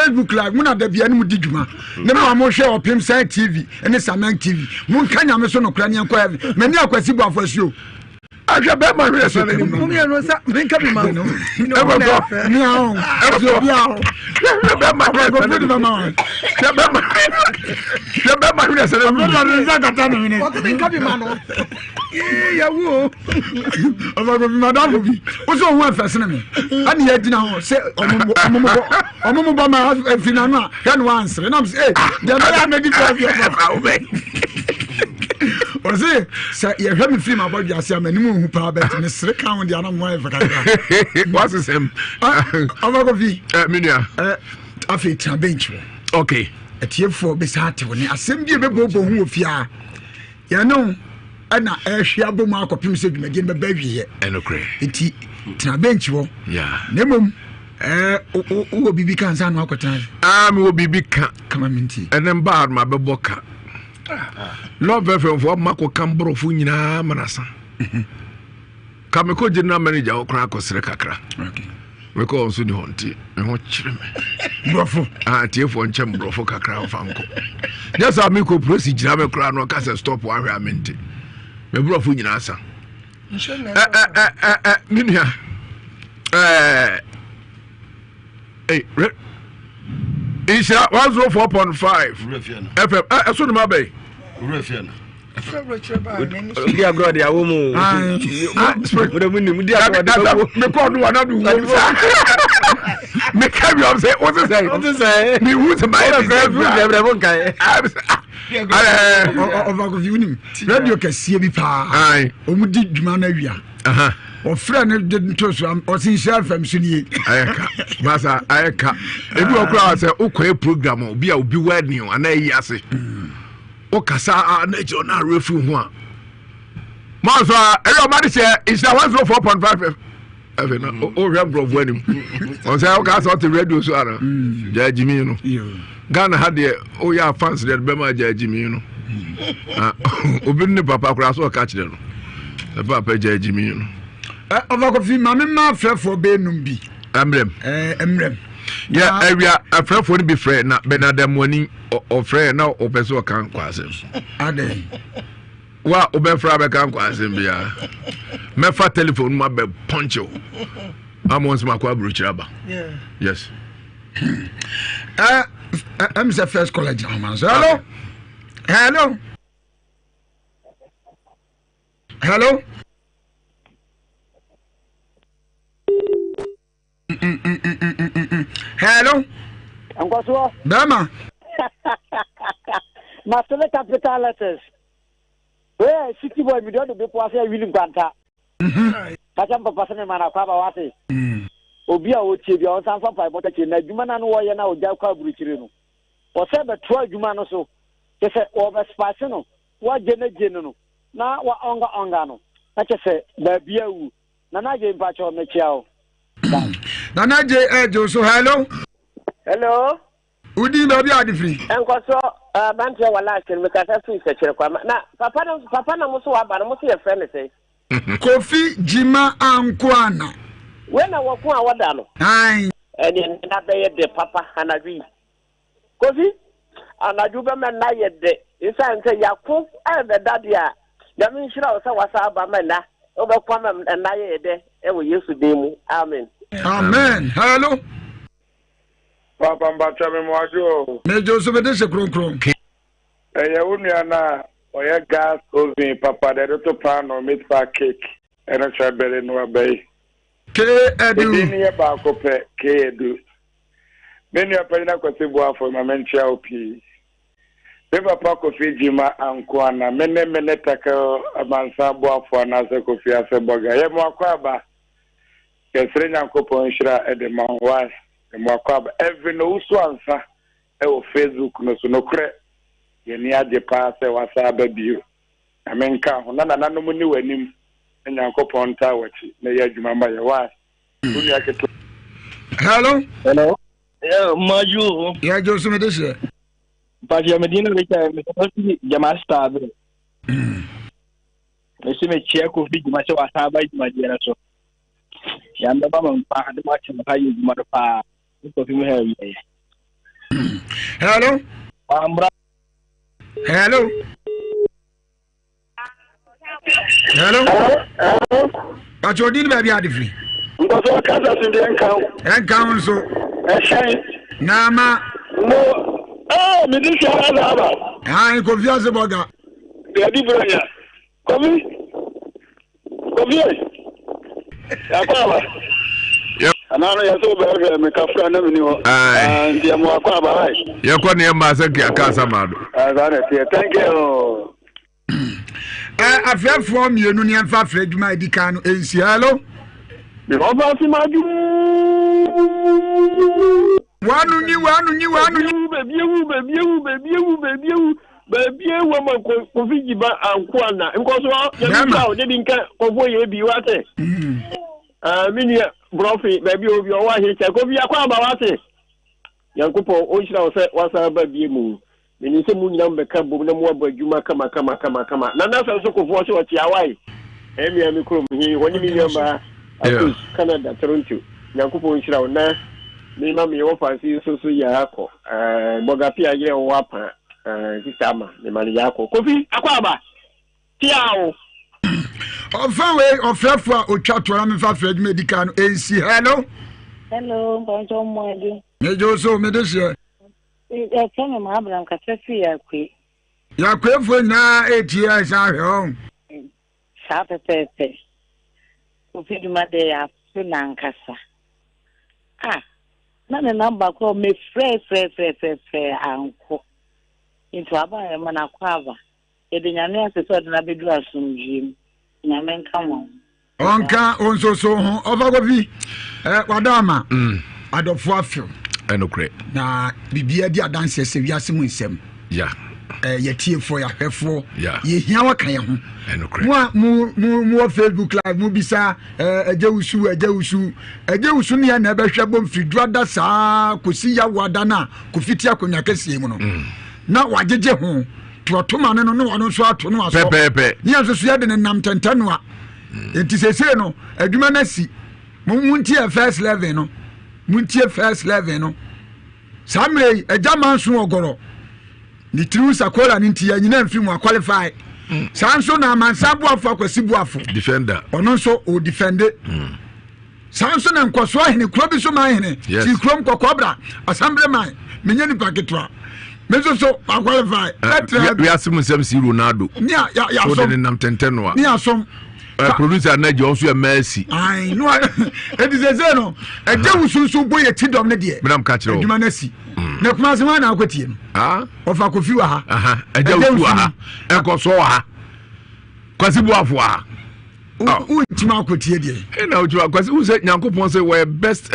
Facebook live muna da bia no di dwuma ne ma mo hwe opim sai TV ene Saman TV mun kanya me so no kra ne enko heaven me ne akwasi bu afasuo ahwe be ma hwe so ne mu me no sa me nka bi ma no ni o so bia be ma go be ma ma be ma hwe so ne mu no za kata no ni o to nka bi ma no ya wo o ma go bi ma da bi o so ho afase ne me ani ya dina ho se omo ba ma fina no ya no answer na say dey na ya medi kwa bi o se sa ye hwe me film about ya se amanimu hu pa bet me sere kan won dia na mo e fakaka what's his name o go vi menua afi tra bench okay etiefo be sa ate woni asem bi be bobo hu ofia ya no ana ehwia bo ma akopim se dwumadi be ba hwiye enokre enti tra bench wo ya nemom wo bibi kan sa no akotan me wo bibi kan kama minti enem ba ma be boka love FM for mako kambro fu nyina manasa kame ko jina manager okra akosere kakra okay we ko onso ni honti me ho kire me brofo tiefo nchem brofo kakra ofanko just am ko prosi jira me kra no ka se stop wa hwe amenti me brofo nyina asa minua Isha 104.5 FM so no mabe Refiana dia god ya wo mu we mu ni dia god me ko do na do me carry on say what say me who to my every one guy over go view ni radio kase bi pa o mu di dwuma na wia o friend de to so o sin share fam so ni ayeka masa ayeka ebi okura say ukwa program obi a obi wani ana Ewiase o kasa na je na refu ho a masa eyo ma de say is 104.5 FM na o hwe bro wani on say o kasa o te radio so ara ja jimi no Ghana had the o ya fans de be ma ja jimi no obi ne papa kura so ka kire no papa ja jimi no Ovakofi mama ma frefo be num bi emrem yeah area frefo ni be friend na benadam wani o friend na o peso kan kwasem ade wa o be fra be kan kwasem bia me fa telephone ma be poncho amons ma kwa bruchiraba yeah yes I'm the first college man hello Hello. Angoswo. Dama. Master capital letters. Where city boy we don't be poor say William Banta. Pacham papa se mana kwa ba wate. Obi a o tie bia o san fa pa bota tie na dwuma na no wo ye na o ja kwa buruchire no. O se be to adwuma no so. Ke se o be space no. Wa je no. Na wa onga no. Na ke se ba bia wu. Na na je mpa cho me chia o. Nana J so hello Udi no bi adifri enkoso bantu wala ken me kasa fi se kire kwa na papa na muso wa ba na muso ye friend say Kofi Jima Ankwana we na wo ku awada no ai eni na be ye de papa anabi Kofi anaju be me na ye de isa nte yakko e be dadia ya mi nhira o se wasa ba me na o be kwa me na ye de e wo Yesu demu amen Amen. Hello. Papa mbacha me mwajo. Mejo so be de se kronkron. Ya unua na oya gas oven papa de to pan no meat pie cake. Ena chabere no abai. Ke edu. Ni ya ba ko pe ke edu. Menu apelina ko se boa fo ma menchia opi. Be papa ko fi jima anko ana mene taka amansa boa fo na se ko fi ase boga. Ye mo akwa ba. Kesre nyankopo nshira edema wa mwakaba every no so ansa e o Facebook no so no kre ye ni ade pa se wasa ba bio amenka ho na nanom ni wanim nyankopo nta wachi na ye adwuma ma ye wa uni aketo hello Maju ya jo so me de se pa je medina le ka me so jama stable me se me chia ko fi jama se wasa ba jama jera so yanda ba man pa hadu ma chen pa yi juma pa ko fi me ha yi Hello. Hello. Hello. But you didn't be free. Because all kinds of things And count so. Nama. No. Oh, me this year, I confuse about that. They are different. Come here. Yep. And now you so bad, make a friend of you. And the more quaba. You're going to Masaki, a Casamado. Thank you. I feel from you, Nunian Fafred, my decan, is hello. The Robert Madu. One baby, woman, Kofiba and Kwana, and Kosoa, they didn't avoid you. Minia, Brophy, baby, of your wife, Chagovia Kwabawate. Yankupo, Ocean said, was a baby moon. When you moon number come, no more, but you kama. Nana so could watch what Yawai. Amy and Mikrum, he 1 million by Canada, Toronto. Yankupo, Ocean, na. Nima mi ofa si so yako bogapia ye wapa sistema ni mali yako kofi akwaba tiao ofa we ofrafo otwatwa me fa fred medical ensi hello bonjour mwadi mejo so me dese e kama mabram ka tafi yakwe fo na etia sa hwe sa pepe kofi duma de ya na nkasa na number ko me frɛ anko into aba e mana kwaba e de nyame aseso de na bedu asumjim nyame nka mo onka onso so ho ofagofi wadama adofo afio enokre na bibia di adanse se wiase mu nsem ya yetiefo ya hwefo ye hia waka ye ho enokre mu Facebook live mu bisa ajewusu ne ya na behwe bom fridwada saa kosi ya wada na kofiti akonya kese mu no na wajeje ho totoma ne no no wano so ato no aso pepe ni asoso ya de ne nam tentano a enti sese no adwuma na si muntie first level no samre ejama so ogoro ni triu sakola ni ntia nyina mfi mu qualify sanso na mansabu afọ akwasibu afọ defender ono so o defender sanso na nkoso ahene kuro bi so ma ahene ti kuro mkokobra assembly man menye ni paketwa mezo so qualify we asimu Nsem si Ronaldo ya so de nam tenteno ni asom producer na je onso ya Messi ai no e di ze no e je wusunsu boye tidom ne de menam ka kire aduma na si na kuma se ma na akotie no ofa kofi wa ha eje wusu wa ha enkoso wa ha kwasi bu afo ha untima akotie de na uju kwasi u se Nyankopon se we best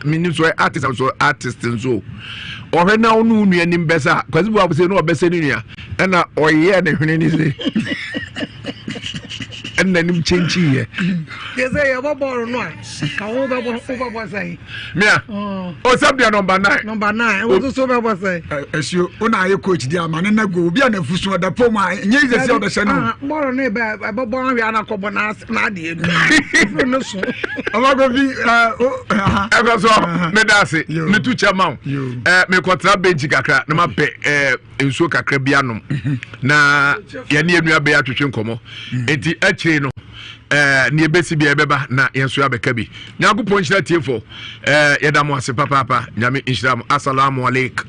ministry artist and so artist so ohwe na onu nu anim besa kwasi bu afo se no obesa ni nua na oye na hwene ni se and nim chenchi ye say you bobo no ka wo bobo say mia o sabia number 9 wo so bobo say esio una aye coach dia ma na go obi na fusu da pom a nye ze se oda se no boro ne ba bobo wi ana ko bona na de enu no so amago bi ego so me dase me tu chama me kontra bench kakra na ma pe ensuo kakra bia nom na ye ne enu abe atwetwe nkomo enti achire no ni ebesi bia ebeba na yenso abeka bi Nyankopon nhyira tiefo yedamo ase papa nyame nhyira mo assalamu alaikum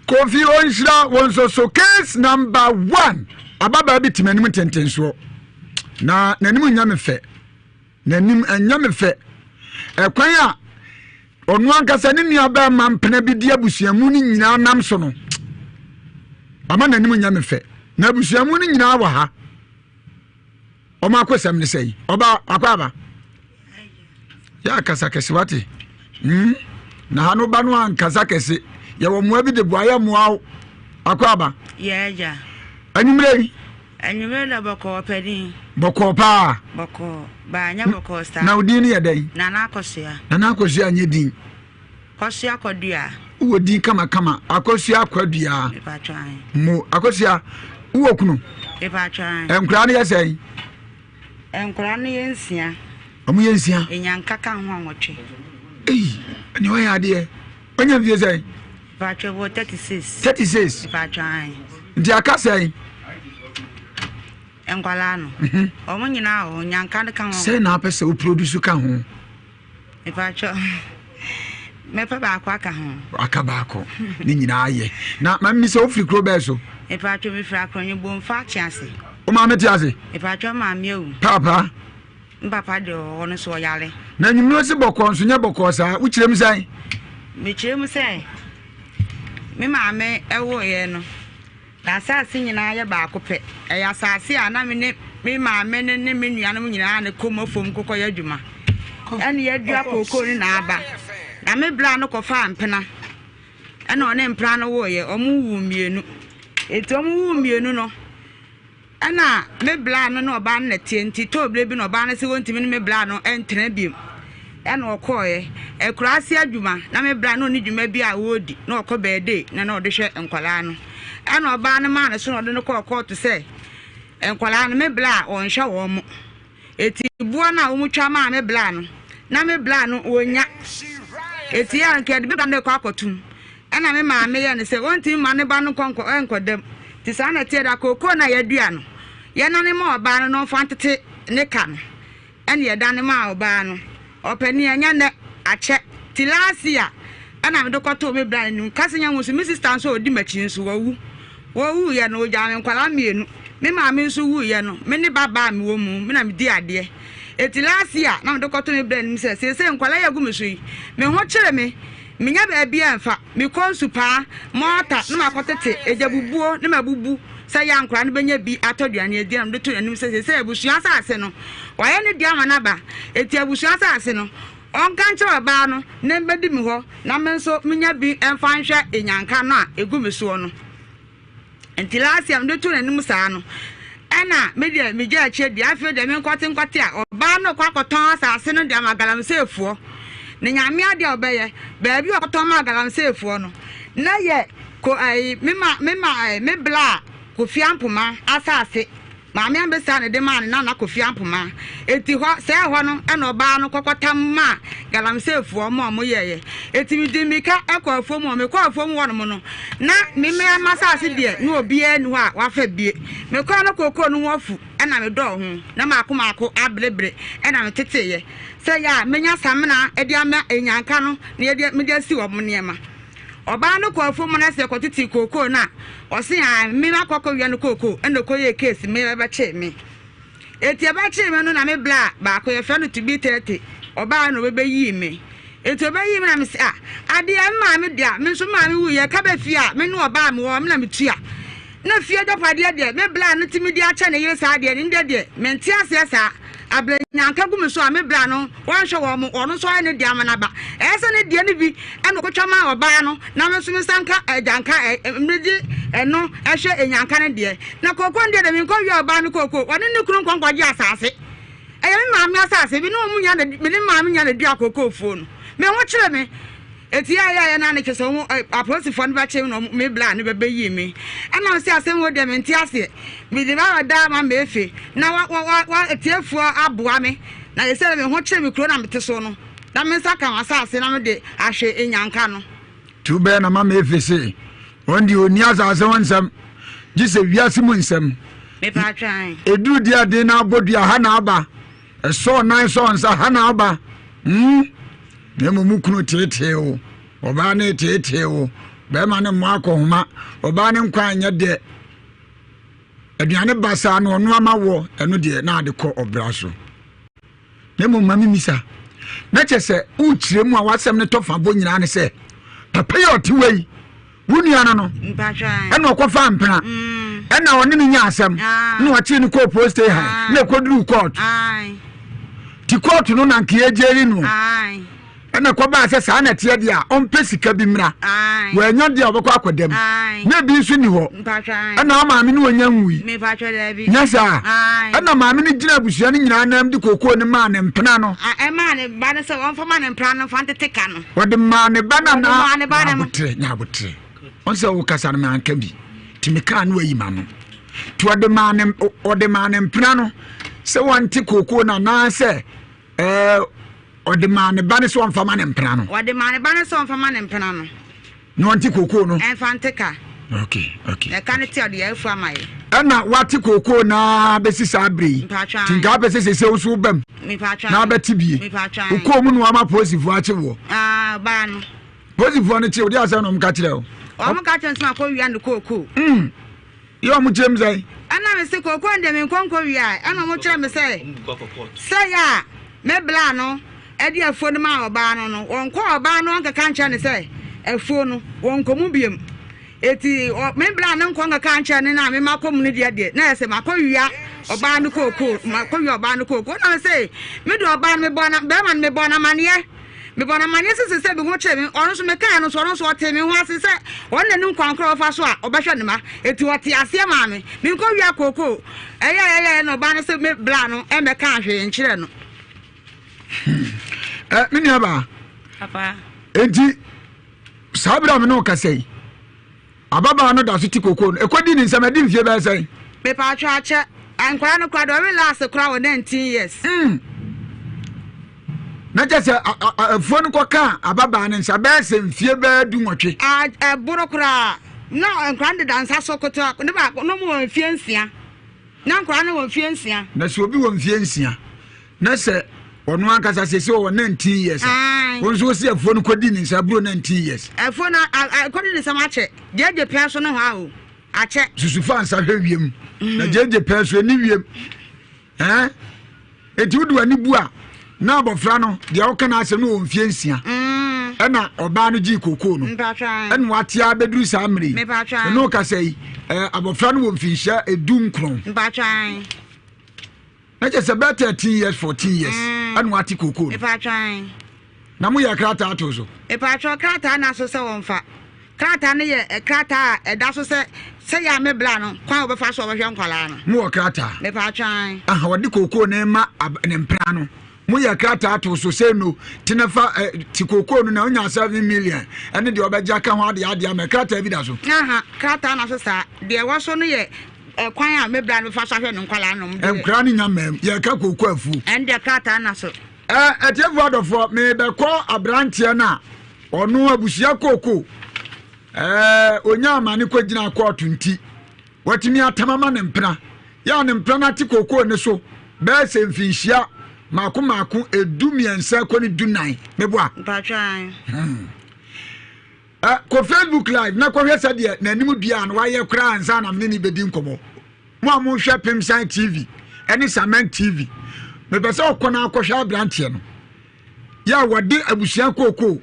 kofi onhyira wonso so case number 1 ababa bi timanim tentenso na nanim nyame fe nanim nyame fe ekwan a onu ankasa ne nua ba mampena bi di abusuamu ni nyina nam so no ama nanim nyame fe na abusuamu ni nyina wa ha Oma akwesam ni sei oba akwaba ya kasa kese wate na hanu banu an kasa kese ya wo muabi de buaya muaw akwaba ya anyumre da boko pedin boko pa boko ba nya boko sta na udini ya dai na akosia nye din kosia kodua uwo din kama akosia kwadua mo akosia uwo kunu enkura ne yesai enkura ne yensia omu yensia enyanka kan ho anwotwe ni wa ya de onya vie sai Pacho 36. 36. Pacho ai. Ndi akasai. Enkwala no. Omo nyina o nyanka de kan ho. Say na pese o produce kan ho. Pacho. Me pa ba kwa ka ho. Aka ba ko. Ni nyina aye. Na mammi se o free kro be so. Pacho mi fra kronye bom fa chiase. O ma me ti ase. Pacho ma mi o. Papa. Papa de ono so yale. Na nyimno se bokọ nso nya bokọ sa wo kirem sai. Me kirem sai. Me ma me ewo ye no. Na asase nyina ya ba akopɛ ɛyɛ asase a na me ma me ne me nuanom nyina ne komofom kokɔ ya dwuma ɛne ya dua kokɔ ni na aba na me bla no kɔfa mpena ɛna ɔne mpra no wo ye ɔmo wu mienu eto ɔmo wu mienu no ɛna me bla no na ɔba na tienti tobre bi na ɔba na se wontimi ne me bla no ɛntena biem ɛna ɔkɔ ye ɛkurase adwuma na me bla no ni dwuma bi a wodi na ɔkɔ bɛɛde na ɔde hwɛ nkwala no ɛna ɔba ne ma ne so ɔde no kɔ to sɛ nkwala no me bla ɔnhwɛ wɔ mo eti bua na wo mutwa ma me bla no na me bla no wonya eti ya nke de bla no kɔ akɔtum ɛna me ma me yɛ ne sɛ wonti ma ne ba no kɔnkɔ ɛnkɔdam ti sa na tie da kokɔ na yɛdua no yɛ na ne ma ɔba no fa ntete ne ka no ɛna yɛ da ne ma ɔba no ɔpɛni anya ne akyɛ ti lasia ɛna me de kɔtɔ me bla no kase nya musu me sister nso odi machi nso wo ye no ja me nkwala mienu me ma me nso wu ye no me ne baba me wo mu me na me di ade etilasia na me de koto me brand me se nkwala ya gu me so yi me ho kire me nya ba bia mfa me konsu pa mota na makotete ejabubuo na mabubu se ya nkwala no benya bi atoduane edi na me de to anim se abusua asase no wa ye ne di ama na ba eti abusua asase no on kan che ba no na mbedi mi ho na me nso nya bi emfa nhwe enyanka no a egu me so no enti last year ndo to nanim saa no ɛna media meja ache di afio de me nkwate a oba no kwa koton asase no de amagalam sefuo ne nyame ade obeye baabi okoton magalam sefuo no na ye ko ai me bla ko fiampoma asase maame ambesa ne de ma ne na ko fiampoma eti ho se ho no ɛna oba no kokotam ma galam sefuo mo yeye eti mi di mika ekɔ afom me kɔ afom wɔ no no na me masase de na obi anu a wafa bie me kɔ no kokɔ no wafu ɛna me dɔ ho na maako abrebre ɛna me teteye se ya menya samna edi ama enyanka no na me de si wɔ mo niema oba no kɔ afom na se kɔ titi kokɔ na ɔse a me makɔkɔ wi no kokɔ ɛna kɔ ye case me ba che me eti ba che me no na me bla ba kɔ ye fa no to be 30 oba no be yi me eti oba yi me na me se ade ma me dia me so ma me wu ye ka ba fi a me no oba me wo me na me tua na fie dopade de me bla no timi dia cha ne ye sa de ne de me nti ase sa abrenyanka gu me so a me bla no wan hwe wo mo ono so ne dia ma na ba ese ne dia ne bi e no kotwa ma oba no na me so me sanka ajanka mredi eno ehwe enyanka ne de na kokon de me ko wi oba no koko woni ne kuru nkonkwaje asase eye me ma me asase bi no mu nya ne me ne ma me nya ne dua koko fo no me ho kire me eti ya na ne kese ho aposifo no ba che no me bla ne be yi me ana se asem wo de me nti ase me de ba da ma me efe na wa etiefu aboa me na ye se me ho kire me kuro na me te so no na me saka asase na me de ahwe enyanka no tu be na ma me efe se wondi oni asase wonsam gise wiase mu nsam me pa twan edu dia de na abodua ha na aba so nan so nsa ha na aba nemu mukunu tete o oba ne tete o be ma ne mo akohoma oba ne nkwa anya de aduane basa no ono amawo eno de na ade kɔ obra so nemu mami misa na chese uchire mu a wasem ne tofa bo nyina ne se papa yo tiwei wunu ana no ena okofa mpena ena one ne nya asem na wachi ne ko post ha na koduru court ti court no na nke ejeri no ena ko ba se sa na tie dia on pesika bi mra wa nya dia obekọ akodam na bi nso ni ho ena maame ne wonya nwui nya sa ena maame ne gina busua ne nyina nam di kokoo ne ma ne mpena no ma ne ba ne se on fa ma ne mpena no fa nteka no wode ma ne ba na nya botre on se wo kasa no anka bi timika no ayi ma no to wode ma ne mpena no se wonte kokoo na se Ode mane bane so mfa mane mpena no. Ode mane bane so mfa mane mpena no. no anti koko no Enfanteka. Okay. E kan ti ode afu amaye. Na wati koko na besi sabri. Tinga besi se usu bam. Me patwa. Na beti bie. Me patwa. Koko mu no ama positive ache wo. Ba no. Positive no che odi asa no mka kire o. O mka kire nsema ko wia no koko. Yo mu chem sai. Ana me se koko ndem nkonko wia. Ana mo kire me se. Say ya me bla no e di afuo no ma oba no wonko oba no nka kancha ne se afuo no wonko mu biem. Eti me bla no nko nka kancha ne na me makom ne de na se makowia oba no koko makowia oba no koko na se me do oba me bona be man me bona mane se be ho che me ono so me kan no so ono so te me ho ase se won na nim kwankro fa so a obehwe ne ma eti wote ase ma me nkowia koko eye no oba no se me bla no e me kan hwe nkire no me ni aba papa enti sabra me no kasei ababa no da so ti koko no ekodi ni nsem adi mfie be sai me pa atwa ache ankwara no kwado we last kwara wo 19 years na je se fon ko ka ababa no nsa be se mfie be du nwotwe buru kwara na ankwara de dansa sokoto ne ba no mo mfie nsia na ankwara no wo mfie nsia na se obi wo mfie nsia na se ono ankasa se wo 19 years wonso se afon ko di ni nsa buru 19 years afon akodi ni sama che jeje pe so no ha o ache susufa nsa hwewiem na jeje pe so ni wiem eti wudu ani bua na abofra no de awka na ase no wo mfie nsia na oba no ji koko no ena watia beduru samri no ka sei abofra no wo mfinhia edunkron na je se better 13 years 14 years ena wati koko no na mu ya krata atozo krata na so se wonfa krata ne ye krata eda so se ya me bla no kwan obefa so obehwe nkwala no mu krata me pa twan wadi koko ne ma ne mpra no mu ya krata atozo se no tinefa ti koko no na onya 7 million ene de obeja ka ho ade me krata bi da so krata na so sa de wo so no ye kwan a me bla no fa so ahwe no nkwala no nkra ni nyamam ye ka koko afu ende krata na so etifu adofo me be ko abrantie na onu abusia koko onya amane ko gina court nti watimi atamama ne mpena ya ne mpena na ti koko ne so be se mfinhia mako edumiensa ko ni dunan meboa patwan ko Facebook live na ko hwesa de na anim dua na waye kra ansa na me ni bedi nkomo mo amu hwe Pimsan TV eni Samen TV me be se okona akohwa abrantie no ya wade abusia koko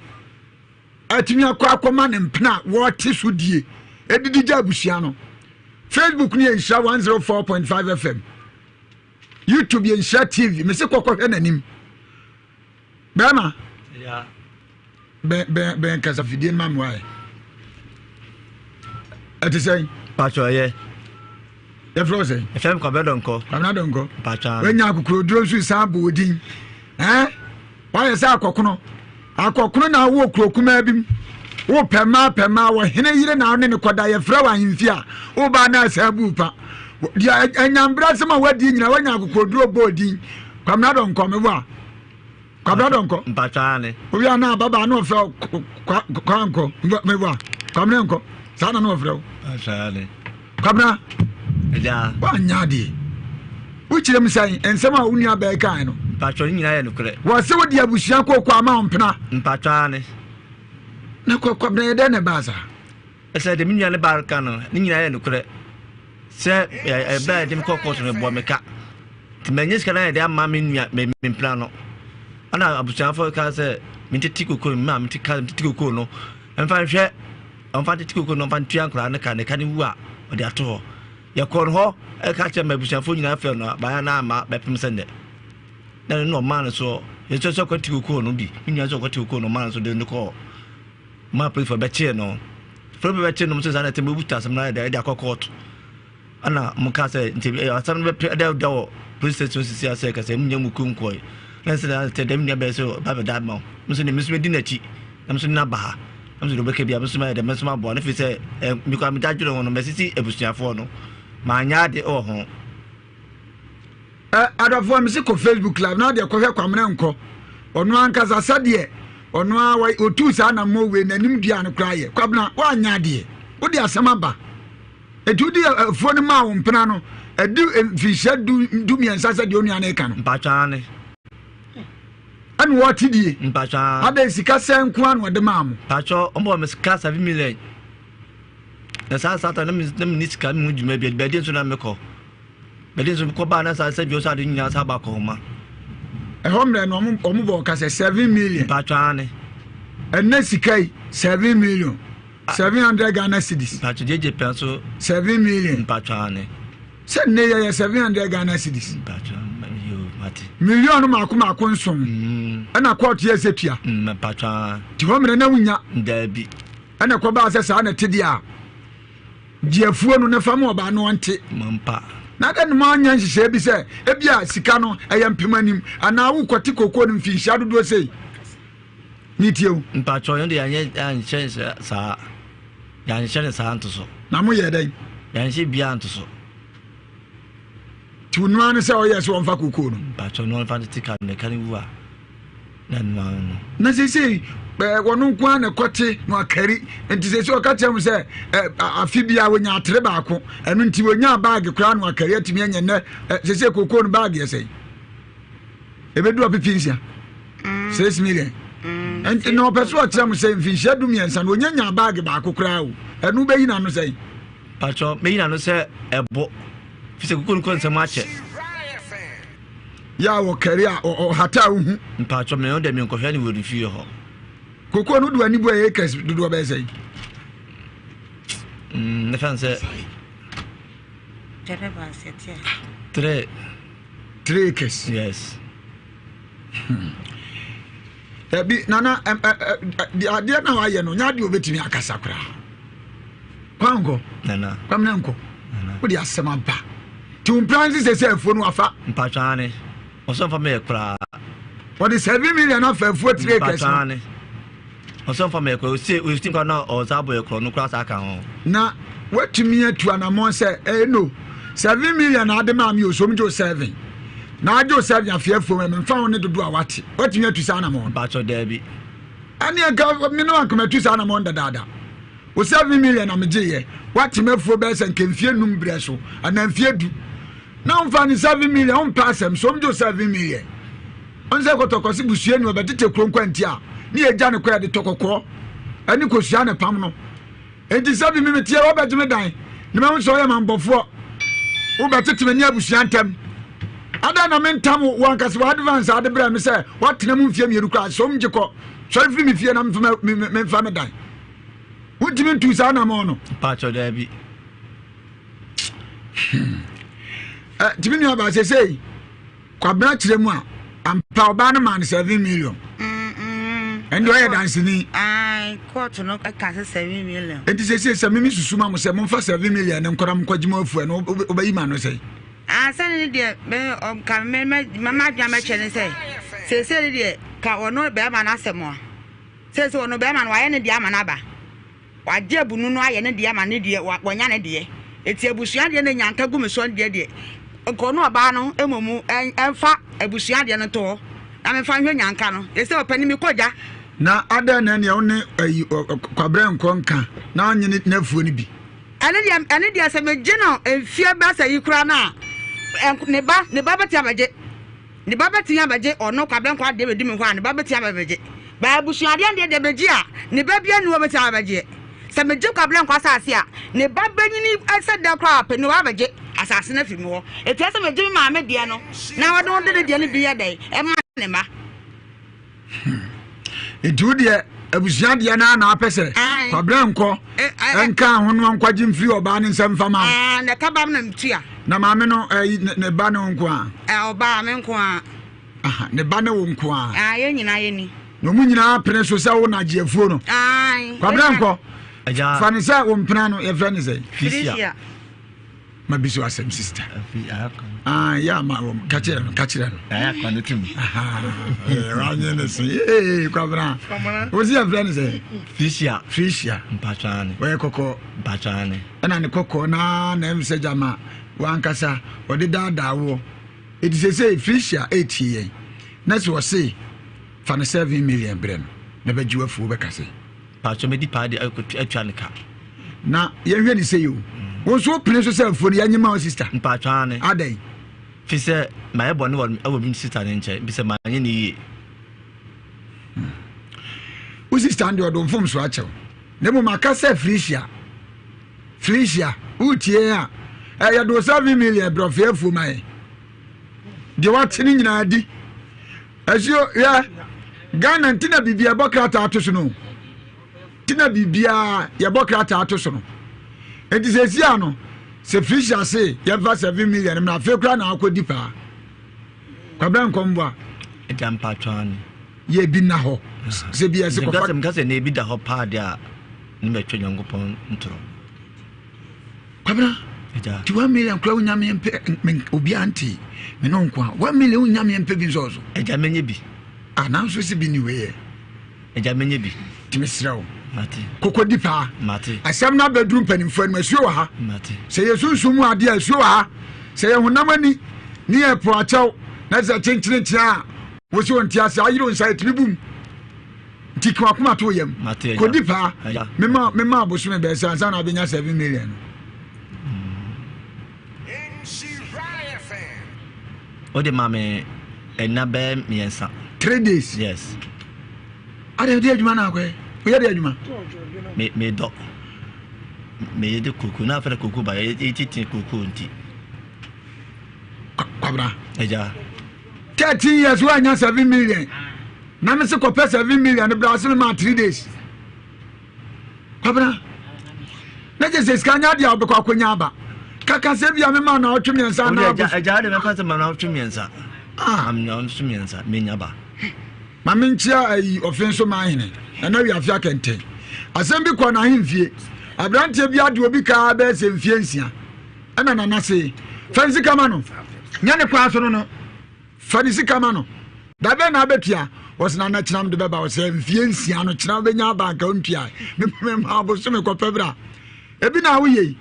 atimi akoma ne mpena wote sudie edidi ja abusia no Facebook ni Nhyira 104.5 FM YouTube ye Nhyira TV me se kokko nanim bema ya ben kasa fidie mam wae atisai pacho ye e frose FM ko bedonko amna donko pacha wenya akukuro duro nsu sambo odin waye sa akokono na wo kurokuma bim wo pema wo hene yire na ne koda ye fra wa himfia wo ba na asabu pa dia anyambra sema wadi nyina wanya akukuro duro bodin kwamna donko mebo kwabra donko pacha ne obi ana baba na ofra kwanko mebo kwamna nko sana na ofra pacha ne kwabra ja wanya di uchire msai ensema uni abai kan no pacho nyina ye nukre wo se wodi abusia kokko ama mpena mpacha ne na kwabra de ne baza ese de minya ne barka no nyina ye nukre se e ba de kokko to ne bo meka timenyeska na de ama menua mpena no ana abusia fo ka se mintiti kokko ma mintiti kokko no emfa hwe emfa titi kokko no emfa tua nkra ne ka ne wu a ode ato ya kon ho e ka che mabusiafo nyina fe no ba na ama bepem sende na no man so ye so kwati ko no bi nyina so kwati ko no man so de ko ma prefer be che no for be che no so sana te buta sam na de akokot ana muka se nti asam be de police station sisi ase ka se munya mukunkoi na se na te dem nya be so ba be da ma muso ni muso di na chi na muso na ba muso do be ke bia muso ma de muso ma bo na fi se mi ko mi da juro no mesisi ebusiafo no manya de ho adafo am se ko Facebook live na de ko hwe kwamna nko ono ankasa sade ono a otu sa na mo we nanim dua no kra ye kwabna wa nya de wo de asema ba etu di fo no ma wo mpena no edu fisha du miensa sa de onu ane ka no mpachane anu wati die mpacha ada sika senku anu de mamu pacho ombo me sika 7 million na sa ta na mi sika mu djuma bi de so na meko be de so ko ba na sa bi o sa de nya sa ba ko ma homre no omu bo ka 7 million pachane enne sika 7 million 700 Ghana cedis pacho jeje penso 7 million pachane se ne ye 700 Ghana cedis pachane million mako nsom ana court ye setua patra ti homre na wunya dabi ana ko ba se sa na tedi a diafuo no ne fam oba no nte mampa na da no ma nya nhihye bi se ebia sika no eyempem anim ana wo kwati kokko no mfinhia dodo sei ni tiew mpacho yo de anye sa yan hye sa antoso na mo ye dai yan hye bia antoso tunu ane se oye so onfa kokko no mpacho no onfa tika ne kan wuwa na sisi wonu nko na kote no akari enti sisi o ka chem se afibia wonya atre baako enu nti wonya bag kura no akari atimi anya ne sisi kokko no bag yesei ebedu apipinsia 6 million enti no peso chem se mfinhia du miensa no wonya nya bag baako kura wo enu beyi na no sei pacho beyi na no se ebo fise kokko no konse mache ya wo career o hata hu mpacho me on de me nkofia ni wo review ho kokko no du ani bo e kes du be sei ne fanse tereba setia 3 kes yes bi nana dia na wa ye no nya de obetimi akasa kra kwango nana kwamnenko wo di asema ba ti umpranzi se fo no afa mpachane oso fa me kra what is 7 million of fo 3 kes mpachane oso fa me kra o si kwa na o za bo ekro no kra sa ka ho na watumi atu anamon se no 7 million ade ma mi osomjo 7 na ajo 7 afiafo me mfa won dodo a wate watumi atu sa anamon mpacho dabi ani ga mi no akoma atu sa anamon dada o 7 million amje watumi afo be se nkemfie num bre so anamfie du na mfa ni 7 million on passem somjo 7 million on se kotokosi busue ni obetete kronkwanti a ni eja ne kwa de tokoko ani kosua ne pam no enti 7 million tie obeteme dan ni ma nso ya mambofo obetete me ni abusua ntem ada na mentam wankase wa advance ade bra me se watena mu mfie mieru kwa somje ko so free me fie na mfa me dan wotimi ntu sa na mo no pacho dabi tibini aba sei kwabna kiremu a ampa oba na man 7 million and why dance ni ai court no ka 7 million enti se mimi susuma mo se mo fa 7 million ne nkora mo kwagima afu no obayi ma no sei sani de be ka mama dwa ma chene se de ka ono be ma na asemo se ono be ma no aye ne de ama na ba waje bunu no aye ne de ama ne de wonya ne de eti abusua de ne nyanka gu me so de ko no ba no emomu enfa abusua de no to na me fa hwe nyanka no ese opani mi koja na ada na ne one kwabre nkonka na anye ne afuo ni bi ane de se me gino enfie ba sa yikura na ne ba beti abaje ono kwabre nkwa de bedi me ho ne ba beti abaje ba abusua de beji a ne ba bia ne wo beti abaje se me je kwabre nkwa asase a ne ba banyini ase de kwa pe ne wa abaje asase na fi me ho eti ase me je ma me de no na wo de de ne bi ya dai e ma ne ma etu de abusua de na apese kwabre nko enka ho no nkwaji mfiri oba ne nsem fama ne kabam na mtua na maame no ne ba ne nko a oba me nko a aha ne ba ne wo nko a ye nyina ye ni no mu nyina apene so se wo na ajeafuo no kwabre nko aja fani se wo mpena no ye friend say fisia ma bisu asem sister ya ma wo kachira no ya kwa netim wanye ne so kwabra wo si friend say fisia mpachane we kokko mpachane na ne kokko na emse jama wankasa odi dada wo it is say fisia 8 years na so say fani 7 million brem na be jiwa fu be kase pa cho me di pa de atwa ne ka na ye hwe ni say yo wo so pene so say fu ya nyima o sister pa twa ne adai fi se ma ye bone wo bi sister ne nche bi se ma nye ni wo sister ande odom fom so achew na mo makasa Felicia utie a ya do 7 million bro fe fu mai de watini nyina di asio ya Ghana ntina bibia bokrata atoso no tina bibia ya bokrata atoso no enti se sia no se Felicia se ya va 7 million na fe kra na akodi pa kwabra nkombo e jam patwan ye bi na ho se bia se ko fa mkase ne bi da ho pa dia ni metwe nyankopon ntro kwabra ti 1 million kra unyame empe obi anti me no nkwa 1 million unyame empe bi zozo eja menye bi ananso si bi ni we eja menye bi ti mesrawo mate kokodi pa mate asam na bedroom panimfo ni masuo wa ha mate se yesunsumu ade asuo wa ha se ye honamani ni e po achew na za chenchire a wo si wonti ase ayiro nsa tribum tikwa kuma to yam kodi pa mema abosume be se ansa na benya 7 million Ode mame enabe miensa 3 days yes ade de adwuma na akwe oya de adwuma me do me de kuku na afere kuku ba etitin kuku nti kwabra eja 13 years wa nya 7 million na me se ko pay 7 million de Brazil ma 3 days kwabra na je se skanya dia obekwa akonya aba kaka se bia me ma na otwe miensa na eja de me pase ma na otwe miensa am na otwe miensa me nya ba ma me nchia ayi ofenso ma hene na wi afia kente asem bi ko na hemfie abrante bi ade obi ka be se mfie nsia ana na se fansi kama no nya ne kwa so no fansi kama no da be na betua wasna na chinam de beba wose mfie nsia no chinam be nya banka ontua me ma bo so me ko pebra ebi na wo ye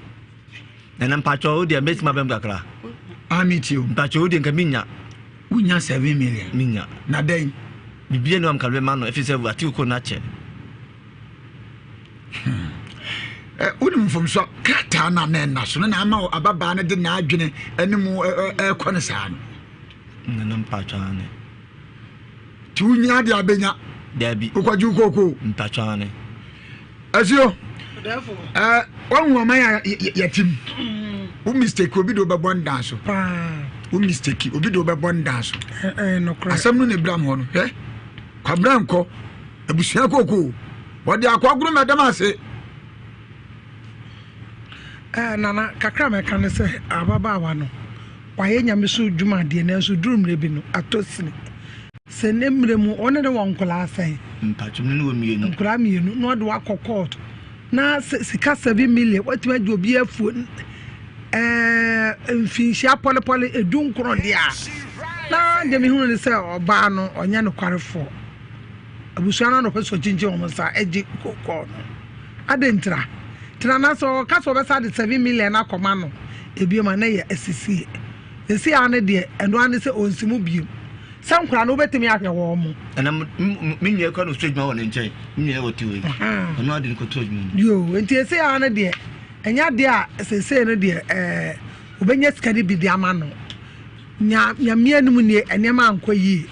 na mpacho odi amesi mabem kakra amitio mpacho odi nka minya unya 7 million minya na den bibie no am kalbe mano efise ati ko na che unim from so kata na na so na ama ababa na de na adwene animu ko ne saa no na mpacho ane ti unya de abenya dabi ukwaju koko mpacho ane asio one man ya tim u mistake obi do be bonda so u mistake obi do be bonda so no cry asam no ne bram ho no kwabra nko abusua koko wode akwaguru medam ase nana kakra me kan se ababa wa no waye nyame so dwuma de na so durum rebi no atosini se nemre mu one de wonkola asen mpacho ne wo mienu nkola mienu no de wakokot na sika 7 million watima de obi afu mfinhia polepole edun kro de a na de me hunu ne se oba no onya no kwarefo abusua no peso jinje o msa eji kokko no adentra na so kaso be sa de 7 million akoma no ebi ma na ye asisi esi ane de eno ane se onsimu biu sam kra no betimi ahwe wo mo ana minye kwa no stojuma won nchen minye woti we ono ade ko tojuma yo enti esi ane de enya de a sese no de obenya skadi bi de ama no nya mianum ne enema anko yi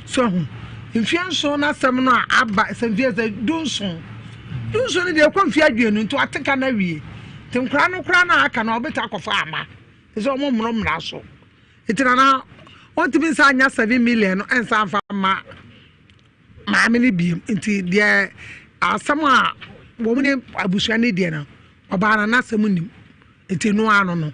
so ho mfianso na sam no aba samfie se dunso ne de kwa mfia adwenu nto ateka na wie tem kra no kra na aka na obeta akofa ama eso mo mra so itina na want to be anya 7 million no ensa fa ma amini bi nti de asama wo mu ne abusua ne de na oba na asem nim nti no ano no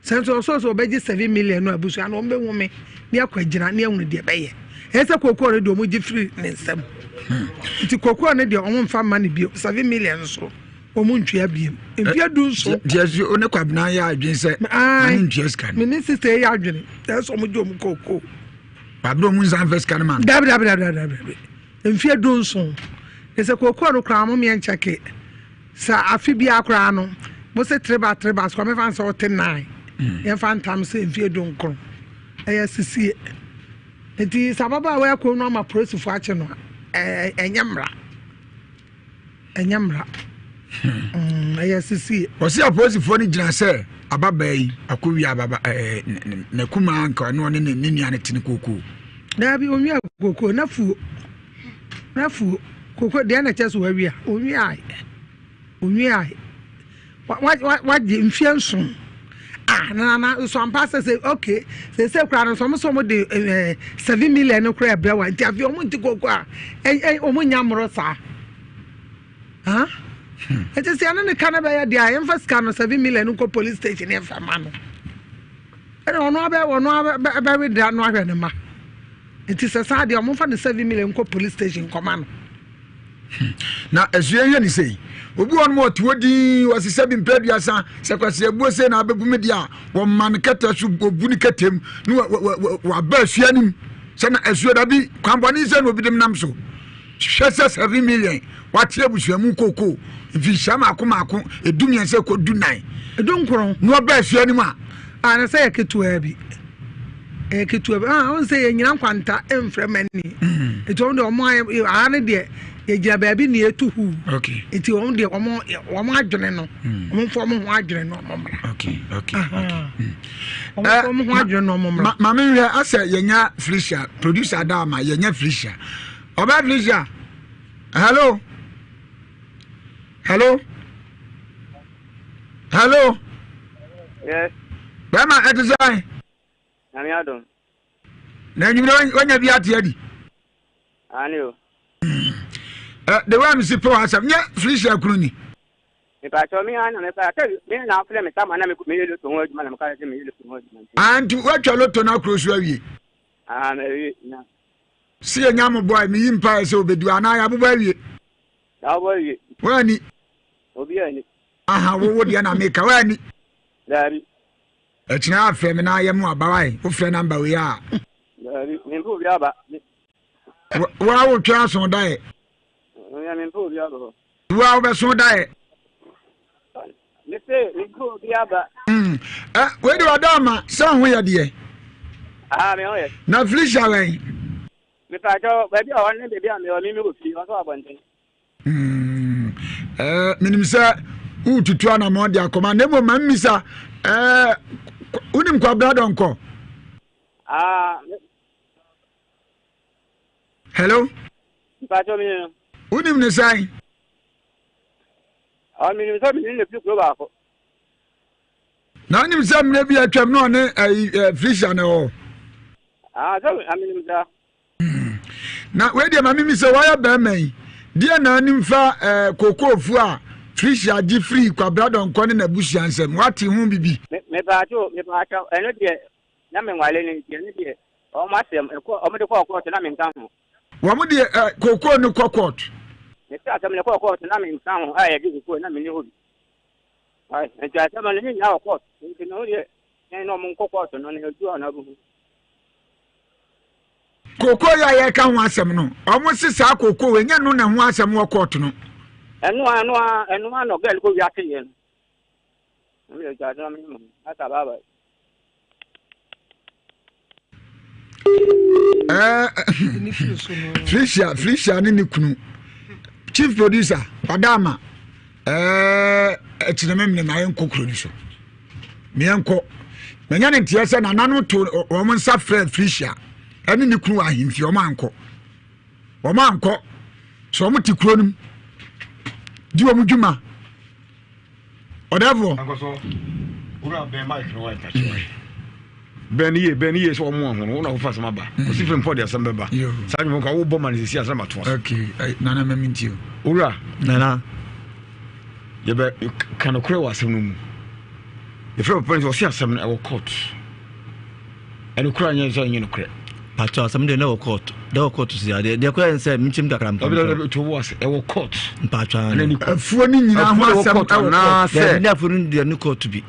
senso so beji 7 million no abusua no mbe nwome ne akwagina ne ehunu de beye ese kokoro de omu ji free ne nsem nti kokoro ne de omu mfa ma ne bi 7 million so omu ntwea bi empia du so de one kwabna ya adwen se mani ntwea scan mini sister ya adwen so omu jo mu koko babdo mu nzan first scan man da empia du so ese kokoro kra mo me ncheke sa afi bi akra no mo se treba so me fan so 9 ye fan tam se empia du nkro eya sisi enti sababa wa ko no ma press fu ache no enyamra enyamra ayasisi osi aposifo ni gina se ababa yi akowi ababa na kuma anka no ne nua ne tini koko na bi onwi koko nafu koko de na cheso wawia onwi ai wa di mfianso na so ampasa say okay say kura no so mo de 7 million no kura brewa nti afi omo nti koko a omo nyamro sa ha ete se ana ne kana ba ya dia emfa ska no 7 million ko police station e fa ma no ene ono ba we da no ahwe ne ma enti se sa dia omo fa ne 7 million ko police station ko ma no na esuye ni sei obi won mo tuodi wasise bi mpediasa se kwase ebuo se na abebu media wo man kata su obu ni katem ni wa ba suanim se na esuye da bi kwamboni se no obi dem nam so hwese 7 million watie busuamu koko fi shama akoma edumia se ko dunai edunkron no ba suanim a na se yeketua bi on se yenyina kwanta emfremani eto on de omo ane de yegira baabi ne etuhu okay eti on de omo adwene no omo fo omo ho adwene no omo mra okay omo ho adwene no omo mra ma me hwe asa yenya Felicia producer Adama yenya Felicia oba Felicia hello yes bama etizai nami adon na nyimro wanya bi atiadi anio the way me sipo asam nya Felicia kroni me pa cho mi ana me pa me na afle me sama na me yelo to ho aduma na me ka se me yelo to ho aduma anti watwa loto na krosu awie me wi na si enyam boy me yimpa se obedu ana ya boba awie da bo awie wani obi ani aha wo de na make wani dari echina afre me na ayem abawai wo fre number we a dari me mpo bi aba wa wo twa so dai ya me mpo bi aba wa wo be so dai me se me mpo bi aba we do Adama so ho ya de me ho ye na Felicia wen me pa cho ba bi o ne be bi a me o mi go fi o so abonten minimsa ututu ana mo de akoma na mo mamisa unim kwa brother onko hello pacho mi unim ne sai mi ni so mi ni fi ko ba ko na unim sa mre bi atwam no ne Felicia ne o so mi ni da na we de mami mi se wa ya ba man dia na anim fa kokofu a Felicia di free kwa brother onko ne na busia nsem wati hu bibi me pacho eno de na me nwale ni de o ma sem o me de ko na me nkan ho wa mu de koko ne kokot ne ta ta me ko na me nkan ho a ye di koko na me ni ho bi ai e ja ta ma ni na ko ni no de no mo kokot no ne du na bu koko ya ye ka ho asem no o mo sisa koko we nya no na ho asem wo court no enu no gel ko ya ke yen mi le ja ta mi mo ata baba Felicia ni kunu chief producer Adama echinemem na yen kokro ni so me enko menya ne ntia se na nanu to o mo nsa Felicia eni ni kunu ahimfi o manko so mo ti kuro nim di o mu dwuma odavo ankoso ura be mic no wa touch Benny so mo ho na fa sama ba o si frem podi asem beba sa nyu ko wo bo man si asem ato okay nana memintio ura nana ye be kan okre wa asem no mu ye frem podi o si asem na wo court eno kura nya so nyi no kre pacho asem de na wo court si ade de ko ense mchim dakram to wo ase e wo court pacho afuo ni nyina ho asem na se de afuo ni de no court bi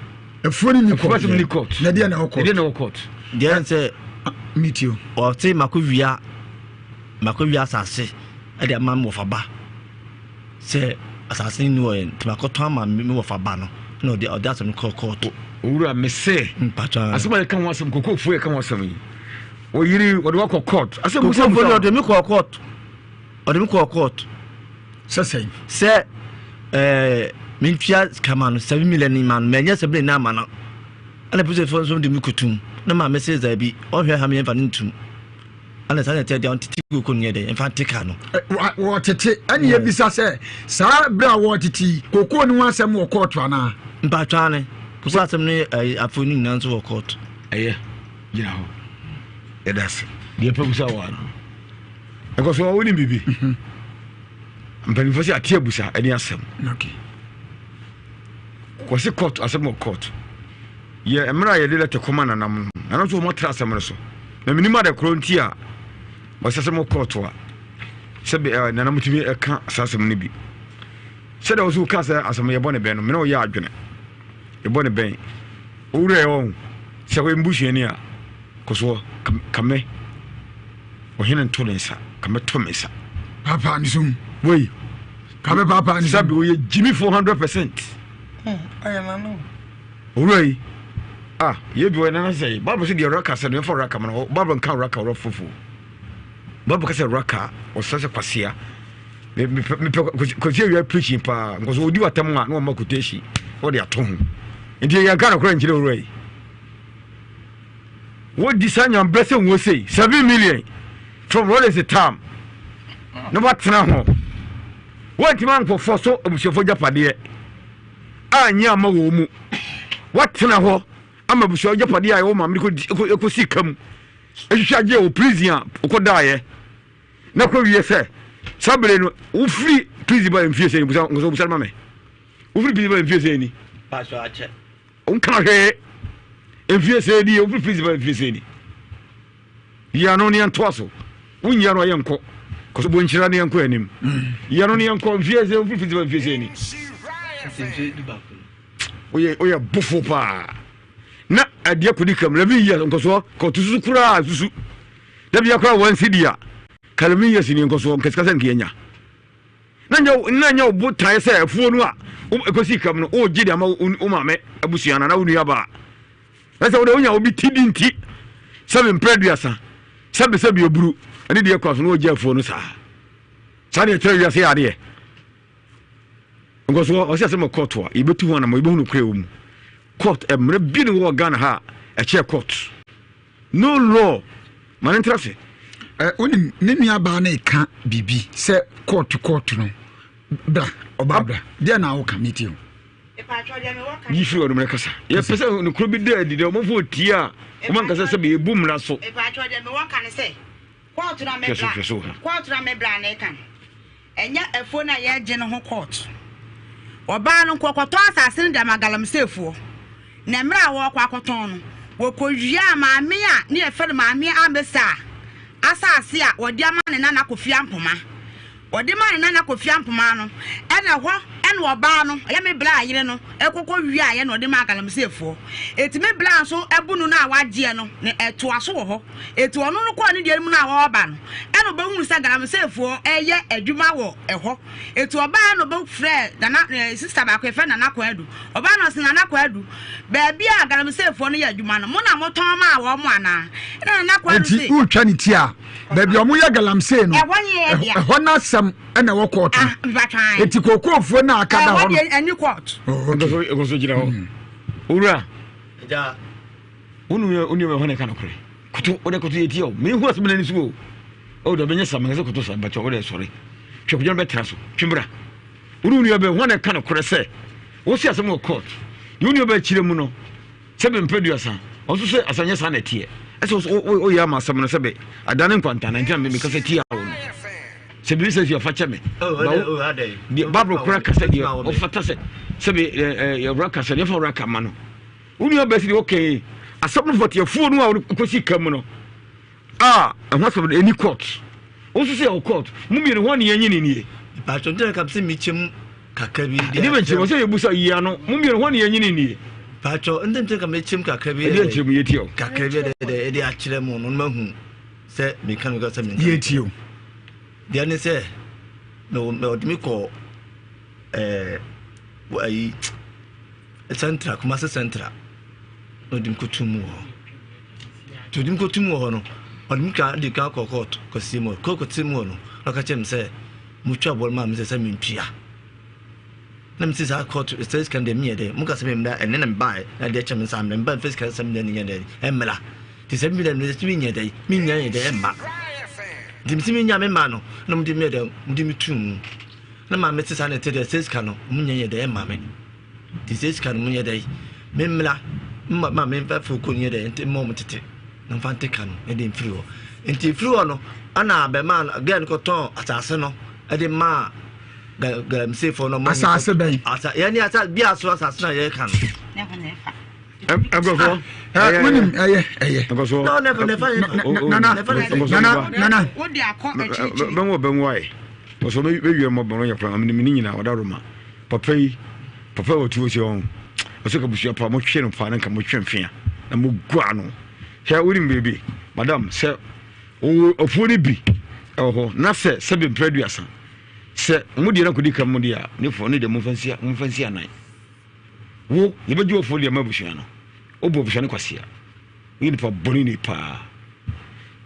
afuo ni court na de na wo court de ense mitio o te makovia asase e de amam wo faba se asase ni wo en makoto ama me wo faba no de asem court owura me se pacho asem e kan wo asem kokofu e kan wo asem yi o yiri o de wo court asem muso fo de mi court Say Mintia Camano, 7 million man, Mania Sabrina Namana. And I put it for some Dimukutum. No, my message there be all her Hammy and Vanintum. Unless I tell down to Tiku Kunyede and Fanticano. What a tea, and ye be say, Sir Bra water tea, Coco and one some more court runner. Batane, because that's a phoning answer or court. You know, it does. The Apusa one. I got so winning, baby. I'm penny for a Tiabusa and Nsem. Okay. Was a court as a more court. Yeah, and I did let a command and I'm not so much as a mercy. The minimum of Crontia was a more court. Sabi and I'm to be a can't assassin nibi. Said I was who cast as a mere bonnet ben, no yard gunner. A bonnet ben. Ure on. Shall we bush in here? Cause come or hin and Tonesa, come to Mesa. Papa and soon. Wait. Come Papa and Sabi, Jimmy 400%. I don't know. Ure. You do an say, Barbara said your rackers and for Rackaman, Barbara can't rack or fufu. Barbara said Racka or such a passia. Because you are preaching, pa, because we do a tamma, no more quotation, or they are tongue. And you are going to grant you away. What design your blessing will say 7 million from what is the term? No matter now. What man for so of Japadia? Nyama. What now? I'm a sure Japadia, oh, mammy could see come. And you shall go prison, or could die. No, yes, sir. Somebody who free prison by infusing was on mammy. Who free people infusing? Pastor Archer. Uncle. If you say the open prison by infusing. Yanoni and Twasso. When you are young cock, because when Chirani and Quenim. Yanoni and confuse the open prison by infusing. We are buffo pa. Na a dear Kudicum, Lemia and Coso, Cotusukura, Susu. Debiacra one Sidia, Calamias in Coso, Cascasan Kenya. Nanyo, boot tie say, Funua, Cosicum, O Jidamo, Umame, Abusiana, Uniaba. That's how the owner will be tidding tea. 7 Prediasa, Sabio Brew, and the dear cross no jail for Nusa. Sunny tell you, say, idea. Because what was just a court, you bet 2 on my bone cream. Court a rebellion war gun ha, a chair court. No law, man interest. Only Nimia Barney can't be, say court to court, no. Blah, or Barbara, then I'll come meet you. You feel the Mercassa. Yes, person could be dead, the move tia. One can be a boom lasso. If I told them what can I say? Quarter on my brand, and yet a phone I had general court. Or Barnum Quacotas, I send them a galam safe for. Nemra walk Quacoton. Wokoya, my mea, near fellow my mere ambassa. Asa sia, or Diaman and Nana Cofiampoma. Or Diman and Nana Cofiampomano. And a what? And Barnum, I am a blind, you know, a cocoa, and or the Magalam safe for. It may blanch so a bununa, what Giano, to a soho, it to another quantity of Orban. And a bone said that I'm safe for a year, a Jumawo, a ho. It to a ban of both Fred, the sister back with an aquedu, or Banos in an aquedu. Baby, I got him safe for near Jumana, Mona Motoma, or Mana, and an aquedu. Who can it here? Baby, I'm Galam saying, 1 year, one not some and a walk quarter. It's a cocoa for now. And you quote. Oh, it was a Ura. Only when I can pray. What I could eat you. Me who has been in his wool. Oh, the Benesam has a cotosa, but you're sorry. Chopin Betrasso, Chimbra. Uru, you have one kind of cresse. What's your some more court? You knew about Chilemuno. 7 Preduasa. Also say as a yes and a tear. As was oh Yama Samana Sabe. I done in Quantan and tell me because a tear. Sabi says your fatchame. Oh, are they? The Barbara Cracker said you of Fatase. Sabi your rackers and your racker mano. Only your best okay. A something for your phone now because you come. Ah, and what's about any court? Also say our court. Mummy 1 year in ye. But don't come see me chim Kakabi. Even she was a busa yano. Mummy 1 year in ye. Pacho, and then take a mechim Kakabi. Kakabi, the actual moon on Mahum. Say, me can go some yet you. The only say, no, me call a centra, Kumasa Centra. No, dim go to more. To dim go to more, no, or Mika, the Kako court, Cosimo, Coco Timono, like a gem say, mutua bol ma me se me ntua na me se sa court stage kan de me de mu ka se me mda ene na mba na de chem sam na mba face kan sam de ni de emla ti se me de me se me nya de me nya de emma di me se me nya me ma no na mu di me de mu di me tum na ma me se sa na te de stage kan no mu nya de emma me ti stage kan mu nya de me mla ma me fa fu ko nya de enti mo mu tete na fa te kan e de free o enti free o no ana be man again ko ton asase no e de ma ga say for no money asase ben asa yani asa bia so asase na ye kan go for wonim eye go so no never nana wo di akọ echichi ben why o so be wi mo bon ya plan amini nyina oda roma papa o tuo se on o so ka busu pa mo hwe no pa na ka mo hwe mfia na mo gua no he wonim baby madam se o fori bi oho na se be producer se mudi na kudi kam mudi a ne fo ne de mo fansia nan wo ye beju o fo le mabusua no obo busua ne kwasia yin pa boni ni pa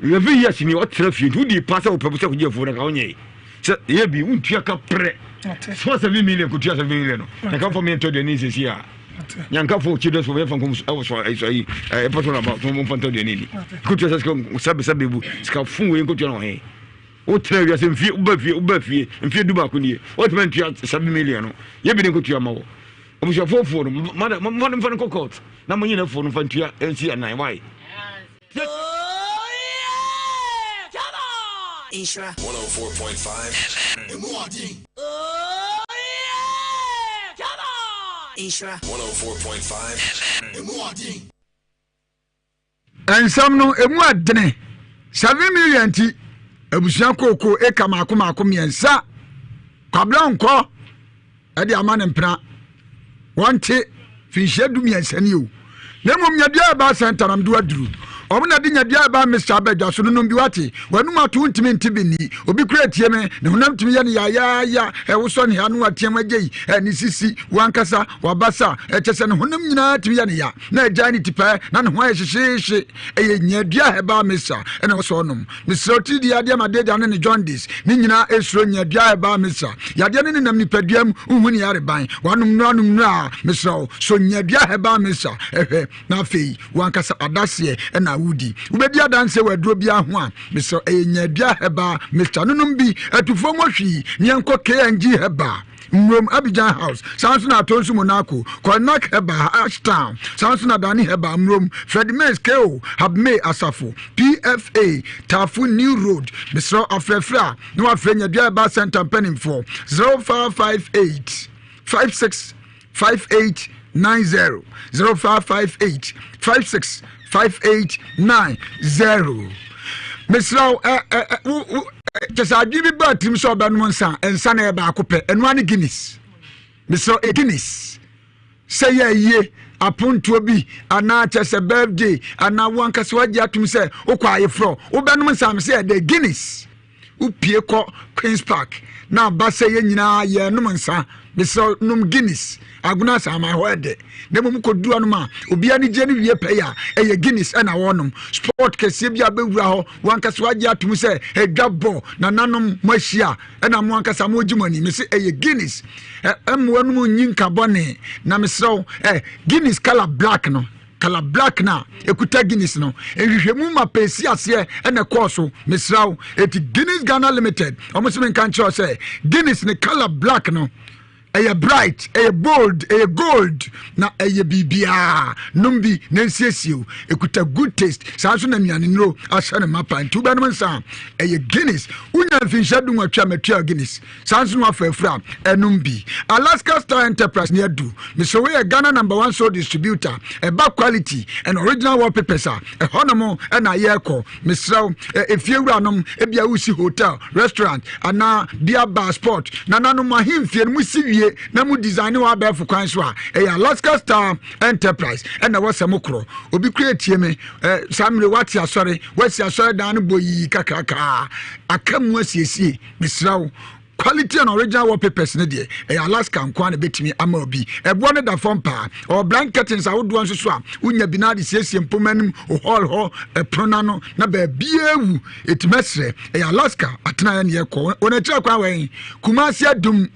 ye vi ya sini o trafie tu di pa se o pebusa ko je fo na ka onye se ye bi untua ka pre so 7 million ko tua 7 million no na ka fo me to de ni se sia nyanka fo chido so we fan ko so e patona ba mo fanto de ni ko tua se ko sabe bu ska fun we ko tua no he o tra wi ase mfie uba fie mfie duba ko nie o tman tua 7 million no ye bi ne ko tua ma wo o buso fofo no mo fan ko court na mo nyina fo no fan tua nsi anan why Nhyira 104.5 Emwadi Nhyira 104.5 Emwadi Nsem no emu adene 7 million ti abusuan koko eka maako miensa kwabla nko ade amane mpra wonte finhye du miensa ni o na mom nyadua ba santaram do aduru omna de nyadua ba Mr. Abedwa so no bi wate wanum ato ntimi ntibini obi kura tie me ne honam timi ya ne ya wo so ne anu atiem agei ni sisi wankasa wabasa chese ne honam nyina timi ya ne ya na agya ni tipa na ne ho ayehyehyehye nyadua heba Mr. ene wo so nom Mr. Otidi ade amadeda ne Johndis ne nyina esuro nyadua heba Mr. yade ne nam nipaduam uhuni yare ban wanum no Mr. so nyadua heba Mr. na fei wankasa adase na wudi ubedi adanse waduro bia ho a Mr. Enyadua heba Mr. nunum bi atufo mohwi nyenko KNG heba Mrom Abidjan House Samson Atonsu Monaco Konak heba Ashtown Samson Adani heba Mrom Fredmens Keo Habme Asafo PFA Tafu New Road Mr. Afrefra no afrenya heba Center Penning for 0558 5658 90 0558 565890 Mr. Just give me back to Mr. Banwansa and Sana Bacope and one Guinness. Mr. Guinness say ye upon to be and not just a birthday and now one Caswaja to say, O quiet fro, O Banwansa said the Guinness Upieko Queen's Park. Now Bassay Yena ye Numansa, Mr. Num Guinness. Aguna ma hwede ne mum ko du anuma obi ani je ni wie paya eye Guinness na wonum sport kese bia bewura ho wankasa wagye atum se edwabo na nanom mahia na mo wankasa mo jimani me se eye Guinness emwanum nyinka bone na mesrew Guinness color black no color black na ekuta Guinness no ehwehwemu mapesi ase na course mesrew eti Guinness Ghana Limited omo me kan cho se Guinness ne color black no a bright, a bold, a gold, na a bibia, numbi, nensesio, a kuta good taste, Sanson and Yanino, Asana Mapa, and 2 Banman, a Guinness, Unya Finchadum of Chamatia Guinness, Sanson of a Fram, a numbi, Alaska Star Enterprise near do, Mr. Way, a Ghana #1 soul distributor, a back quality, and original wallpaper, a Honamo, and a Yerko, Mr. If you run a Biausi Hotel, restaurant, and now beer bar sport, Nanano Mahim, Fian Musi. Na mu design wa ba fu kwan so a Alaska Star Enterprise na wasamokro obi create me samre wati asore wasi asore dan no boyi kakaka akamu asiesie misrawo quality and original wallpapers ne de Alaska nkwa na betimi ama obi ebo ne da form pa or blankets awodo nso so a unya binadi siesie mpomanim o hall ho prona no na ba biewu etimesre Alaska atena ya ne ekọ ona kira kwa wen Kumasi adum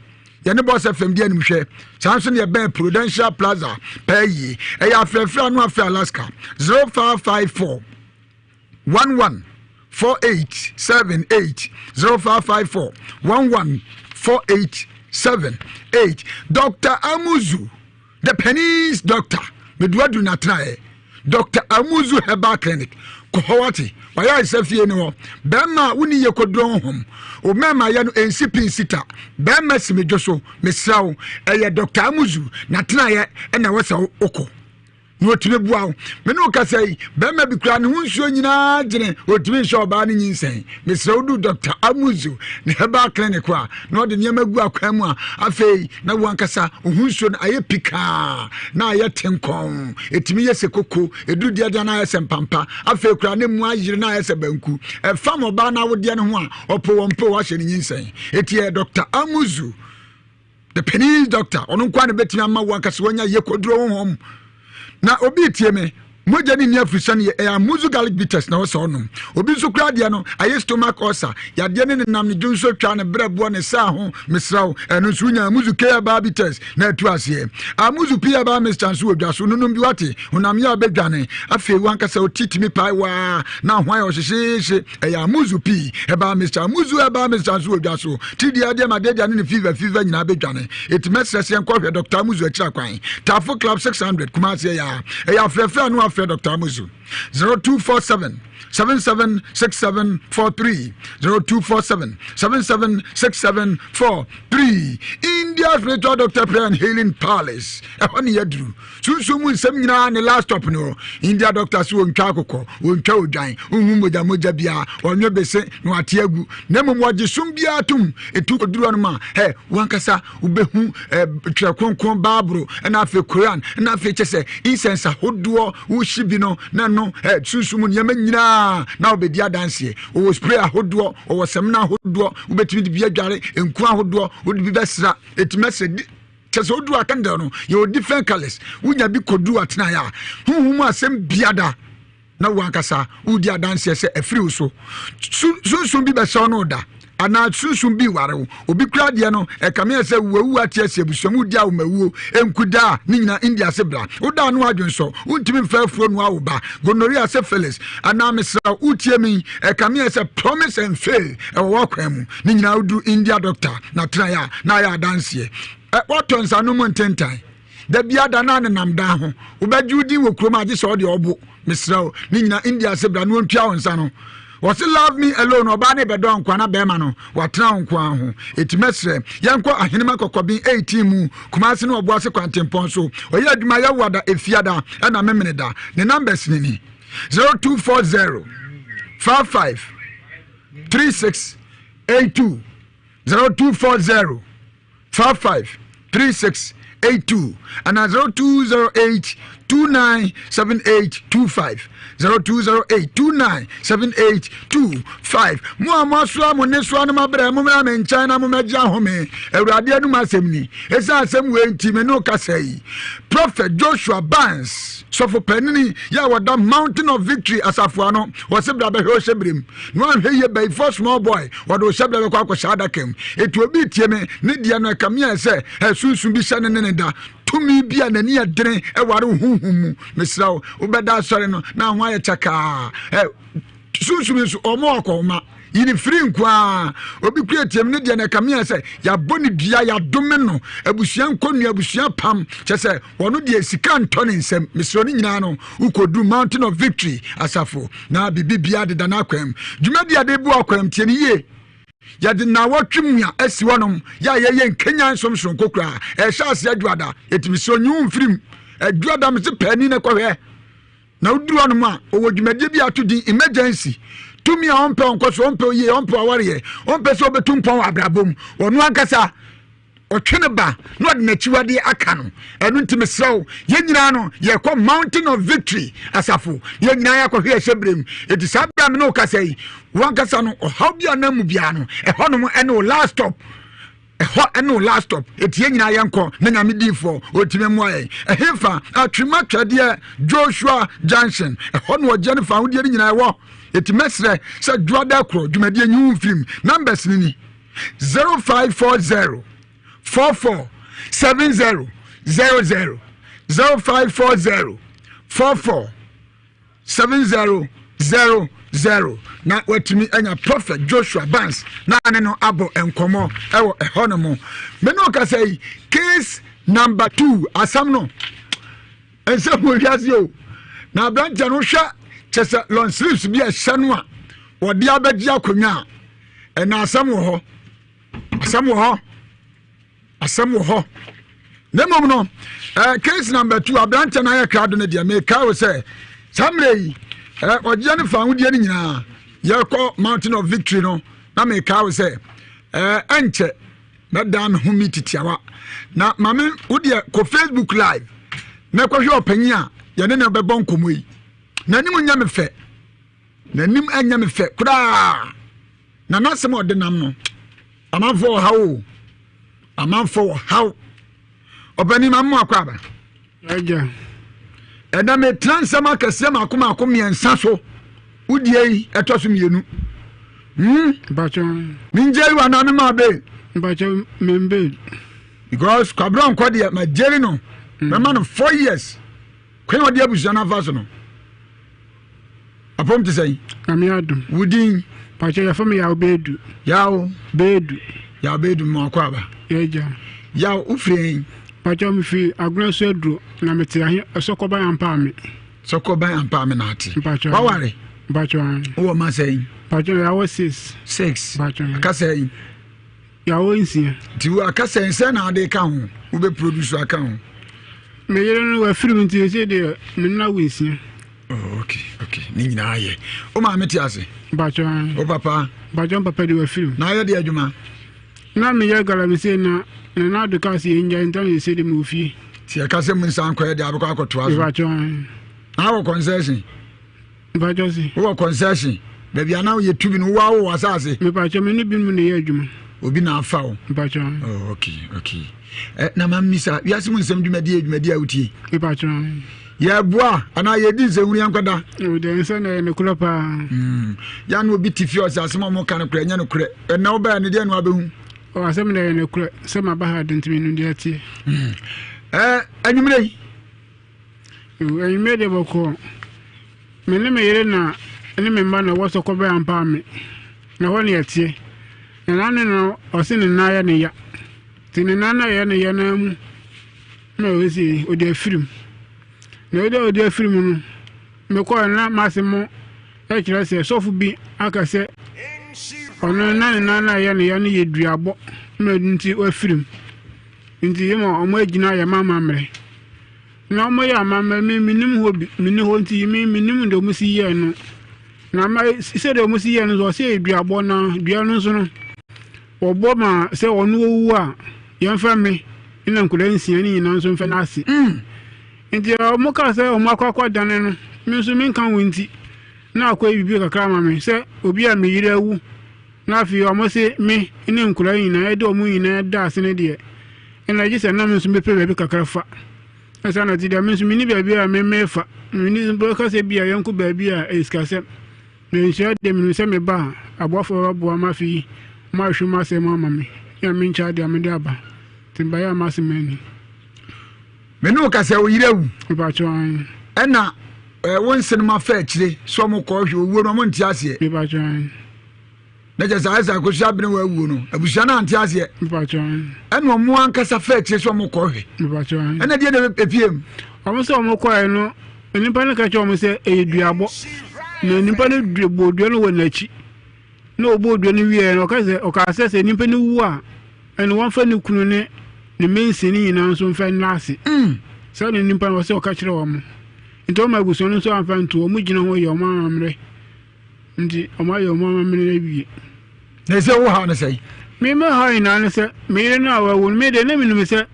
yene boss FM de animhwe Samson ye ben Prudential Plaza payi afrefra no afa Alaska 0554 114878 0554 114878 Dr. Amuzu the pennies doctor medwadu na trae Dr. Amuzu Herbal Clinic kohowati waya isafie ne ho bema woni ye kodron hom o mema ye no ensipin sita bema simedwoso mesrawo eye Dr. Amuzu na trae na wasa oko no tire buawo me no ka sei bema bi kura ne hunsuo nyina gene otimi hye oba ne nyinsen mesrawo du Dr. Amuzu ne Herbal Clinic wa no de nyama gu akwa mu a afei na wankasa hunsuo na aye pika na aye tenkon etimi ye sekoko edu dia dia na aye sempampa afei kura ne mu ayire na aye sebanku e fam oba na wode ne ho a opo wompo wa hye ne nyinsen etie Dr. Amuzu the penny doctor onu kwa ne betimi ama wankasa wanya ye kodro hom na obi tie me moja ni afrisane ye Amuzu garlic bitters na wose onum obi so kura de no aye stomach ulcer ya de ne nam ne junso twa ne brebo ne sa ho misraw enu so nya Amuzu care bitters na atu ase Amuzu pia ba mistanso odwaso nunum bi wate onam ya bedwane afi wankasa otitimi pai wa na hwan yo hyehyehye Amuzu pi ba Mr. Amuzu ba mistanso odwaso tidi ade ma de ne fever nyina bedwane etimesese enkohwe Dr. Amuzu akira kwan Tafo Club 600 Kumasi ya frefa no Dr. Amuzu 0247 776743 0247 776743 India's spiritual doctor prayer and healing palace ehoni yadru sunsumu nsem nyina ne last stop no India doctor so ntwa akoko wontwa odwan unhu moja bia onyo bese no atiagu nemom waje sum bia tum etu oduru no ma he wankasa ubehu twakonkon babro na afi Quran na afi chese incense hodo wo shibi no na no sunsumu nyama nyina na obedi adanse o spray ahodo o semna ahodo ubetimi di biadware enku ahodo wo di besra etimese chese odu akanda no you different colors wunya bi kodu atena ya huhum asem biada na wankasa udi adanse se afiri so sunsun bi beso no da ana sunsun bi ware obi kura de no ekame se wewu atie se busumu dia wo mawu enkuda ni nyina India se bra oda no adwonso untimi mfafuo no awoba gonorrhea se Felix ana mesra utie mi ekame se promise and fail e wo kwam ni nyina udu India doctor na try na ya dance waton sanu mo ntentan da bia da na nam da ho obadjudi wo krom age so de obo mesra ni nyina India se bra no ntua wonsa no wasi love me alone oba ne bedo nkwa na bema no watena nkwa ho etimesre yanko ahenema kokobin 18 mu Kumasi no obo ase kwantempon so oye aduma ya wada efiada na memene da ne numbers ni 0240 55 3682 0240 55 3682 and 0208 297825 0208297825 mo so amoneso anu mabra mo me ncha na mo meja home awurade anu masemni esa asem we ntime no kasai Prophet Joshua Barnes sofo panini ya wada Mountain of Victory asafo no wosebra be ho shebrim no ahwe ye by for small boy wado shebra be kwa shada kem etu obi tieme ne dia no kamia se sunsun bi sha ne da tumi bia nani adene eware huhumu mesrawo obeda sore no na ho aye chaka sunsun so omo akoma yini free nkwa obi create ne de na kamia se ya boni bia ya dome no abusuan konu abusuan pam chese wono de sika ntone nsem mesro ni nyina no ukodu Mountain of Victory asafo na bibia de na akwam dwumadi ade bu akwam tie ni ye ya de na watwemua asi wonom ya ye nkenya nsomson kokura hya ase adwada etimiso nyum frim adwada mse pani na kwahwe na uduru wonom a owodwumadi bi atodi emergency tumi a onpe onkoso onpe ye onpe aware onpe so betumpon abrabom onu ankasa otwene ba no de nachiwade aka no enu ntimesrew ye nyina no ye ko Mountain of Victory asafo ye nyina ya kwahwe hyebrem etisabra me no kasai wankasa no ohaw bia na mu bia no ehonom ene o last stop ɛhɔ ɛno last stop etie nyina yɛnkɔ na nyame di for otime mu ayɛ ɛhefa atwema twadeɛ Joshua Junction ɛhɔ no ɔgye ne fa hodie nyina ɛwɔ etimesrɛ sɛ dwada kro dwumadie nyu film numbers ni 0540 44 70 00 0540 44 70 00 na watimi anya prophet Joshua Barnes na ane no abo enkomo ewo ehono mo me no ka say case number 2 asam no ensem Ewiase o na branch no hwa chese long sleeves bi a hye no a wode abagi akonwa a na asam wo ho nemom no case number 2 abranch na ya krado ne dia me ka wo say samrei ɔgye ne fa hodie ni nyina yɛkɔ Mountain of Victory no na me ka wo sɛ ɛnkyɛ mɛda me ho mi titiawa na mame wode ko Facebook live na kɔhwɛ ɔpanyi a yɛne ne bɛbɔ nkɔmɔ yi nanim nya me fɛ nanim anya me fɛ kura na nasɛm ɔde nam no amanfo hawo ɔbani mamu akwaba aja ɛda me transama kɛseɛ makoma miɛnsa so wodie yi ɛtɔ so mienu bacho minje yi wana me ma be bacho membe because kwabron kwade ma jeri no me ma no 4 years kwen odi abusia na fa so no apom te say amiadum wudin bacho ya fami ya bedu mo akwaba yeja ya ufren bacho mi fi aguna so edro na mete ahe sokoban ampa me na ati waware bacho wo ma say bacho ya wo 6 bacho aka say ya wo nsia ti wo aka say na ade ka ho wo be produce aka ho me yere no wa film ti se de me na wo nsia okay ni nyina aye o ma meti ase bacho o papa de wa film na aye de adwuma na me ya gala me se na de ka se nja ntan se de mu fie ti aka se mun san kwa de abekọ akoto aso bacho na wo concession bacho si wo concession baby ana wo yetubi no wo asase me bacho me ni bi mu ne ye adwuma obi na afa wo bacho okay na mamisa Ewiase mun nsem dwumadi a wutie me bacho ya bua ana ye di se huri ankwada o de nsa na ne kula pa ya no obi tifi asase mo kan kura nya no kura na wo ba ne de no abehu o asem na ne kura se ma ba ha de ntimi no de atie anyumre anyumre de boko me ne me yere na ne me mba na wo so ko ba ampa me na ho ne atie na no o se ne na ya ne ya tini na ya ne ya na mu na o si o de film na o de film no me ko na masimo e kire se sofu bi aka se ono na ya ne ye duabo na nti o film nti yemo o mo agina ya mama mre na o mo ya mama me minim ho bi mini ho nti me minim de mo si ye no na ma se de mo si ye no so se duabo na dua no so no obo ma se onu owu a yemfa me ina nkula nsia ni nyina nso mfa na ase nti o mo ka se o mo akwa dane no me nso me nkan wonti na akwa bibi kakra ma me se obi a me yire awu na afi o mo se me ina nkula nyina e de o mo nyina da ase ne de ina gise na me nso me pe bibi kakra fa asa na ti de me nso me ni bibi a me mefa me ni bro ka se bia yanku bibi a eskase me nsia de me se me ba abofo abo ma fi ma hwe ma se ma me ya me ncha de amede aba timba ya ma se mani me no ka se o yirewu ba chwan na won sinema fa akire so mo ko hwe owo no mo nti ase ba chwan na je sa ko sha bene wa wu no abusia na nti ase ba chwan na mo ankasa fa akire so mo ko hwe ba chwan na de de epiem omo so mo ko no nipa ne ka che omo se eduabo na nipa ne duabo no wo nachi na obodo ne wie no ka se nipa ne wu a ene won fa ne kunu ne mensi ni nyina nso mfa nase so ne nipa no se o ka kire wo mo nti o ma guso no so amfa nto o mu gina ho ye o ma amre nti o ma ye o ma amre wie na se wo ha na sei me ha ina na se me na wa wo me de na me se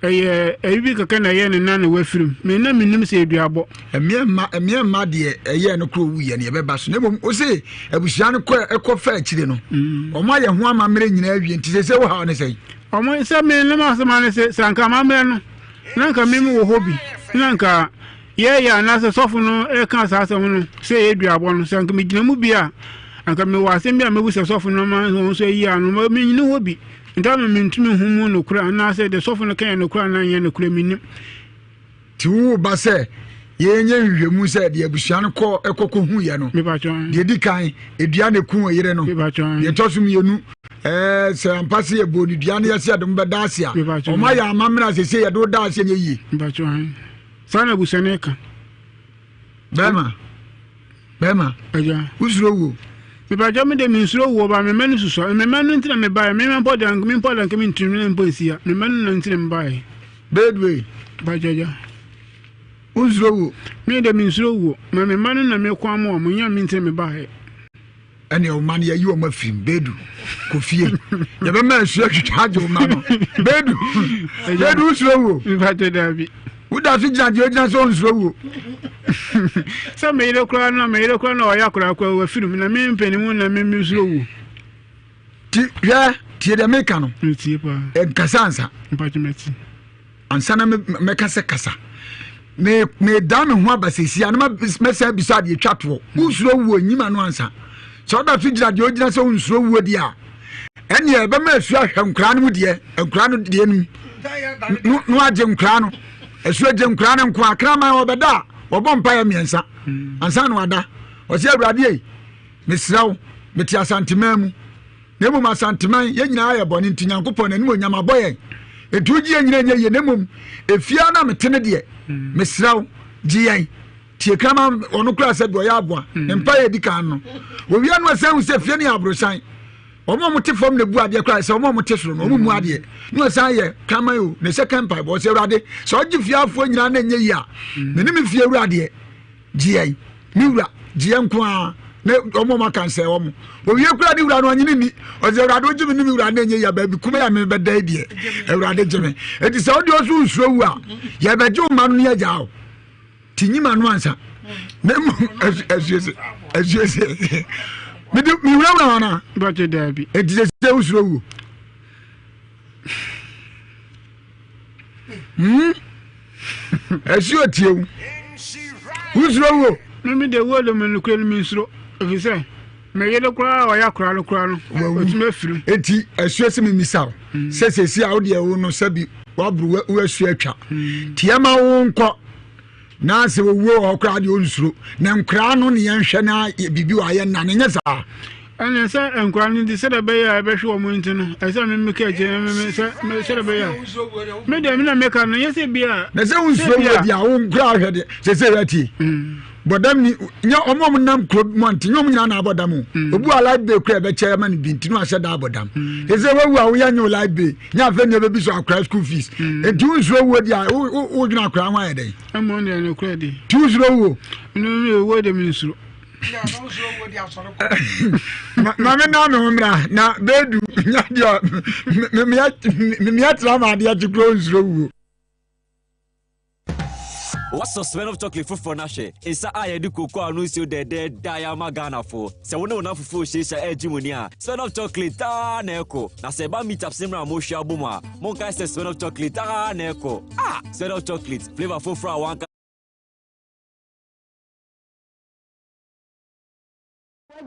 ebi kaka na ye ne na we firim me na minim se eduabo emiema de eye no kro wu ye ne be ba so na mom o se abusia no ko fa akire no o ma ye ho amamre nyina awie nti se wo ha ne sei o mo se me na ma sama ne se sanka amamre no na nka me wo hobi na nka ye ya na se sofo no e kan sa asem no se eduabo no sanka me gina mu bia anka me wa asem bia me bu se sofo no ma so yi anu me nyina hobi ndame mentumi humu no kura na se de sofo no kan no kura na ye no kura minim ti wo ba se ye nye hwehwemu se de abusia no ko ekoko hu ye no me ba chon de di kan edua ne ku yire no me ba chon ye tosum yenu se ampase ye boni dua ne ye se adum beda asia o ma ya amamra se se ye do da asia nye yi me ba chon sana busane ka bema aja usuro wo me ba jam de min suro wo ba me manu suso me manu ntina me ba me man podan me podan ke min tunu me poisia me manu ntina me ba bedwe ba jaja usuro wo me de min suro wo me manu na me kwa mo mo nya min ntina me ba ene o man ye yi o mafim bedu ko fie ye be ma su atwitwa jo ma no bedu usuro wo me ba jaja bi uda fi jina so usuro wo so me ile kura no oya kura kwa wa firu na me mpenimu na me misuro wo ti de meka no ti pa kasansa mpachimeti ansana me kasa me dame ho abasesi ana me say bisa de twato usuro wo nyima no ansa so da fi jina so usuro wo dia ene e be ma su ahwe nkra no de nkra no de no aje nkra no esu aje nkra no nko akra ma obeda obompa ya miensa ansa no ada o se awurade ei mesraw meti asantemam nemu masanteman ye nyina ya boni ntinyankopon nemu onyama boye etuji ye nyina ye nemu efia na metene de mesraw giyan tie kama onu kura se do ya aboa empa ye dikan no wo wi anu asan se fie ne abrosan omo mo te fom ne bu ade kura se omo mo te soro no omo mu ade no asan ye kama yo ne se kan pai bo se awurade so ogi fie afo nyina na nye yi a ne ne me fie awurade giyan ni wura giyan ko a ne omo maka se omo owie kura ni wura no anyini ni o se awurade ogimi ni wura na nye ya ba bi kuma ya me beda die awurade gimi eti se odi osu usuro wu a ya be ju ma no ya jao tinyima no ansa ne ajuese mi wura na ba je dabi eti se usuro wu Esi otiewu. Usuro wo. Me de wo le me kure mi nsuro. Ofise. Me yele kura o ya kura no. Otime firu. Eti asuese mi misao. Sesesi a wo de wo no sabi wabru wo asu atwa. Tiama wo nko. Na se wo okra de onsuro. Na nkra no ne yenhwe na bibi wa ye na ne nyesa. Ana sa nkra no di se da be ya be hwe o mu ntino. Esa me ka je me se da be ya. Me de me na me ka no yese bia. Na se onsuro wo dia wo nkra hwe de se rati. Bodam ni nya omom nam kro monti nyom nyina na abodam obu ala be kra be che man binti no ahye da abodam eze wawu a wo ya nya ala be nya fa nya be bi so akra school fees enti unzuro wo dia wo dwuna akra ho ayede amon de no kra di ti unzuro wo no me wo de mi nsuro ya no unzuro wo dia soro ko ma me na no mra na bedu nya dia me ya tra ma dia ti kro unzuro wo. What's the smell of chocolate for Nashe? It's a I do cocoa anuncio de diama Ghana for. So no enough for she's a edgemonia. Smell of chocolate, neko. Na seba meet up Simra Mosha Buma. Monka says smell of chocolate, neko. Smell of chocolate, flavor for one.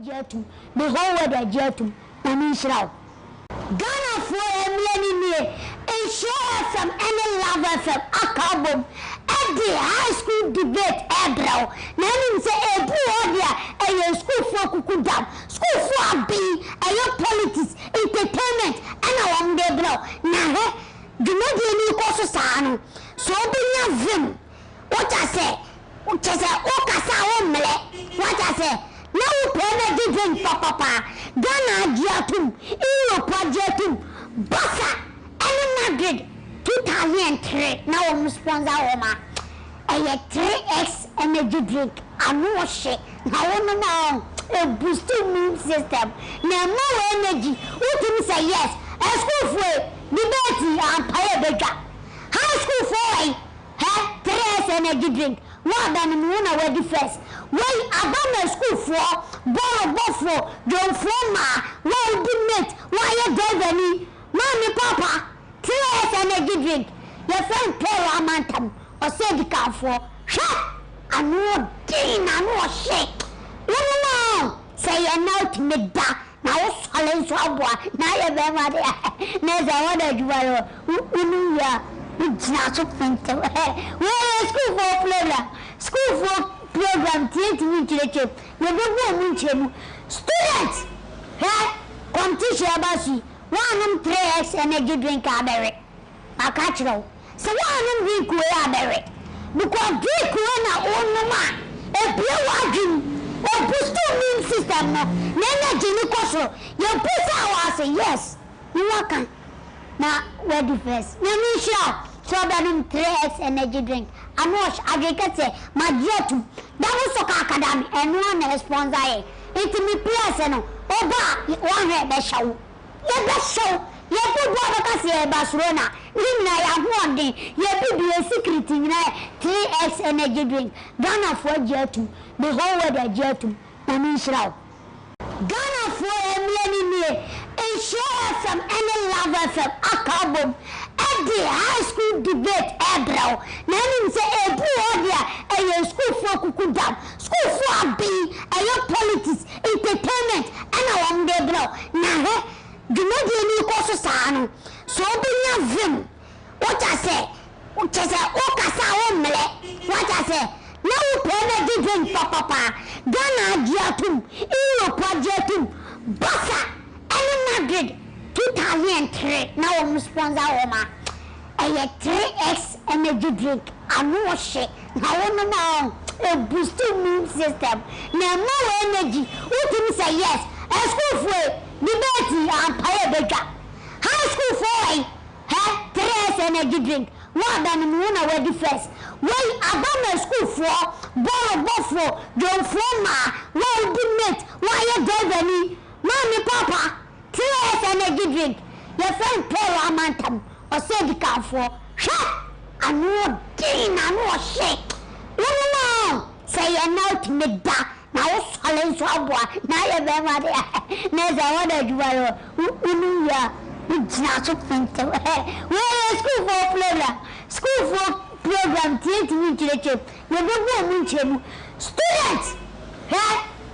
Jetum, the whole weather jetum, Nhyira. Ghana for a million and share from any lover from Akabum. The high school debate ebro na nim say ebu odia e school for kukudam school for be politics entertainment and awam de bro na he dumadi ni ko so saanu so be nya vim what I say o kasa o mele what I say na o pena divin papa Ghana diatum Europe diatum Basa and Madrid 2003 now we sponsor Oma a 3x energy drink anu she na wono na a boosting immune system na more energy what you say yes school for debate and pay bega high school for 3 years energy drink more than one already first when abama school for ball don't form well good mate why you drive mommy papa 3 years energy drink your friend play amantam or say the car for shut I know din I know shit no say you not me da na wo sole so aboa na ye be ma de na za wo da juwa unu ya ujina so fente we school for program tienti mi kireche ye be go mu nchemu students competition abasi one 3x energy drink abere akachiro so one drink we abere because drink we na onuma ebie wadwin o boost immune system no na energy ni koso you put our say yes you can na ready first na me sure so that 3x energy drink and wash agriculture my jet that was so academy and one sponsor it me place no oba one head be show ye do because ye Barcelona na ya hondi ye be secret na 3x energy drink Ghana for jet the whole world jet na me sure Ghana for emleni ensure from any lover from akabom the high school debate ebro na nim say ebu odia e school for kukudam school for abi e politics entertainment and awam de bro na he dumodi ni ko so saano so obinya vim what I say o kasa o mele what I say na wo pena different papa Ghana diatum Europe diatum Barca and Madrid 2003 na wo sponsor wo ma 3x energy drink anu shit na wono na a boost immune system na more energy what say yes school for debate and pay bega high school for 3x energy drink more than one already first when abama school for ball don't form well good mate why you drive any mommy papa 3x energy drink your friend play amantam or say the car for shut I know din I know shit no say you not me da na wo sole so aboa na ye be ma de na za wo da juwa unu ya ujina so fente we school for program tienti mi kireche ye be go mu nchemu students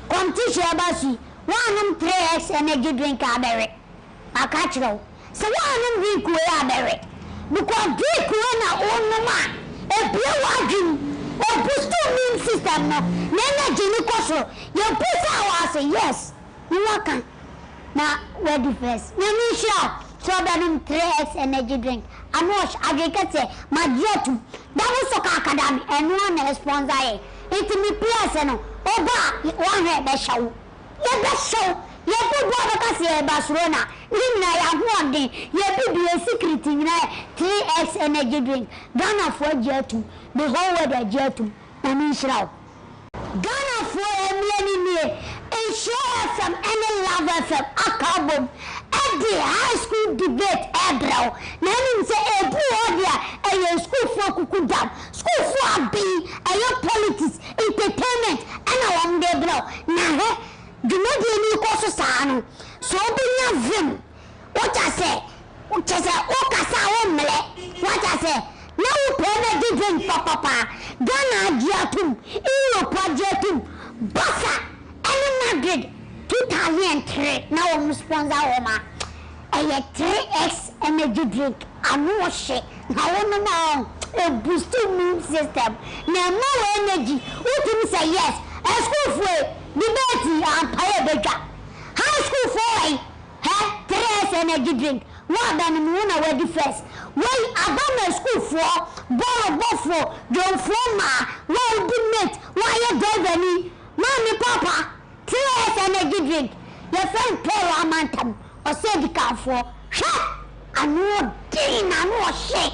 competition abasi one 3x energy drink abere akachiro so one drink we abere because drink we na onuma ebie wadwin o boost immune system no na energy ni koso you put our say yes you can na ready first na me sure so that 3x energy drink and wash agriculture my jet that was so academy and one sponsor it me place no oba one head be show ye do because ye Barcelona na ya hondi ye be secret na 3x energy drink Ghana for jet the whole world jet na me sure Ghana for emleni ensure from any lover from akabom the high school debate ebro na nim say ebu odia e school for kukudam school for abi e politics entertainment and awam de bro na he dumodi ni ko so saano so obinya vim what I say o kasa o mele what I say na wo pena different papa Ghana diatum Europe diatum Barca and Madrid 2003 na wo sponsor wo ma 3x energy drink anu shit na wono na a boost immune system na more energy what say yes school for debate and pay bega high school for 3x energy drink more than one already first when abama school for ball don't form well good mate why you drive any mommy papa 3x energy drink your friend play amantam or say the car for shut I know din I know shit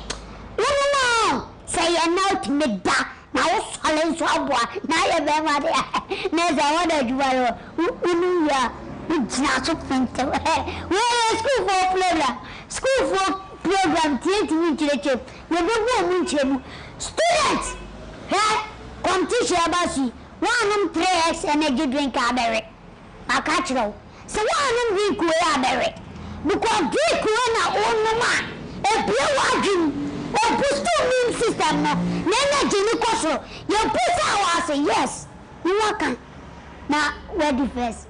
no say you not me da na wo sole so aboa na ye be ma de na za wo da juwa unu ya ujina so fente we school for program TNT church. You don't go students. Hey, competition about you. One 3x energy drink aberry. I catch you. So one drink we aberry. Because drink when I own no man. A pure wagon. A boost immune system. Nena Jimmy Koso. You put our say yes. You welcome. Now, ready first.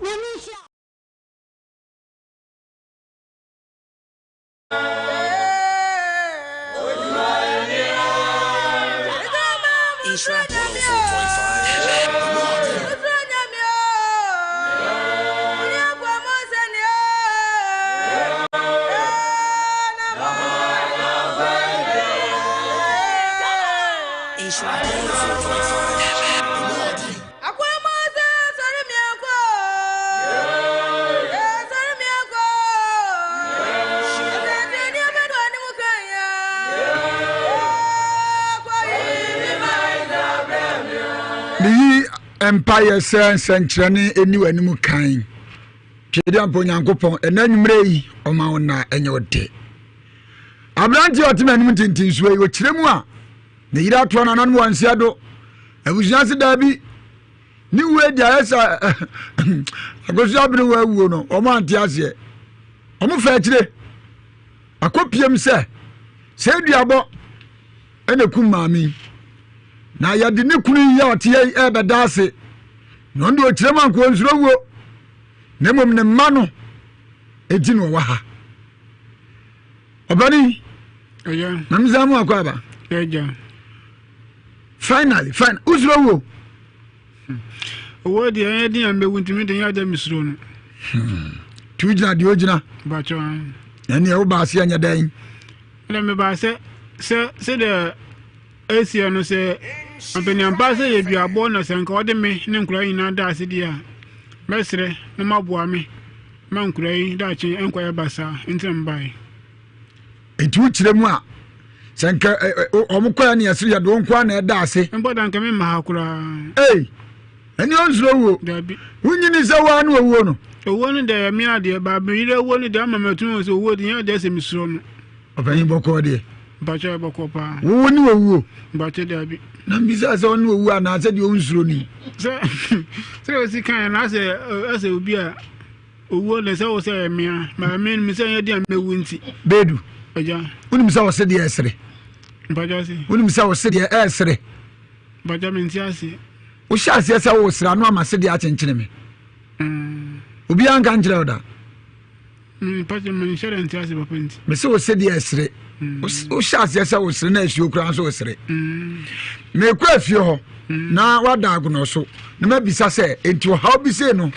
Empire sense and training anywhere any kind. Chedian Ponyankopon and then Mray or Mauna and your day. Abranti Ottoman Tintis way with Tremua. The Iraq one and one shadow. I was just Derby. New way, yes, I was up in where we know, or Montiasia. I'm a fair today. A copium, sir. Say the abo and a kumami. Na ya de ne kunu ya ote e bedase no ndo kirema nko nsurowo ne mom ne ma no edi no wa ha obani eja mamzamu akwa ba eja finally usurowo owo de ya de ambe wuntimi de ya da misro no tujina de ojina ba cho ene e wo ba se anya dan le me ba se de Asia no say ampeni ampase ye duabo na senka ode me ne nkura yin da asidi a mesre no maboa me ma nkura yin da chi enkoya basa ntem bai etu kiremu a senka omukwa na yesri ya do nkwa na da ase emboda nka me ma hakura eni onzuro wo dabi wunyini se wa na owo no owo no de mi ade ba be ire owo no de amamatu so owo de ya de se misro no obanyi boko de bacha boko pa wo ni owo bacha dabi na mbisa se onu owo ana se de onzuro ni se o si kan na se obi a owo le se o se mia ma men mi se yedi amewu nti bedu aja unim se o se de esre bacha si unim se o se de esre bacha men ti ase o sha ase se o sra no ama se de a chenchene me obi an kan kire oda pacha men share nti ase papa nti me se o se de esre o sha ase se o sre na asuo kura so o sre me kwa fie ho na wada agono so na mabisa se enti o how bi se no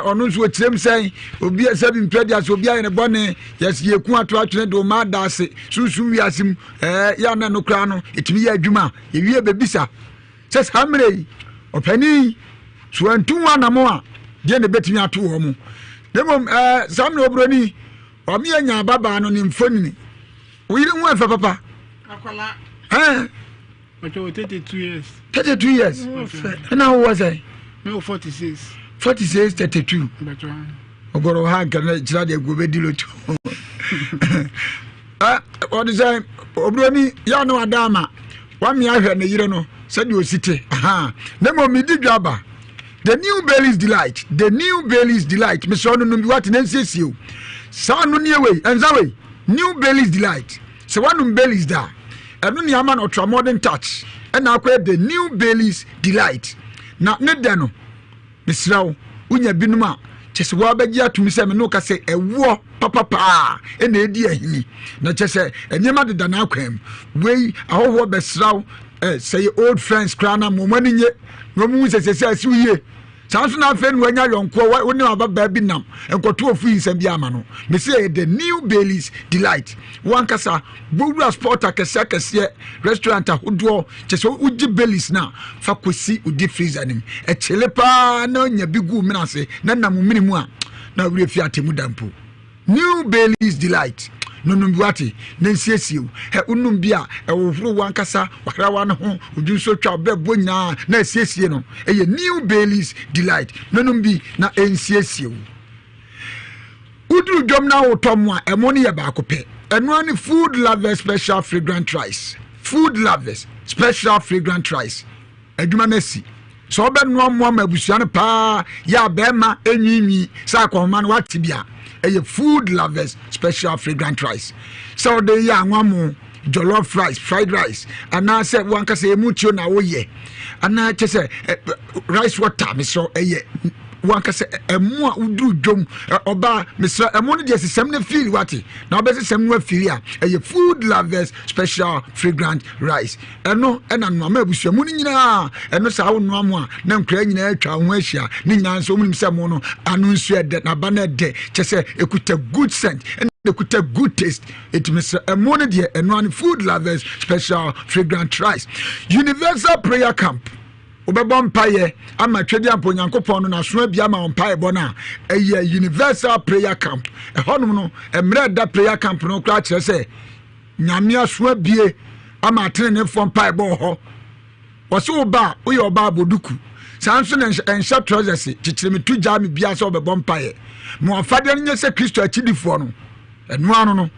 onu nso kirem sai obi sabi mpredia so obi ayene bone yes ye ku ato atwene do ma da ase sunsun wi asim ya na no kra no etimi ya adwuma ye wie bebisa se samre opani so antu na mo a de ne betimi ato wo mu demom samre obroni o mi anya baba no ni mfoni wo yire nwa fa papa akwala Ocho 32 years. 32 years. And how was I? No 46. 46 32. Better. Ogoro ha kan chira de gobe dilo to. What is I? Obroni ya no adama. Wa mi ahwe na yire no. Said you city. Aha. Nemo mi di dwaba. The new Bailey's delight. The new Bailey's delight. Me so no no what na nsesi o. Sa no ne we. Enza we. New Bailey's delight. So one Bailey's da. Eno ni ama no ultra modern touch. And akwa the new Bailey's delight. Na ne da no. Misrawo unya binuma chese wa bagi atumi se me no ka se ewo papa ena edi ahini na chese enyema deda na akwam wei ahoho besrawo say old friends krana momani nye no mu se asi uye sanso na afa nu anya yonko woni ababa bi nam enkoto ofu nsem bi ama no me say the new Bailey's delight one kasa bowura sport akese restaurant ahodo chese uji Bailey's na fa kosi udi freezer nim e chele pa na nya bigu menase na nam minimu a na wure fi atemu dampo new Bailey's delight no buati na nsiesie he unum bia e wofuro wankasa wakra wa no ho udunso twa bebo nya na siesie no eye new Bailey's delight no bi na nsiesie uduru dwom na wotom a emo ne ye ba ko pe ɛno food lovers special fragrant rice food lovers special fragrant rice adwuma no si so obɛnoa mmoa ma abusua no paa yɛ abɛɛma enyiinyi sɛ akɔhoma no wate bia ɛyɛ food lovers special fragrant rice so de yɛ anwamo jollof rice fried rice ana sɛ wanka sɛ emu tio na woyɛ ana kyɛ sɛ rice water me so ɛyɛ wanka sɛ emu a uduru dwom ɔba me so emu no de sesɛm na feel wate na ɔbɛsɛ sɛm no afiri a ɛyɛ food lovers special fragrant rice ɛno ɛna no ma abusua mu no nyinaa ɛno saa wo no amu a na nkra nyinaa atwa ho ahyia ne nyinaa nso mu nim sɛ mo no anu nso ɛdɛ na ba na ɛdɛ kyɛ sɛ ekuta good scent ekuta good taste it means emu no de ɛno food lovers special fragrant rice universal prayer camp obɛbɔ mpaeɛ ama twɛdi ampo nyankopɔn no naso bia ma mpaeɛ bɔ no a ɛyɛ universal prayer camp ɛhɔnom no mmerɛ da prayer camp no kora kyerɛ sɛ nyame aso bie ama atenenefoɔ mpaeɛ bɔ hɔ wɔse woba a woyɛ ɔba aboduku saa nso na ɛnhyɛ trousers kyekyerɛ to gyaa me bia sɛ wɔbɛbɔ mpaeɛ ma ɔfadeɛ no nyɛ sɛ kristo akyidifoɔ no ɛno ano no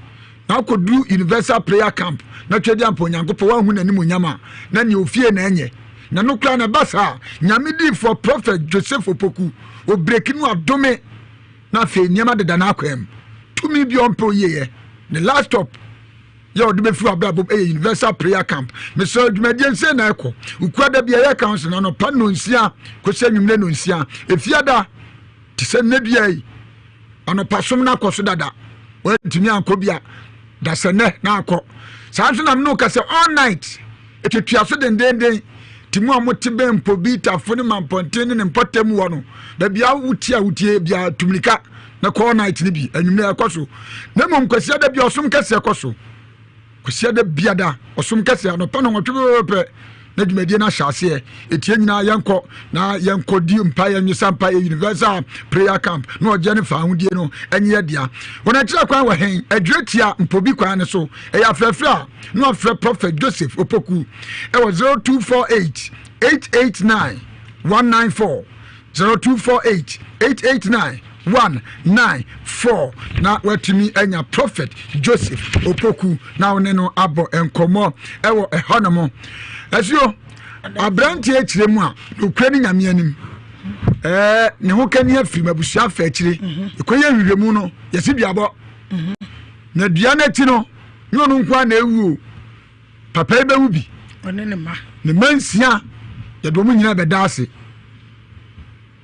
na akɔduru universal prayer camp na twɛdi ampo nyankopɔn wahu n'anim onyam a na nea ofie na ɛnyɛ na no kra na basa nyame di for prophet Joseph Opoku o break no adome na fe nyama de na akwam tumi bi ompo yeye the last stop ya de be fu abrabo universal prayer camp me so dwumadie nse na ekọ ukwada bia ya council na no pa no nsia ko se nwumle no nsia efiada ti se na bia yi ano pasom na akoso dada wa tumi anko bia da se ne na akọ sanso na no ka se all night etutua so den timu a mote be mpobita fo ne mamponten ne mpotem wo no da bia wutie bia tumlika na call night ni bi anwumle ekoso na mom kwasia da bia osom kase ekoso kwasia da bia da osom kase no pa no nwotwe na dwumadie na hyase etie nyina yenko na yenko di mpa ya nyisa mpa universal prayer camp na oje ne fa hodie no enye dia wona kira kwan wa hen adwetia mpobi kwan ne so eya frefra no afre prophet Joseph Opoku e was 0248 889 194 0248 889 194 na watimi enya prophet Joseph Opoku na one no abo enkomo ewo ehonomo asio abranti ekire mu a okra ni nyame anim ne ho kani afiri mabusia fa ekire ekoye hwehwemu no yesi biabo na dua na ti no no nkwa na ewu papa ebe wu bi one ne ma ne mansia ya do mu nyina be daase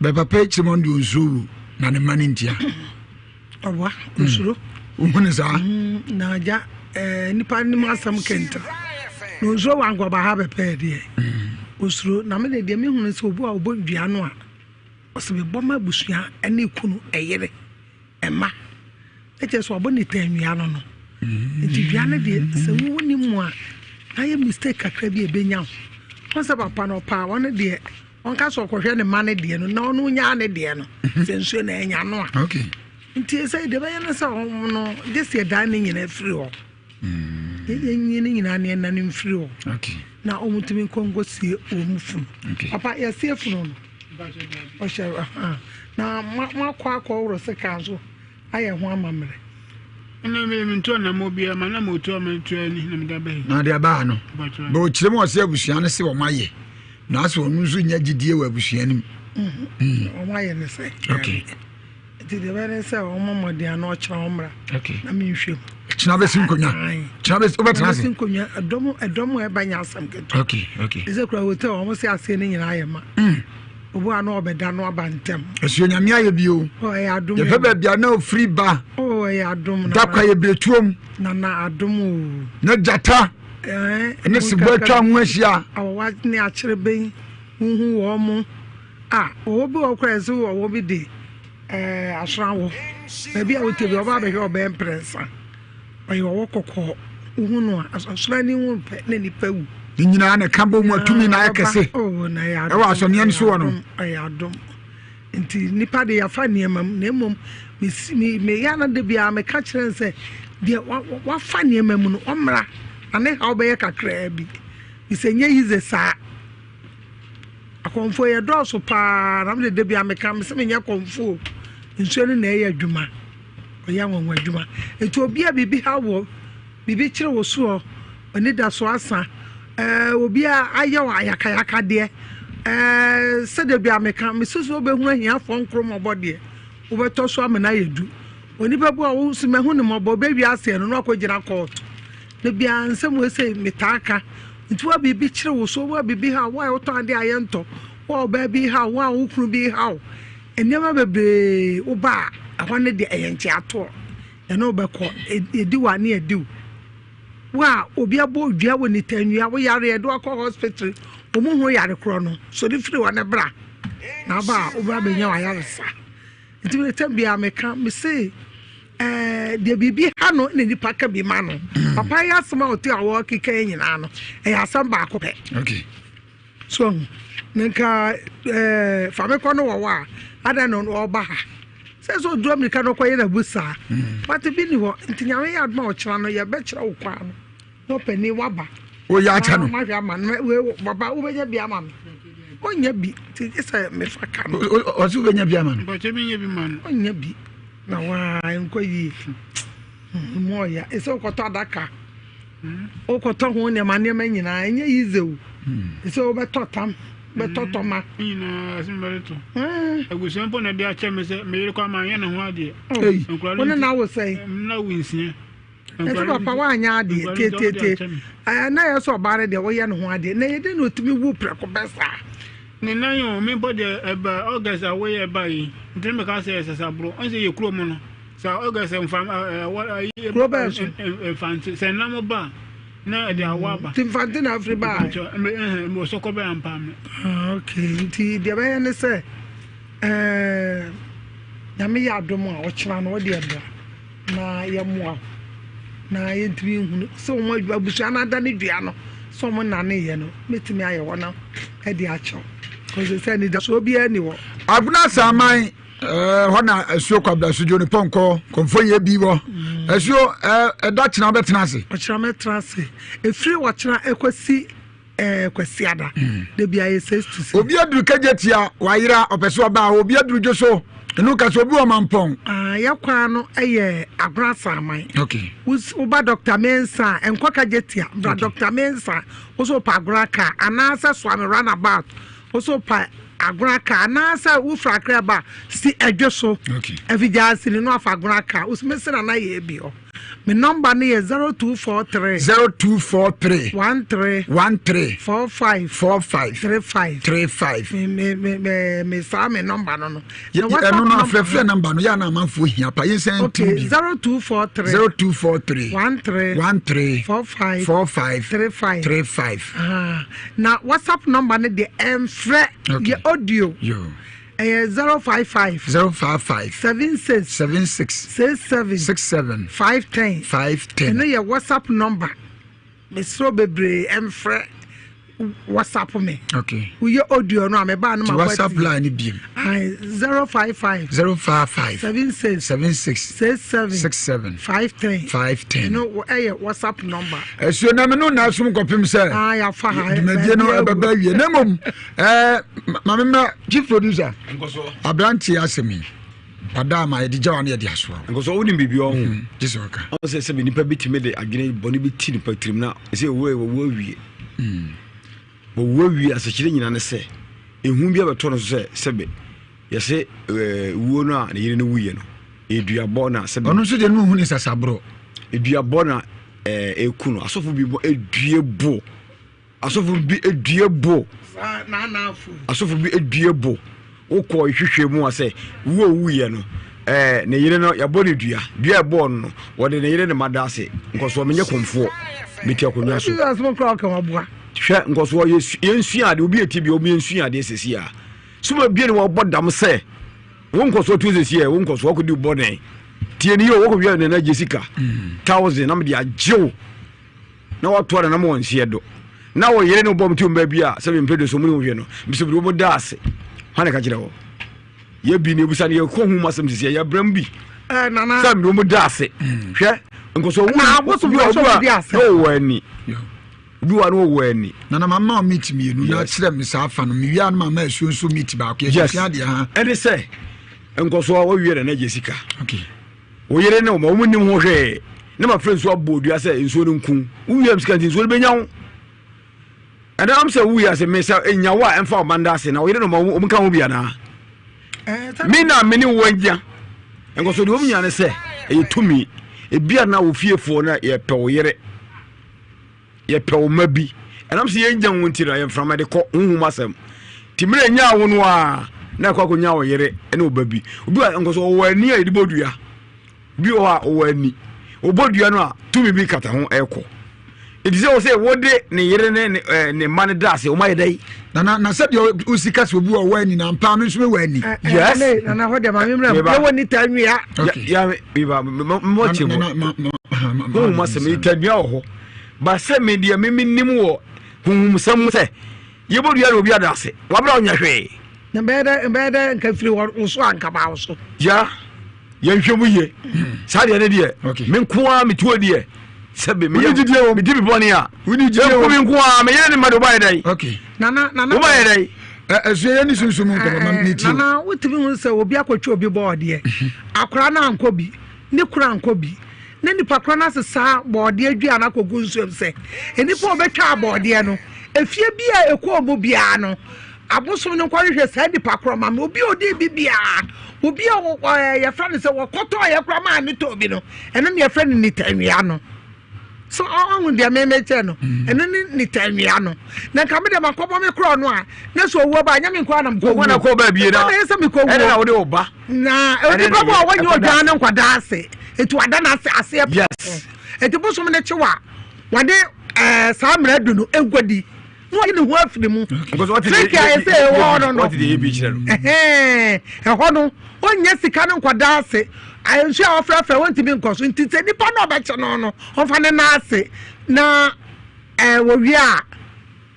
be papa ekire mo ndi onzuru na ne mani ntia owa nsuro uhune za na ja nipa ni masam kenta no zo wango ba ha be pede osuro na me de me hunu se obu a obo dua no a osebe boma busua ene kunu eyere ema eche so obo ni tanwia no no nti dua ne de se wo ni mu a na ye mistake kakra bi ebenya ho se papa no pa won de on ka so kohwe ne mane de no na onu nya ne de no se nsuo na enya no a okay nti se de ba ye na se no this year dan nyina free ho nyina ne na ne free ho okay na omutumi kongo sie omufun papa ya sie funu no o shara na ma kwa woro se kanzo aye ho amamre na me nto na mo bia ma na mo to ma to ani na me da ba na de ba no ba o kire mo se abusua ne se o maye na so onu nso nya gidie wa abusua nim o maye ne se okay ti de ba ne se o mo de ana o kira omra okay na me nhwem china be sinkonya china be obetra se sinkonya adomo e banya asam keto okay ise kura hotel o mo se ase ne nyina aye ma obu ano obeda no abantem esuo nyame aye bio o e adom ye febe bia na free ba o e adom na dakwa ye bretuom na adom na jata ene sibo twa ho ahia awa ne akere ben hu wo mo obi okra se wo bi de asrawo na bia otebi oba be oba empresa ayo wokoko uhunu asra ni hu pe na ni pawu nyina na kabo mu atumi na akese oh na ya e wa so ne nso no ayadom nti nipa de ya fa niemam na emom me ya na de bia me ka kire nse de wa fa niemam no omra ane ha obe kakra bi isenye yize sa akonfo ye doso pa na me de bia me ka me se me nya konfo nsuo ne na ye adwuma oya won adwuma enti obi a bibi ha wo bibi kire wo so oni da so asa obi a ayew ayakayaka de sede bia meka mesusu obehu ahia fo nkromo bode obeto so amena yedu oni babu a wo sumehu ne mobo be wiase no akogina court ne bia nsem we say metaka nti wa bibi kire wo so wa bibi ha wa o to ade ayento wa ba bi ha wa wo kru bi ha enema bebe wo ba ahone de eyenche ato eno obekọ edi wa ne edi wa obi abo dua woni tanua wo yare edo akọ hospital omu ho yare kro no so di firi wa ne bra na ba obra benya wa yare sa nti me tambia meka me say de bibi ha no ne ni paka bi ma no papa ya sma oti awo kika nyina no e ya sam ba ko pe okay so nka fa me ko no wa ada no oba ha se so do America no ko ye na busa but bi ni ho ntinyawe ya adma o kira no ye be kira wo kwa no no pani waba o ya acha no ma hwa ma we baba wo benya bi ama me onya bi ti se me fa ka no o su benya bi ama no ba che bi nya bi man onya bi na wa nko yi mo ya e so ko to adaka o ko to ho ne ma ne ma nyina enye yizewu e so be to tam be to to ma ina simbareto agusan po na dia che me se me ko ma nya na ho ade wona na wo sei na winsia ese papa wa anya ade te na ya so bare de wo ye no ho ade na ye de no tumi wu preko besa ni na yo me bo de eba August away eba yi nti me ka se sasabro on se ye kuro mo no sa August enfam Robert fanti se na mo ba na de awaba tim fanti na afri ba mo so ko be ampa me okay nti de ba ne se na me ya domo a o kira no de eba na ye mo na ye ntimi hu so mo abusu na da ne dua no so mo na ne ye no metimi aye wona e de acho because say ni da so bi ani wo abuna saman hona asuo kwabda sujo ne ponko konfo ye bi wo asuo da china betena ase o chira metena ase efiri wo chira ekosi kwasi ada de bia ye 6 to 6 obi aduru kajetia wayira opeso ba obi aduru joso enu ka so obi o mampon ya kwa no eye agura saman okay uba Dr. Mensa enko kajetia bra Dr. Mensa oso pa agura ka anasa swami runabout oso pa agura ka anasa ufra kraba si edwoso okay evijasi ni no afa agura ka usmese na na ye bi o my number ni 0243 13 45 35 me sa me number no ya no afrefre number no ya na amanfo hia pa yin sen okay 0243 13 45 35 na WhatsApp number ni the mfre ye audio yo 055 76 67 510 no your WhatsApp number Mr. Bebre mfre WhatsApp me okay we audio no me ba no ma WhatsApp line biem 055 76 67 510 no WhatsApp number so na me no na sum kopim se ya fa ha me no baba wie na mom mama chief producer abranti asemi padama e dijawa na e di aso ngoso woni bibi o jisoka o se be nipa bitime de adwene boni bi ti nipa tirim na se wo wie wo wie asechire nyina ne se ehun bi abeto no se sebe yese wo no a ne yire no wuye no eduabo na sebe ono so de no hu ni sasabro eduabo na eku no asofo bi bo eduebo asofo bi eduebo na afu asofo bi eduebo ukọ ihwehwe mu ase wo wuye no ne yire no ya body dua ebo no wode ne yire ne madase nkoso menye komfo meti akonwa so asmo kra ka mabua hwe nkoso yensu ade obi eti bi obi yensu ade sesi a suma bie ne wo bodam se wo nkoso tu sesi e wo nkoso ko di bone tie ni yo wo ko wi ne na Jessica 1000 na me di ajew na wo to na mo wonsie do na wo yire ne bom ti mba bia se me mpedo so mu ne wo hwe no biso bi wo dase hane ka jira wo ye bi ne busa ne ye ko hu masem sisi ya brambi nana sam do mu dase hwe nkoso wu na aboso bi so bi ase o wani bi wa no wani nana mama meet me nu na kire me sa afa no me wi an mama asuo so meet ba ko ye tia de ha ene se nkoso wo wi na Jessica okay wo yere ne ma wo ni ho hwe ne ma friends so bodua say nsuo no nku wo yam sika nti nsuo no benya wo and am say wo ya say me say enya wa emfa o manda ase na wo yere no ma wo mka ho bia na me na me ni wo agya enko so de wo nya ne say e tumi e bia na wo fiefo na ye pe wo yere ye pe wo mabi and am say ye nya wo ntira ye from de ko hu masem timire nya wo no a na kwa ko nya wo yere ene obabi obi enko so wo ani a edibodua bi o a wo ani obodua no a tumi bi kata ho eko edize wo say wo de ne yere ne man dase o mai dai na said you usika so bu o wo ani na mpa no so me wani yes na ho de ma memra ye woni tanwia ya bi ba mo chimo mo ma se me tanwia ho ba se me de me nim wo hum sam se ye bodua no obi adase wa bra onya hwe na beda nka firi wo so anka ba wo so ya ye hwemu ye sa de ne de me nkoa me tuo de sebe me gidie o me dibi boni a woni gidie o me nkoa me ye ne mado bai dai okay nana wo bai dai ezo ye ni sunsun ko ma me ti nana wotimi hu se obi akotwe obi boode akora na ankobi ne kura ankobi ne nipa kora na sesa boode adua na kogu nsuem se enipa obetwa boode no efie bia ekomu bia no abosom no kwahwe sa nipa kora ma obi odi bibia obi ya friend se wokoto ya kora ma ne to obi no eno ne friend ni tanwia no so on dia memeche no eno ni tanwia no na ka me de makobo me kora no a na so wo ba nya me kwa na mko na ko ba bie na na yesa me ko wo na wo de oba na odi babo wanyi odwa na nkwada ase etu ada na ase yes etu bosom ne chewa wade sa mra du no egwadi no ye ne ho afiri mu because what is say wo no what the be chire ho no onye sika no nkwada ase ayensu a ofrafa wonti bi nkoso ntite nipa no obeche no onfa ne na ase na wo wi a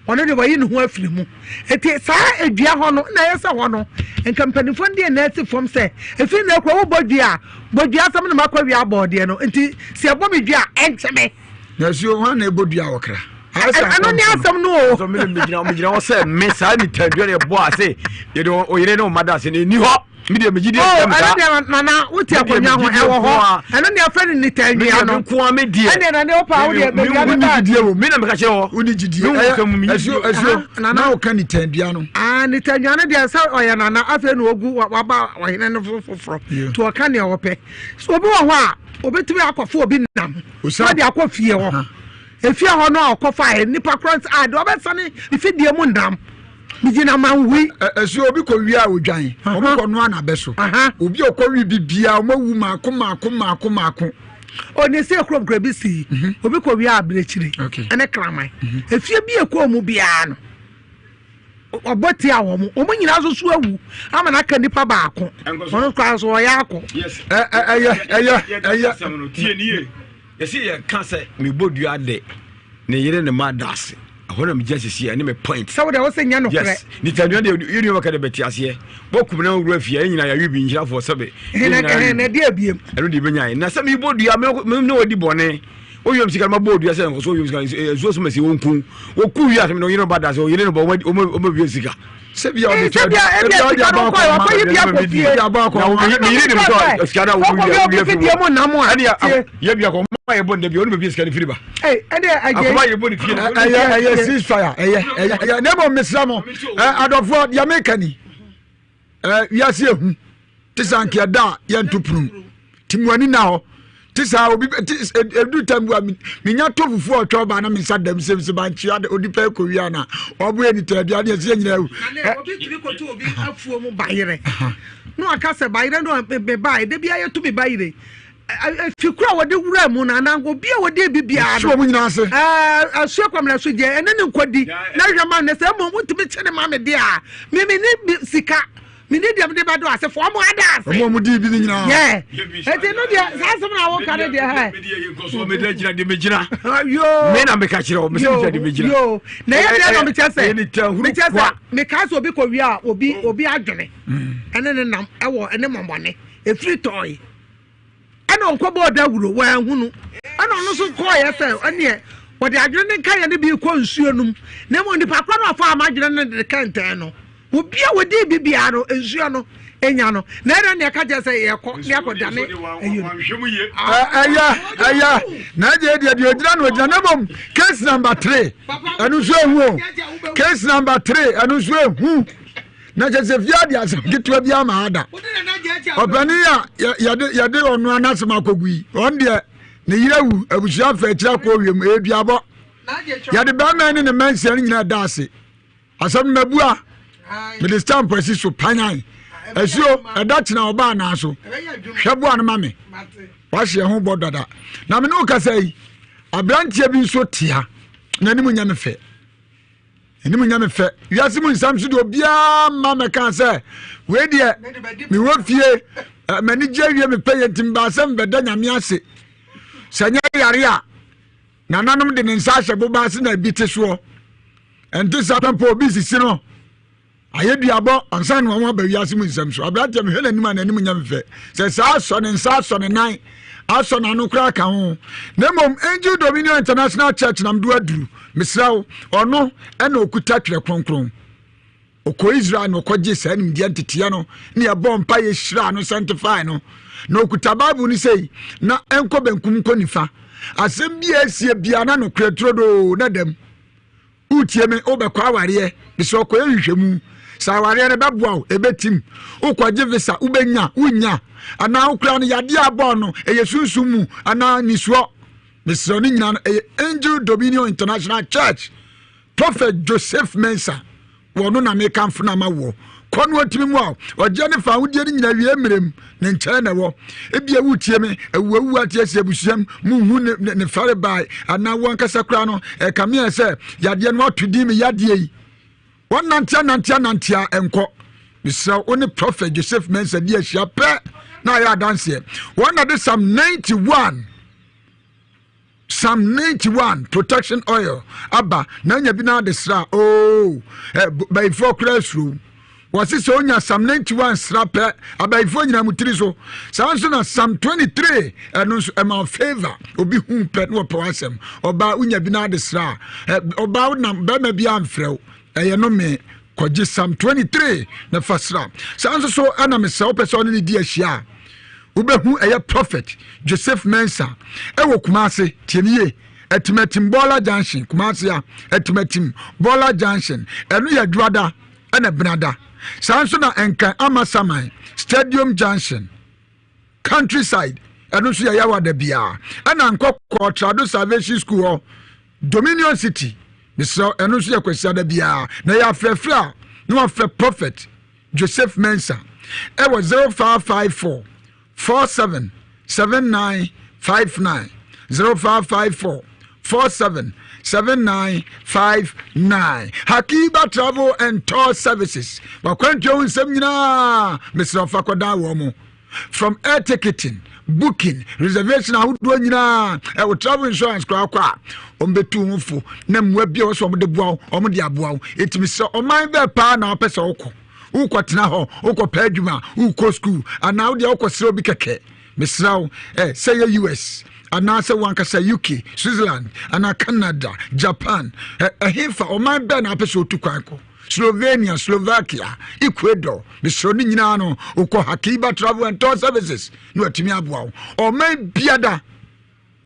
ono de wayi ne ho afiri mu eti sa edua ho no na yesa ho no enkampanifo ndi na ati fom se efi na kwa wo bodua asam na makwa wi abode no enti se abomedua enteme na si o na ebodua wokra ano ni asam no so me mejina wo se me sa ni tadua ne bo ase ye do o yire no mada ase ni ho mi de mejide dem ka na wuti akonya ho ewo ho ano ni afre ni tadua no ko me die ene na ne opa wo de me ga na die wo me na me ka che ho uni gidie eso na o kan ni tadua no ni tadua no de sa oya na afre no ogu waba wo hene no foforo to o kan ne ope so obi wo ho a obetumi akofo obi nam so de akofie ho efia ho no akofa nipa cross ad obesane ifidie mu ndam bijina manwi eso obi ko wi a odwan obi ko no ana beso obi okɔwi bibia omawu maako oni se krom krabisi obi ko wi a brechire ene kramai efia bi ekɔ mu bia no oboti a wo mu nyina so so awu ama na ka nipa baako ono kwa so ya akɔ yes tie nie yesi ye kanse me bodua de ne yire ne madase ahona me jasisi ani me point so de wo se nya no kre yes ni tadua de yiri waka de beti ase bokum na wura fia nyina ya wi bi nhira fo sebe ne de abiem eno de benya na se me bodua me no wadi bone o yom sika ma bodua se nko so yom sika zo so mesi wonku woku wi ase me no yire badase o yire no o bi sika se bia o de tadua e bia ba ko wa ko bia ko fie ya ba ko ni yire de so sika wo wi fie mu na mo a ye bia ko ye bonde bi onu be sika ni firi ba ede aje akoma ye boni fie eye ceasefire eye nebo mesamo adofo ya mekani wiase ehu tisanke da ye ntoprum timuani na ho tisa obi edu tambu minya to fufu otwo ba na misa dam semse ba nchia de odipa ko wi ana obo eni tadua de se nyina ehu obi tiri ko to obi afuo mu bayire no akase bayire no be bayi de bia ye to be bayire fikura wode wura mu na nango bia wode bibia so mu nyina ase asu akwamna so je ene ne nkodi na hwama ne se mo mutumi chene ma me de a me ni sika me ni dem de ba do ase fo mo ada ase mo di bi ni nyina ye ete no dia sa so na wo kare de ha me de ye nkoso me de gina de me gina yo me na me ka kire o me se de me gina yo na ye de no me chese me ka so obi ko wi a obi adwene ene ne nam ewo ene mombone e free toy ana onkobo da wuro wa hunu ana no so ko ye se ane wo de adwene ne kan ye ne bi ko nsuo num na mo nipa kwa no fa amadwene ne de kantan no obia wodi bibia no ensuo no enya no na era ne ka je say yekọ ne akodane aya na je de ogira no ogira na bom case number 3 anu so ehu case number 3 anu so ehu na je se via dia se gitu bia ma ada obani ya de onu anasem akogui on de ne yirewu abusia fa kira ko wiem eduabo ya de ba man ne mansia ni nyina daase asam mabua me de stamp presi so panyan esuo edachi na oba na so hwebo an mame wa hye ho bodada na me no kasai abrantie bi so tia na ni munya me fe eni munya me fe wiase mu nsam so de obia mame kan se we de me wo fie mani je wie me peye timba asem beda nyame ase sanya yare a na nanom de nsa hye bo ba se na bi te so enti satampo obi sisi no ayeduabo ansan no wa ba wiase mu nsam so abrate me hela nim ananim nya mfe se sa so ne nsa so ne nan aso na no kra ka ho na mom Angel Dominion International Church nam do aduru misrawo ono ena okuta twere kronkron oko Israel no koje sa nim dia tetia no ne yabo mpa ye hira no sanctify no na okuta Bible ni sei na enko benkum ko nifa asem bia esie bia na no kretro do na dem utie me obekwa aware biso ko ehwehwemu sa aware ne beboa ebetim ukwaje visa ubenya unya ana ukra no yade abo no eyesunsumu ana nisuo biso ni nyina Angel Dominion International Church Prophet Joseph Mensah wono na me kamfo na mawo kono otimi mu a oje ne fa wudie ni nyina wie mmerem ne nkyere na wo ebia wutie me awuawu atiese abusuam mu hu ne fare bai ana won kasa kra no e kamia se yade no atudi me yade yi won nantia enko bisra oni Prophet Joseph Mensah dia hia pe na ya dance won na de Psalm 91 protection oil aba na nya bi na de sra by for classroom was this onya Psalm 91 sra pe aba ifo nyina mutiri so sanso na Psalm 23 eno so am favor obi hu pe no pawasem oba unya bi na de sra oba na ba ma bi amfrew eye no me kwaje Psalm 23 na fasra sanso so ana me se person ni di ahia ubehu eye Prophet Joseph Mensah ewo Kumase tieniye etimetim Bola Junction Kumase ya etimetim Bola Junction enu ya duada ena benada sanso na enkan Amasaman Stadium Junction Countryside enu so ya yawada bia ena nkokko Trado Salvation School Dominion City biso enu so ya kwesiada bia na ya frefra no afre Prophet Joseph Mensah ewo 0554 477959 0554 477959 Hakiba Travel and Tour Services wakwanjo nsem nyina Mr. Fakoda womo from air ticketing booking reservation ahudo nyina e travel insurance kwa ombetu mfu na mwa bia wo so omde boa omde aboa etimi se oman be pa na opese okọ ukotena ho ukọ adwuma ukọ school ana wo de ukọ sere obi keke misraw say US ana say wankasa UK Switzerland ana Canada Japan hefa oman be na apese otukwanko Slovenia Slovakia Ecuador misro ni nyina no ukọ Hakiba Travel and Tour Services no atimi aboa oman biada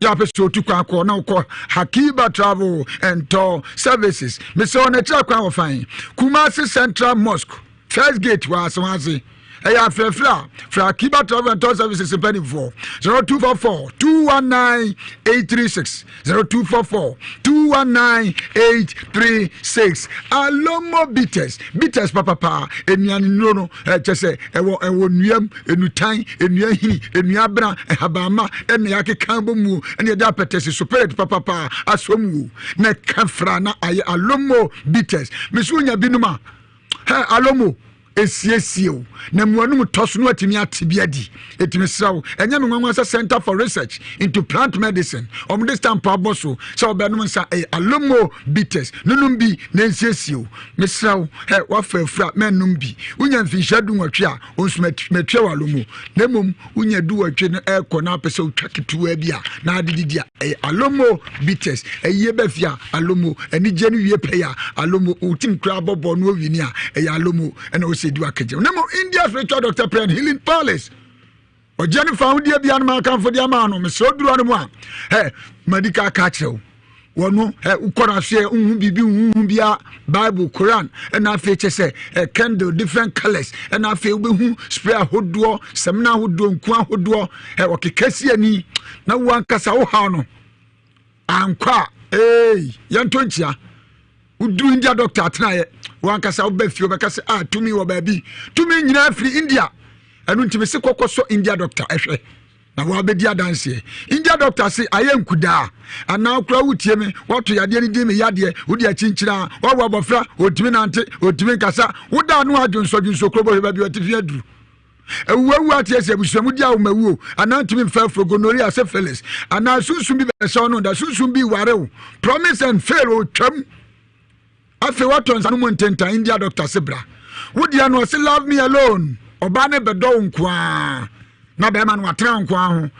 ya pese otukwanko na ukọ Hakiba Travel and Tour Services misro na tra kwa ofan Kumasi Central Mosque First Gate was Swazi. Aya Frefla, Hakiba Travel and Tour Services in penny for 0244-219-836. 0244-219-836. Alomo bitters papa, Enian no, Chese, Ewo Nuyam, Enutain, Enuahini, Enuabra, Habama, and Yaki Kambomu, and the Dapetes, Superate papa, Aswomu, Nekafrana, Alomo bitters, Missunya Binuma. Alomo esiesie na muanum toso no atimi atibia di etimi srawo enya me nwanwa sa Center for Research into Plant Medicine this stamp aboso so obenum nsa alomo bitters nunum bi na esiesie me srawo wa fafura menum bi unya mfinhya du nwatwe a onsu metwe walomo na mom unya du watwe no ekọ na pese utwa ketewa bi a na adididi a alomo bitters eye bafia alomo anije no wie peya alomo utim kra bobo no wini a alomo ena du akaje nemo India spiritual doctor prayer healing palace o jeni found dia bia na kan fo dia ma no me so duro no mu a medical catcher wono ukora hwe unhu bibi unhu bia Bible Quran ena feche se candle different colors ena fe ubehu spray ahodo semna ahodo nku ahodo okekasi ani na wankasa wo ha no ankwa yantonchia udu India doctor atnaye wankasa obafio bekase tumi wo baabi tumi nyina afri India anu ntime se kokoso India doctor ehwe na wa bedi adanse India doctor se ayenkuda ana akura wutie me wato yade ni di me yade wudi akinkyira wa wo abofra otimi nante otimi nkasa woda anu adwonsodwonso krobo baabi otifi aduru ewu atiese busuamu dia wo mawu ana ntimi mfa frogonoria se Felix ana sunsun bi be so no da sunsun bi warew promise and fail o twam afi watons anu montenta India doctor Sibra wodi anu say love me alone oba ne bedo nkwa na be ma no atra nkwa ho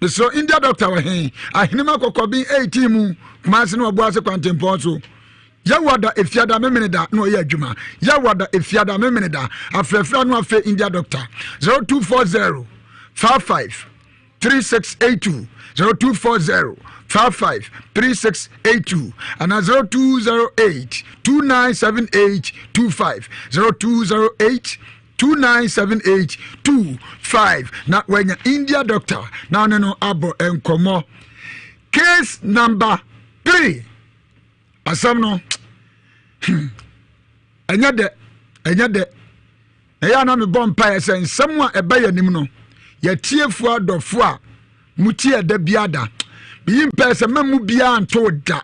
so India doctor wa hen ahinima kokobi 18 mu kuma se no obo ase kwantempo so yawada efiada memeneda no ye adwuma yawada efiada memeneda afrefra no afi India doctor 0240 55 3682 0240 55 3682 and 0208 2978 25 0208 2978 25 na when India doctor now no abo enkomo case number 3 asam no enya de eya na me bompa ese nsem a eba yanim no ya tiefu adofo a mutie da biada bi mpese mamu bia anto da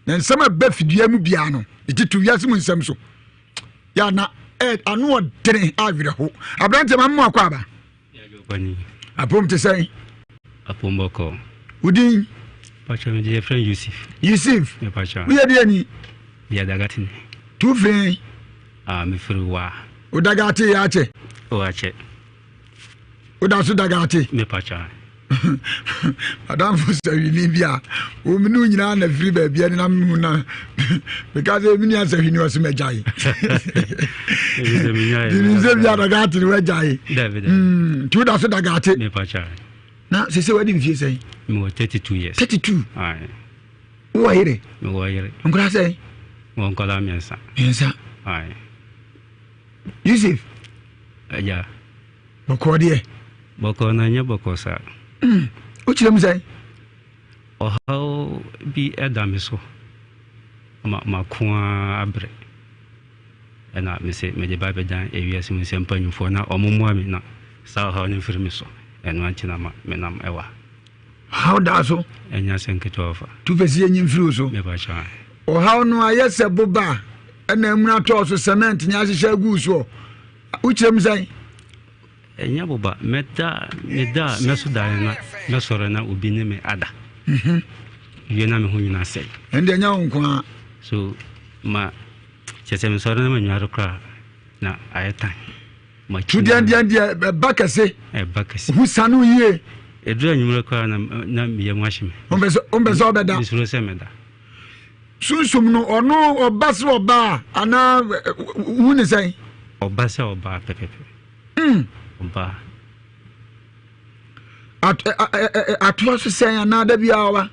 na nsem eba fidua mu bia no etitu wiase mu nsem so ya na anu odere avire ho abrante mamu akwa aba bani apom te say apom boko udin pacha me je friend Yusuf me pacha we dey ni ya dagati tu friend me friwa o dagati ya che o ache o da su dagati me pacha Adam for say bia o minu nyina na free ba bia na mu na because e minu asa hini wasu mejai Dinze bia dagati we jai David tu da su dagati me pacha na se we din fie say me 32 years 32 ai wo yire me wo yire ngura say wo nkola miensa ai Yusuf ya boko de boko na nya boko sa o chirem say o how bi edame so ma kwa abre ena me se me de ba bedan Ewiase mu se mpanyufo na omomo ami na sa ha ni firmi so eno antina ma me nam ewa how da so enya senketo ofa tu pesi enyim firi so me ba cha o how no ayese boba ena emuna to so cement nya hyehyɛ gu so o chirem say enya boba meda meso da na mesoro na obi ne me ada ye na me hu nyina sei ende enya nkwa so ma chese me soro na manwaro kra na ayeta ma chudiandia bakase hu sanu yie edura nyumre kra na me yamwahime ombeso obeda bisuro se meda sunsum no ono obase oba ana hu ne sei obase oba pepepe oba atwa so sei ana da bia wa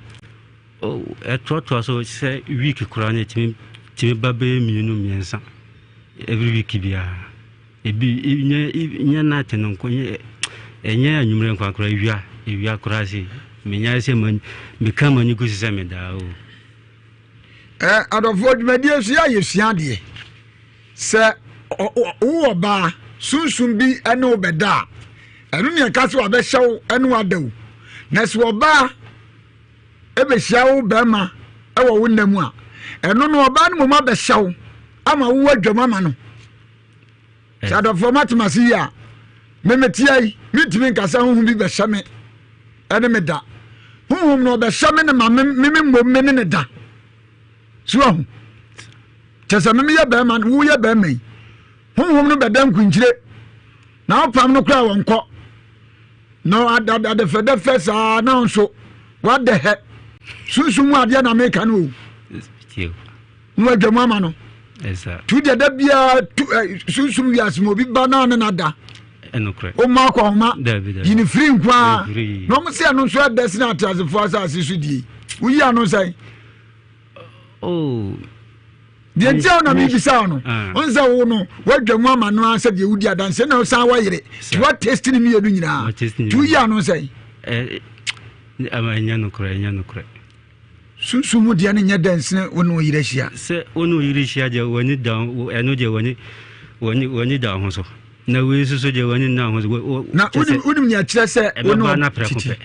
etwa so se week kura na timi babe mienu miensa every week bia ebi nya na teno ko enya anyumre nkwa kura ewia kura si menya se man me kama ni kusi se me da o adofo dwumadie so ya yesua de se wo ba sunsun bi ene obeda enu ne ka se wa be hyew ene wadaw na se oba ebe hyew be ma ewo wonam a enu no oba no mo ma be hyew ama wo adwama ma no Sada format masia. Memetiai, mitimi nkasa honhom bi be hyame. Ene me da. Honhom no be hyame ne ma mememmom me ne da. So Tesa me ye be man, wo ye be me. Honhom no be da nkunkyire. Na opam no kra wonko. No ada the first now so what the heck? Sunsumu ade na make no. No adwamama no. Yes sir. Tu de da bia sunsumu wiase mo bi ba na na da. Enokre. O ma ko ma. David. Yini free nkwa. No mo se anu so adesi na atasefo asase so die. Uyi anu sai. Oh. De ntia na mi bisa no. Onza wo no wadwamama no anse de wudi adanse na san wa yire. What test ni mi edu nyina. Tu yi anu sai. Enya nokre. Sunsumu de ne nya danse wono yire hia. Se wono yire hia je woni down eno je woni down ho so. Na we so je woni na ho so. Na udim nya kire se wono na prekope.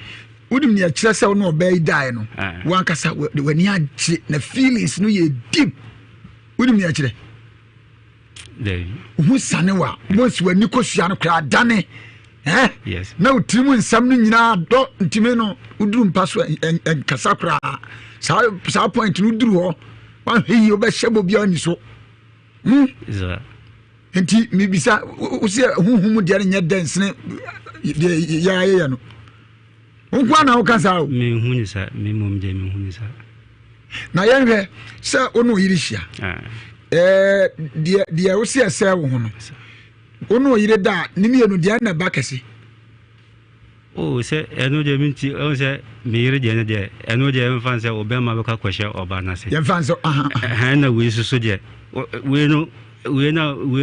Udim nya kire se wono obey die no. Wan kasa wani agye na feelings no ye deep. Udim nya kire. There. Hu sanewa, boss wani kosua no kra dane. Yes. Na utimu nsam no nyina do ntime no uduru mpaso enkasa kra. Sa point no duru ho. Wan hyi obehye bia ni so. Is Enti mi bisa usi huhum de nya dance ne ya no. Unkwa na ukasa o. Me huni sa, me mom de me huni sa. Na yenhwe se onu yirihia. De usi ese wo ho no. Onu yire da ni me enu de na ba kese. Oh se enu de minti o se me yire de na de enu de em fan se obema be ka kwehye oba na se. Ye fan so aha na we so de we no we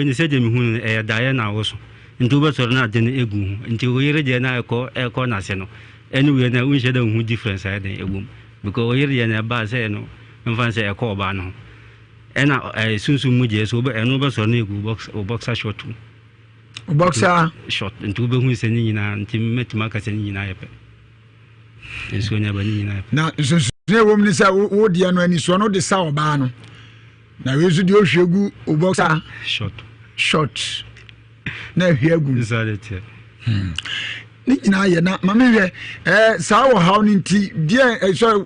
ni se de mi hunu e da ya na wo so. Nti obetor na de na egu hu. Nti we yire de na eko na se no. Anyway na we share the difference I dey egum because we yire na ba se no em fan se eko oba no. Ena sunsun mu je so be eno be so na egu boxer short. Boxer short nti be hu se ni nyina nti metima ka se ni nyina yepe. Enso nya ba ni nyina yepe. Na sunsun e wom ni sa wo dia no ani so no de sa oba no. Na we so de ohwegu boxer short. Na hwegu. Exactly. Ni nyina ye na mamehwe saa wo haw ni nti die so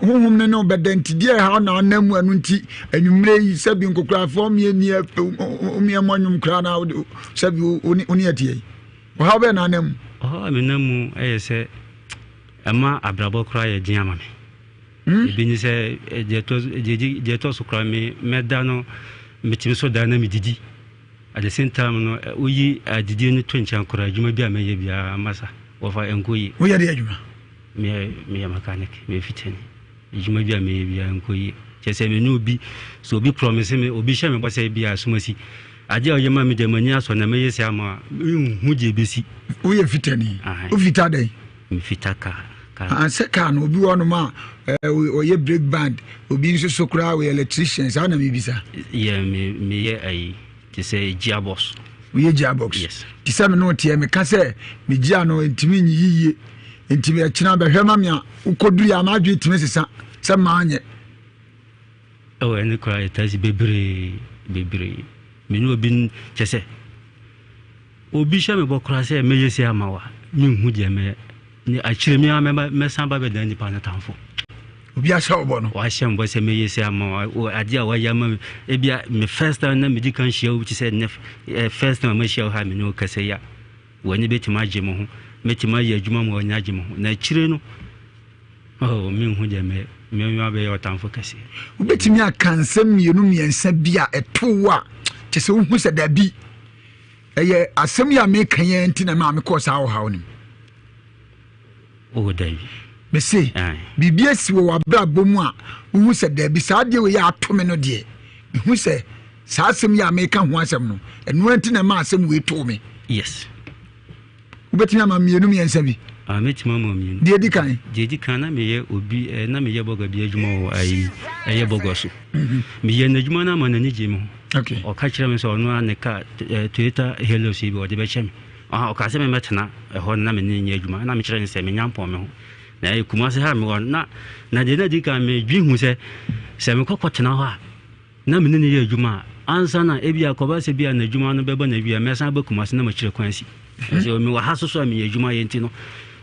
honhom ne no bedenti die haw na namu anu nti anwumre yi sabi nkokra form ye ni omiamonyum kra na sabi oni atie wo haw be na namu me namu se ama abrabo kra ye gin ama me bi ni se je to so kra me meda no metimi so da na me didi. At the same time, no, we didn't twin chankura, you may be a may be a massa of our enquiry. We are the Ajuma. Me a mechanic, me fitting. You may be a may be a enquiry. Just say, no be so be promising me, or be shaming, but say be a sumasi. I dear your mammy, the manias on the may say, would you be see? We are fitting. Ufitade. Fitaka. And second will be one ma or your break band will be so crowd with electricians. I know me, sir. Yeah, me, to say Giabos. We Giabox. Yes. The same note here, me can say, me Giano, intimi ye, intimi a chinaba, Hermamia, who could do your magic to Mrs. Some man. Oh, and the cry, it has baby. Me no been just say. O Bishop of Bocrase, may say Amawa, you would me. I chill me, I remember Messamba than the Panatan. Obi asha bono wa shem bo se meye se ama o adia wa yama e bia me first time na me di kan share which said first time me share ha me no kase ya wani betima je mo ho metima ye adwuma mo nya je mo ho na chire no oh me hu je me be yo tamfo kase ubetimi akansem mienu miensa bia eto a tese hu se da bi eye asem ya me kan ye ntina ma me ko sa wo ha onim oh dai me say bibia si wo wabra bomu a hu se da bi sa de we ya ato me no de hu se sa asem ya me kan ho asem no eno ntina ma asem we to me yes ubetimi ama mienu miensa bi metima ma mienu de di kan na me ye obi na me ye boga bi adwuma wo ayi eye bogo so me ye na adwuma na ma na ni je me okay o ka kire me so no aneka Toyota Hello si bi o de be chem o ka se me metena ho na me ni adwuma na me kire nse me nyampon me ho na kuma se ha me na de na di kan me dwi hu se me kokotena ho a na me ne ye adwuma ansa na ebia akoba se bia na adwuma no beba na bia me san ba kumase na ma kire kwansi so me wa haso so me ye adwuma ye ntino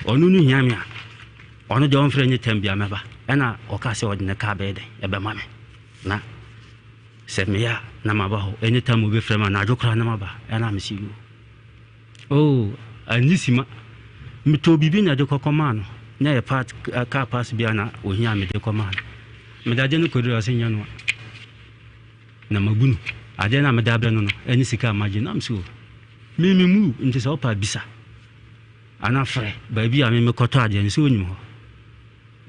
onu nu hia me a onu de on frɛ nye tambia meba ɛna ɔka se ɔde ne ka be de ebe ma me na se me ya na ma ba ho anytime obi frɛ ma na adwokra na ma ba ɛna me si yo oh anisima me to bibi na de kokoma no na ye part car pass bia na ohia me de koma me da de no kodura se nya no na magunu ade na me da bre no eni sika imagine am so me mu nti se opa bisa ana frɛ ba bia me koto ade nso onyim ho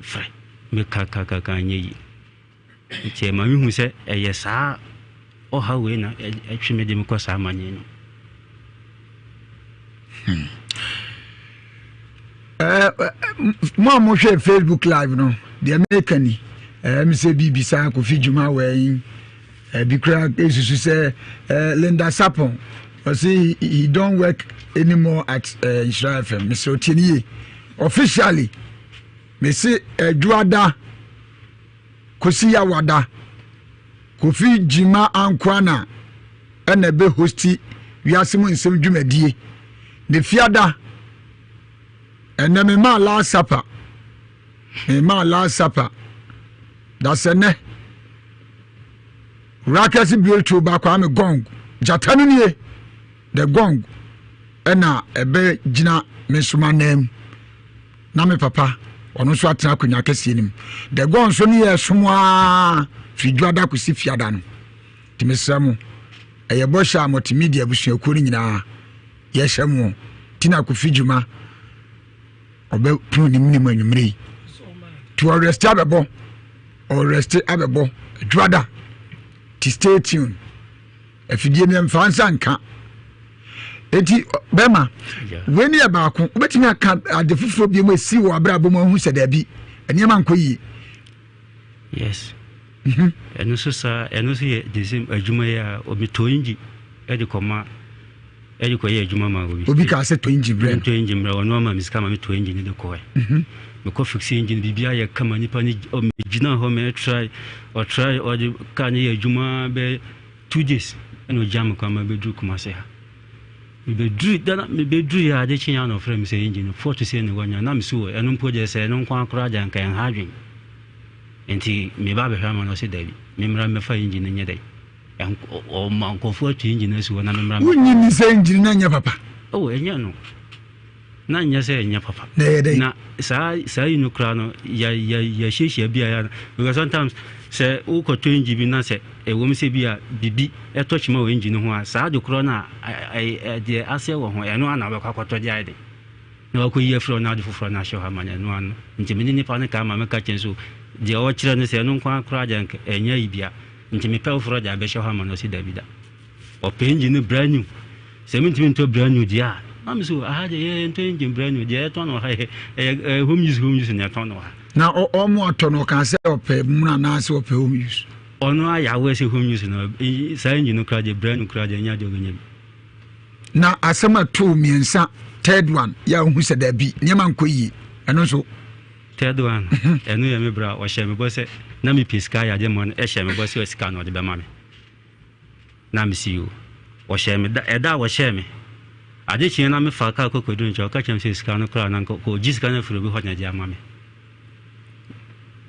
frɛ me ka nyi nti ma mi hu se eye saa o ha we na atwe me de me kosa amanye no mo hwe Facebook live no de Americani me se bibisa ko fi djuma we bikra esusu se Linda Sapon say he don't work anymore at Israel FM me so tinie officially me se Juada Kosia Wada Kofi Jima Ankwana ene be hosti wiase mu nsem dwumadie ne fiada ene me ma la sapa dasene rakasi biolto ba kwa me gong jatanu nie the gong ena ebe gina me suma nem na me papa ono so atena kwanya kese nim the gong so ne ye somwa fidwada kusi fiada no timesamo eye bosha multimedia busuaku ni nyina ye hyamu tina ku fidjuma obe pru ni mni manwumre to arrest abebo dwada to stay tuned afidie ne mfansa nka eti bema weni ya baako obetimi aka ade fufuro bi mo esi wo abrabo mo hu sedabi eniema nkoyi yes eno so sa eno so ye desim adwuma ya obi toyinji edi koma edi ko ye adwuma ma obi ka se toyinji brand ono ma miska ma toyinji ni de ko me ko fix engine bibia ya kama nipa ni o me gina ho me try or the kan ye adwuma be 2 days eno jam ko ma be dru kuma se ha me be dru ya de chinya no frame se engine for to say ne wanya na me so eno mpo je se eno nkwa akra ja nka en hadwen enti me ba be hwa ma no se dabi me mra me fa engine nye dai o ma ko fo to engine so na me mra unyi ni se engine na nya papa enya no na nya se nya papa na sa inu kra no ya sheshia bia ya because sometimes se u ko to engine bi na se e wo mi se bia bibi e touch ma o engine ho a sa de kro na de ase wo ho e no ana be kwakoto dia ide na ko ye fro na de fufro na sho ha ma ne no ano nti me ni pa ne ka ma me ka chenso de o kire no se no kwa kra ja nke enya ibia nti me pe fro ja be sho ha ma no si davida o pe engine brand new se me ntimi to brand new dia am so de ye to engine brand new de to no ha home use ne to no ha na o mo to no kan se o pe mu na na se o pe home use ono aya we se home use no sa engine no kra je brand new kra je nya de oganya na asema to miensa third one ya hu se da bi nyema nkoyi eno so third one eno ya me bra o hye me bo se na me piska ya de mon e hye me bo se o sika no de be ma me na me si o hye me da eda o hye me ade chi na me fa ka kokodu ncho ka chem se sika no kra na ko jisika na furo bi ho nya dia ma me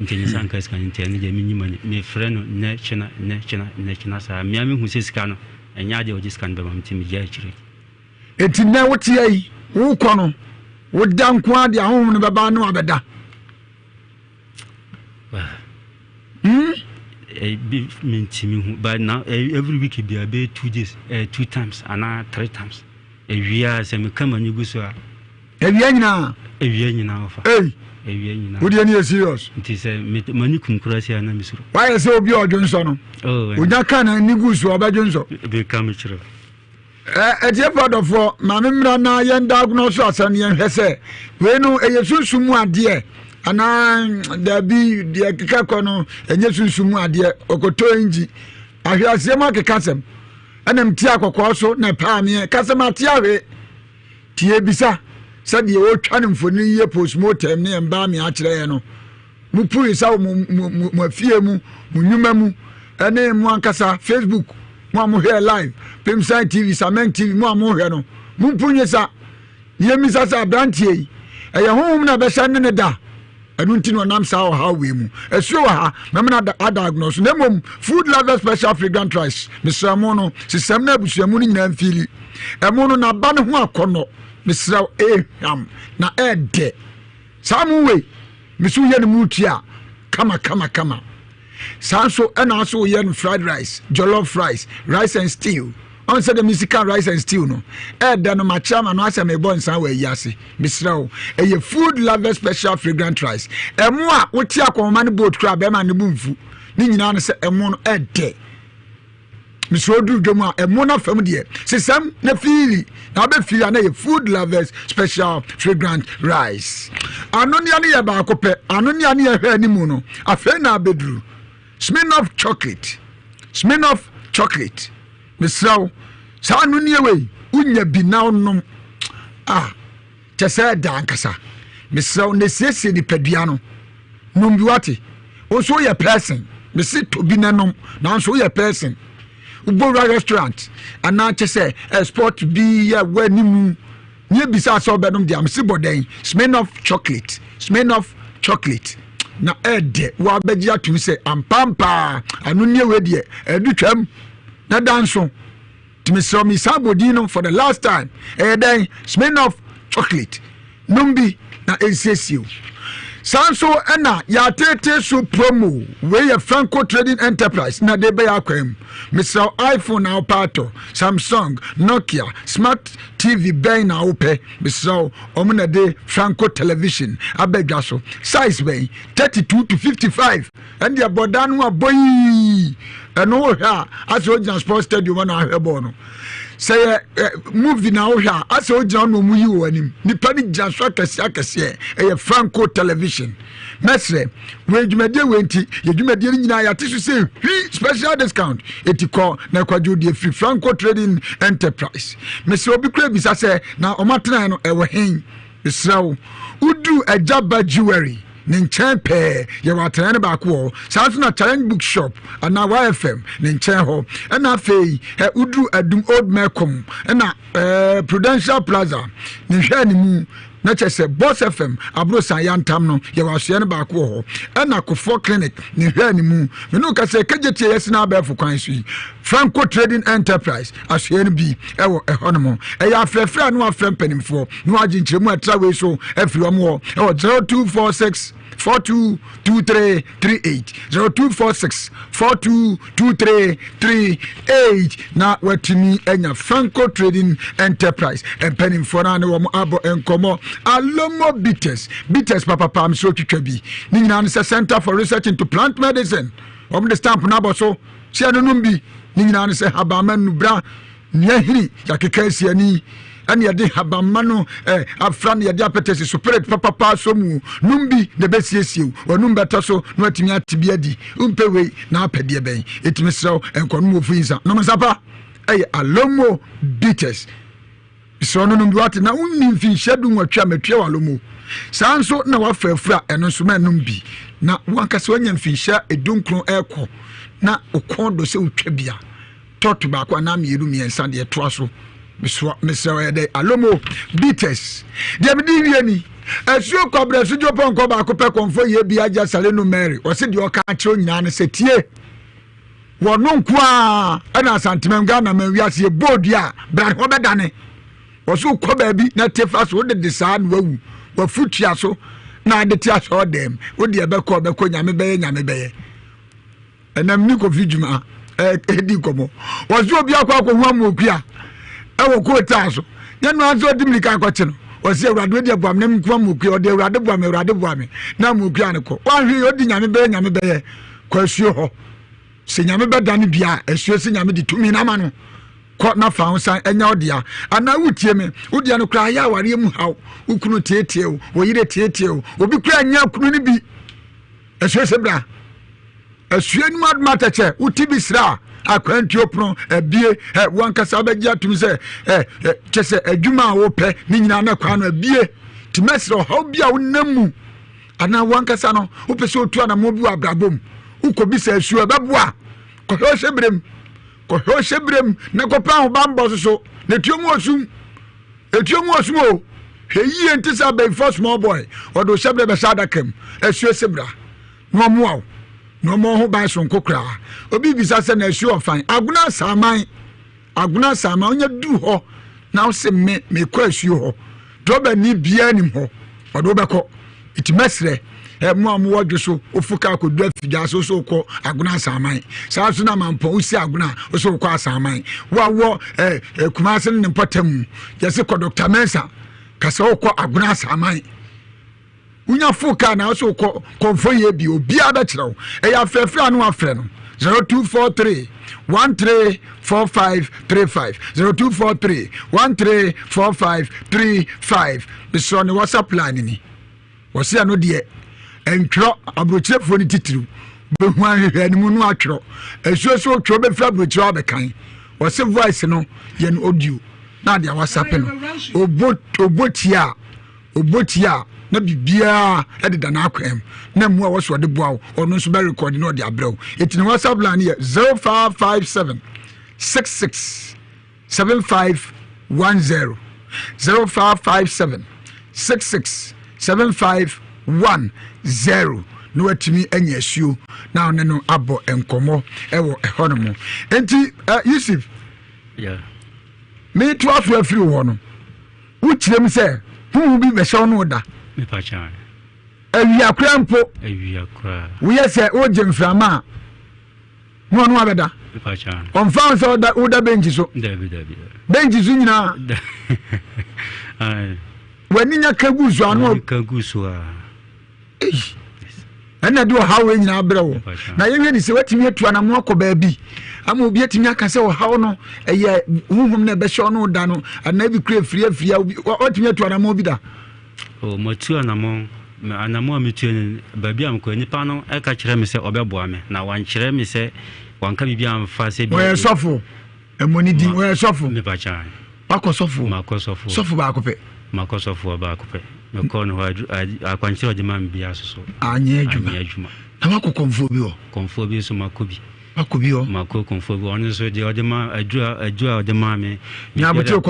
nkenyi san ka sika ntia ne je me nyima me frɛ no ne china sa me hu se sika no enya de o jisika no be ma me ti me ja chire eti na wote ai wo kɔ no wo dan ko ade ahom no baba no abeda be mentimi hu but now every week be about 2 days 2 times and 3 times Ewiase me kama ni guso a Ewiase ofa Ewiase wo de ni serious nti se mani kunkurasi ana misuro why say obi odwonso no onya kana ni guso obadwonso be kam chiro etie fadofo ma memra na ye diagnose asan ye hwese we no eyesunsumu ade ana dabi de keka no enyesunsumu ade okoto enji ahwiase ma kekasem anam ti akokọ so na pa me kasem atiawe tie bisa sade o twane mfoni ye postmortem ne mba me akire ye no mu puri sa mu afie mu mu nyuma mu ene mo ankasa Facebook mo am here live Pimside TV Samen TV mo am here no mo punye sa yemisa sa brantie eye honhom na be sha ne da anu nti no nam sa how we mu esuo ha me na diagnose na mom food lover special fragrant rice Mr. Mono system na busuamu ni nyina mfili emono na ba ne ho akono Mr. Ham na ede samuwe misu ye ne mutia kama sanso ena so ye no fried rice jollof rice and stew on said the musical rice and stew no ede no machama no ase me bon san we Ewiase Mr. Eye food lover special fragrant rice emo a woti akoma ne boat kra be ma ne bumfu ni nyina no se emo no ede Mr. Odu Doma emo na fam de sesam na fili na be fili na ye food lovers special fragrant rice anonia ne ye ba akopɛ anonia ne ye hwɛ ni mu no afa na bedru Smirnoff chocolate Mr. sa anonia we unya bi na onom chese da ankasa Mr. ne sese ni padua no nom bi wate o so ye person me sit to bi nanom na so ye person Ubora restaurant and now say sport be wenimu nye bisa so bedum dia msi boden Smirnoff chocolate na ede wa beji atum say ampampa anu nye we de edu twam na danso timi so mi sabodino for the last time den Smirnoff chocolate numbi na ensesio Sanso ena ya tete so promo we ya Franco Trading Enterprise na de be akwam Mr. iPhone na opato Samsung Nokia Smart TV ben na ope Mr. omuna de Franco Television abedwa so size ben 32 to 55 and ya bodanu aboy eno ha aso Ojan Sports Stadium na ahwebo no say movie na ohwa ase Ojan no mu yi wanim nipa ni jaswa kase Franco Television mesre we dwumade wenti ye dwumade ni nyina ya tisu say special discount etiko na kwadwo de free Franco Trading Enterprise mesre obi kra bisa say na omatena no ewo hen israw udu ajaba jewelry ne nchen pe ye watene ba ko sanso na challenge bookshop ana YFM ne nchen ho na fei udu adum old mekom na Prudential Plaza ne hwe ni mu na chese Boss FM abro san yantam no ye wasue ne ba ko ho na Kofo Clinic ne hwe ni mu me no ka se kageti yes na ba fu kwan so Franco Trading Enterprise asue ne bi ewo ehonomo ya afrefra no afrem panimfo no aginkyeremu atra we so afiri omo ewo 0246 422338 0246 422338 na watimi enya Franco Trading Enterprise empanimfo na ne wo abo enkomo alomo bitters papa pam so twitwa bi ni nyina ne Center for Research into Plant Medicine the stamp na boso si anonum bi ni nyina ne habama nubra nyahiri yakeka siani ani yade habama no afran yade apetesi spirit papa so mu numbi de besiesiu onum beta so no atimi atibia di umpewe na apede ben etimi sew enkono ofu insa no msapa alomo bitters so no numbi wate na unni mfi shedu nwatwa matwa walomo sanso na wafafura eno so manum bi na wankase wanya mfi sha edunkron eko na okondo se utwa bia totu ba kwa na mieru miensa de to aso Mr. Ede alomo bitters de bidi wieni esuo kobre sujo ponko ba ko pe konfo ye bia ja sale no Mary o se de o ka kiro nyina ne setie wono nko a na santimem ga na Ewiase bodia bra ho bedane o so ko ba bi na tefa so de sa na wawu wa futia so na de tia so dem o de be ko nyame beye enam ni ko fidjuma edi komo o so bi akwa ko hu amokua ewo ko taso nyano aso dimlika akwache no o se Ewurade de boam nem kwa mokua o de Ewurade boam na mokua ne ko wa hwe odi nyame beye kwa suo ho se nyame bedane bia esuo se nyame di tumi na ma no ko na fa unsan enya odia ana wutie me odia no kra ya aware mu haw ukunu tietie o oyire tietie o obi kra nya kunu ni bi esuo se bra esuo ni matache utibi sra akwanti opro ebie wankasa bagya atum se chese adwuma wo pe ni nyina na kwa no ebie timesro haw bia wonamu ana wankasa no wo pese otu ana mo bi abrabom ukobi se esuo beboa kɔhwɛ hyebrem na kɔpa ho bambɔ so na etuomu osum o hweyie nti sa be for small boy odo hyebre be sada kam asuo sebra no moaw no mo ho ban so nkokra obi bisa se na asuo ofan aguna saman onya du ho na wo se me kɔ asuo ho droba ni bia nim ho odo bɛkɔ itimesre mo amwo so ofuka akodu afija so kɔ aguna saman saa so na mampo usi aguna so kɔ asaman wo kumase ne potam yɛse kɔ Dr. Mensa kasa okɔ aguna saman unya fuka na so kɔ konfo ye bi obi abɛkyerɛw ɛyɛ afrɛfrɛ anu afrɛ no 0243 134535 0243 134535 bisɔ ne WhatsApp line ni wɔsi ano deɛ entro abrochirefo ni titiru behu ahwehwɛ ni mu no atwero asuo tworo be fra abrochire abekan wɔsi voice no ye no audio na dia WhatsApp no obotia na bibia ededa na akwam na mu a wɔso de boawo ɔno nso be record no de abrɛw etini WhatsApp line ye 0557 66 7510 0557 66 7510 no atimi anya asuo na one no abo enkomo ewo ehono mo enti Yusuf me to afu afiri wo no wo kirem se hu bi be hyew no da me pa cha awia krampo wo yese wo jemframa no no abeda me pa cha on found so da wo da bench so dabi bench so nyina ai wani nya kagusu ano kagusu a ana do hawo nyina abrɛwo na yɛhwɛ ni sɛ watimi atu anamo akɔ baabi ama obi atimi aka sɛ hawo no ɛyɛ huhum na bɛhyɛ no da no ana bi kura afria watimi atu anamo bi da o matu anamo a metu ni baabi am ko nipa no ɛka kyerɛ me sɛ ɔbɛboa me na wankyerɛ me sɛ wanka bibia amfa sɛ bi wɔyɛ sɔfo ɛmoni din wɔyɛ sɔfo me ba cha bakɔ sɔfo sɔfo ba akɔpɛ makɔsɔfo ba akɔpɛ mekɔ no akwankyerɛ ɔde ma mbia so anyɛ adwuma na wakɔ kɔmfo bi so makɔ bi makɔ kɔmfo bi ɔno nso deɛ ɔde ma adwua ɔde ma me nyabotire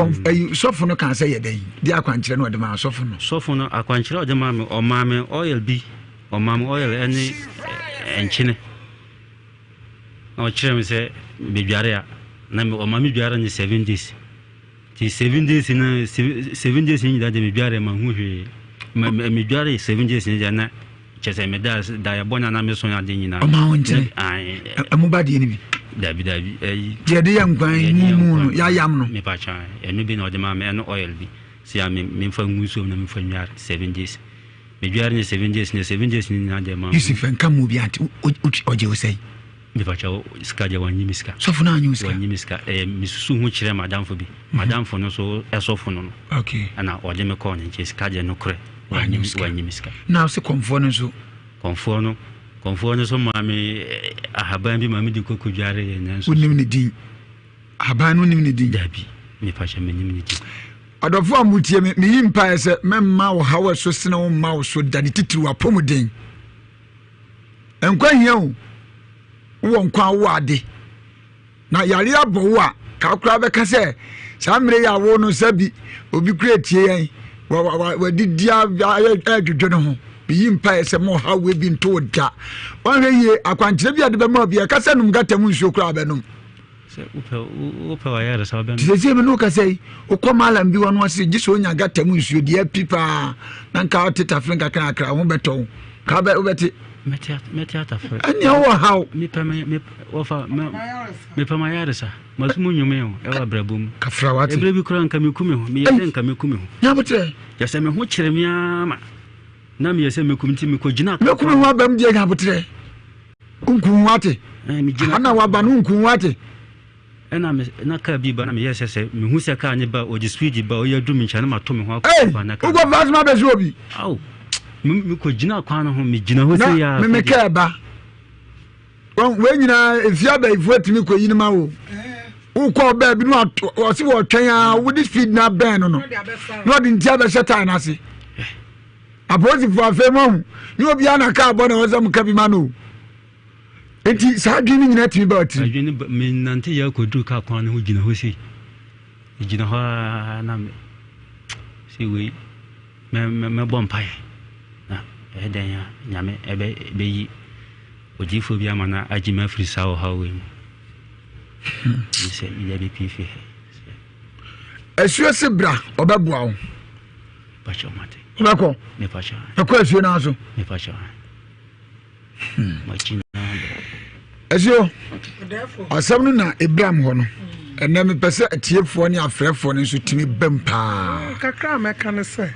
sɔfo no kan sɛ yɛ dɛn de akwankyerɛ no ɔde ma sɔfo no akwankyerɛ ɔde ma me ɔma me oil ɛne ɛnkyene na ɔkyerɛ me sɛ bedware a na ɔma me dware ne 7 days 7 days in 7 days in that me biare ma hu hwe me biare 7 days in na chese me da ya bona na me so ya de nyina o ma wonche amu ba de ni bi dabi je de yan kwan mu no ya yam no me pa cha enu bi na o de ma me no oil bi si ya me fa nguso na me fa nyar 7 days me biare ni 7 days ni na de ma Yusuf en kam mu bi anti oje o sei me pa cha ska je wan nyimiska sofo na anyuska wan nyimiska misusu hu kyerɛ madamfo bi madamfo no so ɛsofo no okay ana ɔde me kɔ ne nkyɛ ska je no korɛ wan nyimiska na se komfo no so ma me ahaban bi ma me di kokodware ne nso unim ne din ahaban no nim ne din dabi me pa cha me nim ne din adofo amutie me yimpa sɛ memma wo hawe so sene wo ma wo so dade titiri wa pomuden enkwa hia wo nkwa wo ade na yare abɔ wo a ka kura bɛka sɛ saa mmere ya wo no sabi obi kura tie yan wadidi adwodwo no ho biyi mpa sɛ mo ha we bi nto da ɔhwɛ yie akwankyerɛ bi ade bɛma bi ka sɛ num gata mu nsuo kura bɛnum sɛ upa wa yare sa bɛnum sɛ me no ka sɛ ukɔ malam bi wɔn wase gye so nya gata mu nsuo de apipa na nka teta frenka kan akra ho bɛtɔ ka bɛ wobɛte metiata fre ani wo haw me pama yare sa masumu nyume ho e wa brabum ka frawati ebre bi kura nka me kumi ho me yɛ nka me kumi ho nyabotre ya sɛ me ho kyerɛ me ama na me yɛ sɛ me kumi ti me ko gina me kumi ho abam die nyabotre unkun wate me gina ana wa ba no unkun wate ɛna me na ka bi ba na me yɛ sɛ me hu sɛ ka ne ba o di speed ba o yɛ du me nkyane ma to me ho akɔ na ka ugo fast ma be so obi aw me ko gina kwa no ho me gina ho sɛ ya me ka ba we nyina efia ba ifu atimi ko yinima wo ukɔ ba bi no o si wo twɛn a wo di speed na ben no no di ntia be sheta na se abozi fu afa mu ni obi ana ka abo na wo zam ka bi ma no enti saa adwene nyina timi ba ati adwene me nante ya kodu ka kwan ho gina ho si gina ho na me si we me bompae na eden ya nyame ebe yi ojifo bi amana agima free sawo hawe mu se ya bi pifi asuo se bra obeboa wo pacho mate obeko me pacho akwa asuo na so me pacho machina asuo asam no na Abraham ho no ena me pese atiefo ne afrefo ne so timi bempa kakra me kan se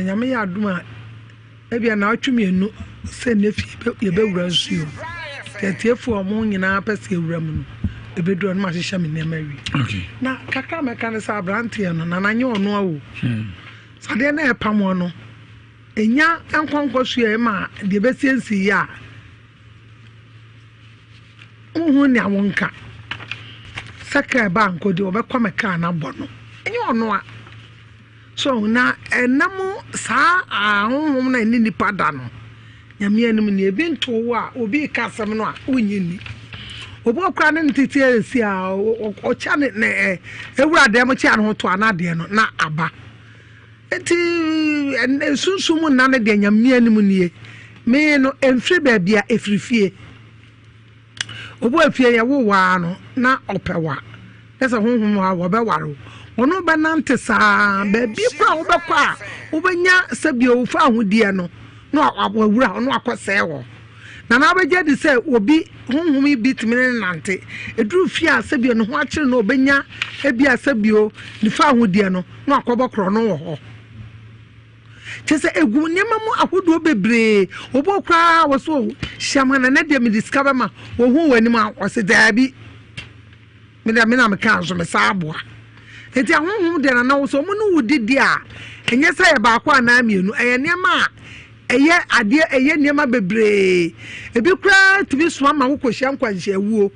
nyame ya aduma ebia na atwemienu se nefi ye bewura nsuo atiefo mo nyina pese ewura mu no ebedu no ma hyehyɛ me nema wi na kakra me kan se abrantie no na nanye ono awo sade na epam no enya enkonkosua e ma de besiensi ya hu ne awonka saka banko de obekwa meka na bono enye ono a so na enam saa ahonhom na ni nipa da no nyame anim ne ebinto wo a obi kasem no a onyini obo kra ne ntiti esi a ocha ne ewura de mo chia no to anade no na aba enti sunsumu na ne de nyame anim nie me no emfiri ba bia efrifie obo afie ya wo wa no na opewa esa honhom wa wo be waro ono be nante saa ba bi kwa wo be kwa wo benya sabi o fa ahodie no no awura ono akose wo na na be gedi se obi honhom bitimi nante eduru fie asabi no ho akire no obenya ebi asabi o ni fa ahodie no no akobokro no wo ho chese egu nyema mu ahodo bebre obo kwa wo so shamana na de me discover ma wo hu wani ma wo se daabi me da me na me kan so me saboa enti ahonhom de na wo so mu no wudidi a enye sa ye ba kwa na mienu eye nyema eye ade eye nyema bebre ebi kra tibi so ma wo kohia nkwanhia wuo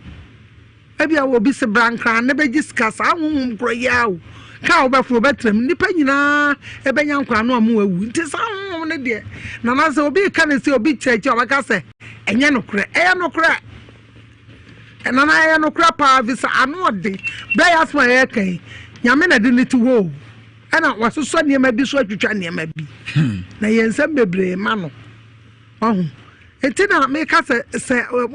ebi a wo bi se brankra na beji skasa ahonhom kro yawo ka obafro betrem nipa nyina ebenya nkwa no amu awu nti sa honhom ne de na na se obi ka ne se obi cheche obaka se enye nokre eye nokre na na eye nokre pa visa anu de be yasma ye kan nyame na de niti wo ana wasoso niema bi so atwitwa niema bi na yensem bebre ma no etina me ka se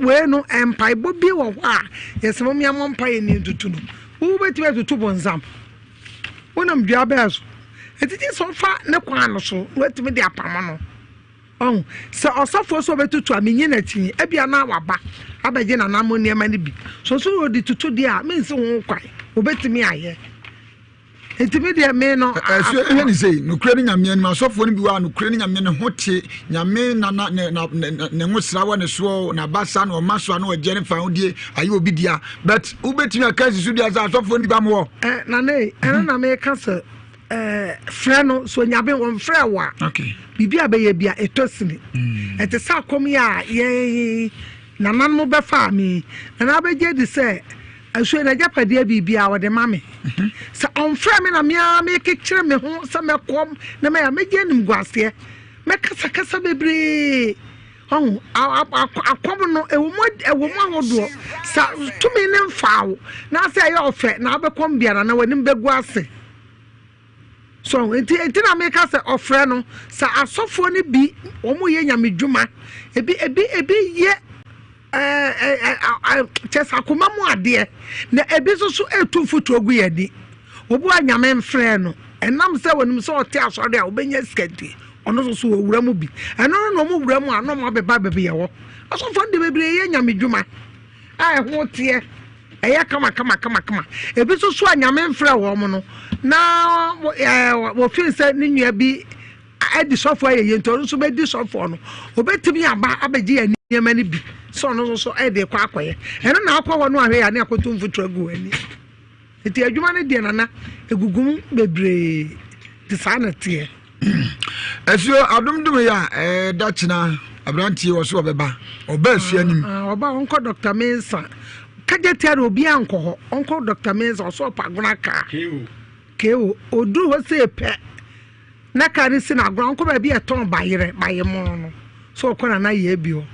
we no empai bo bi wo a yesem me am empai ni tutu no wo beti tutu bonzam wonam dua beso etiti so fa ne kwa no so wetimi de apama no se osofo so betutu amenyi na tin ebia na waba abaje na namo niema ne bi so odi tutu de a me nse ho kwai obetimi aye etimi de me no so ehwe ni sei no kure ni nyame ni asofo ni bi wa no kure ni nyame ne hote nyame na ne ngosra wa ne so na basa na o maso na o jere fa odie aye obi dia but ubetimi aka sisu dia za asofo ni ba mo na ne na me ka se frɛ no so nyabe won frɛ wa okay bibi abeye bia etosini ete sa kom ya ye nanan mo be fa mi na abeje di se aso na japade bibi a wode mame sa on frɛ me na me kekere me ho sa me kom na me ya me genim guase me kasa kasa bebre akom no ewo mo ahodo sa tumi ne mfaawo na se ya ofɛ na abekom biara na wani mbegu ase so enti na me ka se ofre no sa asofo ne bi omo ye nyamedwuma ebi ye chesa kuma mu ade na ebi so etu futu ogu yadi obu anyame mfre no enam se wonim se ote asore a obenya skati ono so owura mu bi eno no mo wura mu ano mo beba ye wo asofo de bebre ye nyamedwuma a ho tie eya kama ebi so anyame mfre wo mo no na wo feel say ni nua bi edi sofo ye ntoru so be di sofo no obetimi aba abeji ani niema ni bi so no so ede kwa akoye eno na akwa wo no ahwe ya na akoto mfutra gu ani eti adwuma ne de nana egugum bebre di sana tie esio adomdum ya dachina abrantie wo so obeba oba asua nim oba onko Dr. Mensa kagetiara obi anko ho onko Dr. Mensa so pagona ka kewo odu ho se pe na kare si na agron ko ba bi eton bayere bayemo no so okona na ye bi o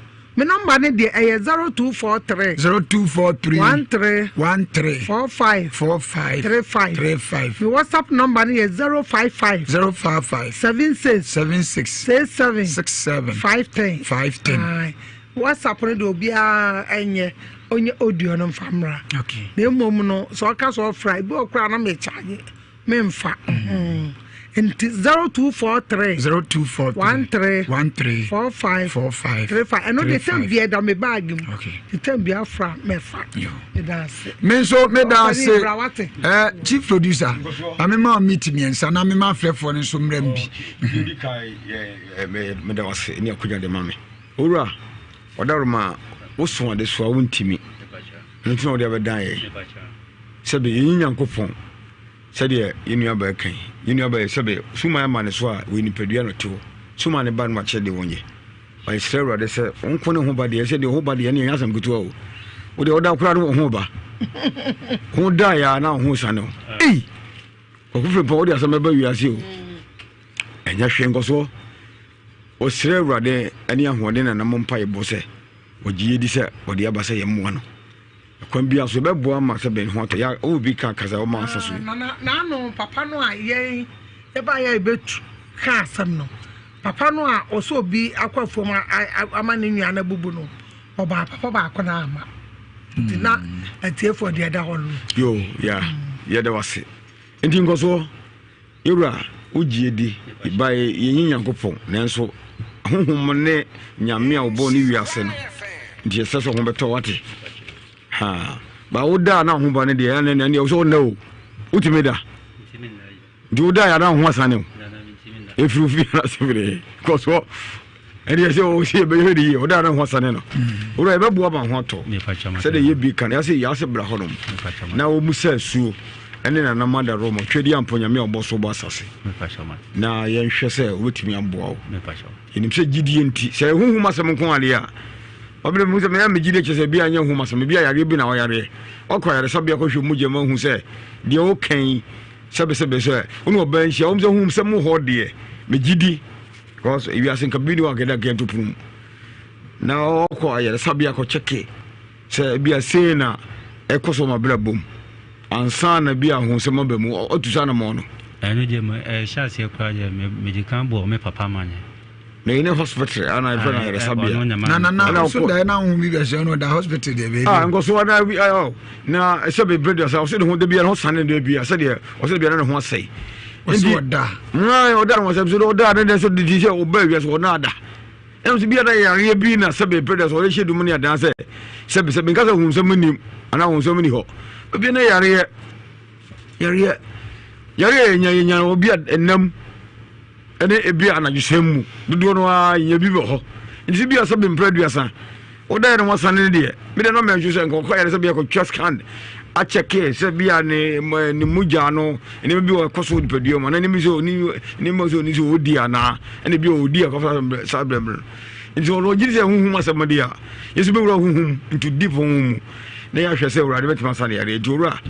me number ne de 0243 13 45 35 me WhatsApp number ne 055 76 67 510 WhatsApp ne de obia enye onye audio no mfamra okay na emom no so ka so fry bi okra na me charge me mfa Inti 0243 13 45 35 and no the time be da me bag mu the time be afra me fa me dance me so me dance chief producer am ma meet me ensa na me ma frefo ne so mram bi bi kai me da wase ni akunya de mame owura odaroma wo so ade so awuntimi ntino de abedan ye sebe yin yankopon sede yenu aba kan yenu aba sebe suma ma ne so a we ni pedua no to suma ne ba no ma chede wonye ba israel de se onko ne ho ba de se de ho ba de ne yasam kutu o o de oda kura no ho ba ho da ya na ho sane o o ku fe po de asam ba wiase o enya hwe ngo so o israel de ani ahode na mo mpa yebo se o giye di se o de aba se yemmo no kwan bia so bebo ama se ben ho to ya o bi ka kaza o ma asaso na no papa no a ye ba ya betu ka asam no papa no a o so bi akwafo ma ama ne nua na bubu no o ba papa ba akona ama na atiefo de da hon yo ya ye da wase enti ngoso yura ogie di ba ye nyankopon nanso honhom ne nyame a obo ni wiase no nti seso ho beto wate ha ba oda na ho ba ne de ya ne ne so no utimeda di oda ya na ho asane o efru fi na sevre koso eri se o se be heri oda na ho asane no ora e be bo ba ho to se de ye bi kan ya se bra ho no na o musa suo ene na namada romo twedi amponya me oboso bo asase na ye nhwe se wetimi amboa o enim se gidie nti se huhu masem kon ale a obere mu se me am gidie che se bia anya hu masem bia yare bi na o yare okwa yare sabia ko hwe mu je ma hu se de o kan sebe so onu oba nhia o mse hu se mu ho de me gidi because Ewiase nka bi ni wa geda gen to pum na okwa yare sabia ko cheke se bia se na ekoso ma bra bom ansa na bia hu se mo ba mu otusa na mo no eno je me shase kwa je me jikan bo me papa manye na in hospital ana ife na yare sabia na so da na hu bi be se no da hospital de be ngo so na wi na se be brother so se de hu de bia no sane de bia se de o se bia na ho asai o da na o da mo se so da na so de di se o ba wi so na da em se bia da yare bi na se be brother so le shedu mu ni adan se se be nka se hu se munim ana hu se muni ho bia na yare nya obi enam ene ebia na jusemu dodo no a nya bi be ho nti bia so be mpraduasa o da ne wasane de me de no me juse nko ko yare se bia ko trust can a check se bia ne muja no ene bi o koso dipaduo ma na ne mi so ni mo so ni so odi ana ene bi o odi ko sa brem nti o no jise huhum asamade a yesu be wura huhum into deep huhum na ya hwese wura de betima sane yare jura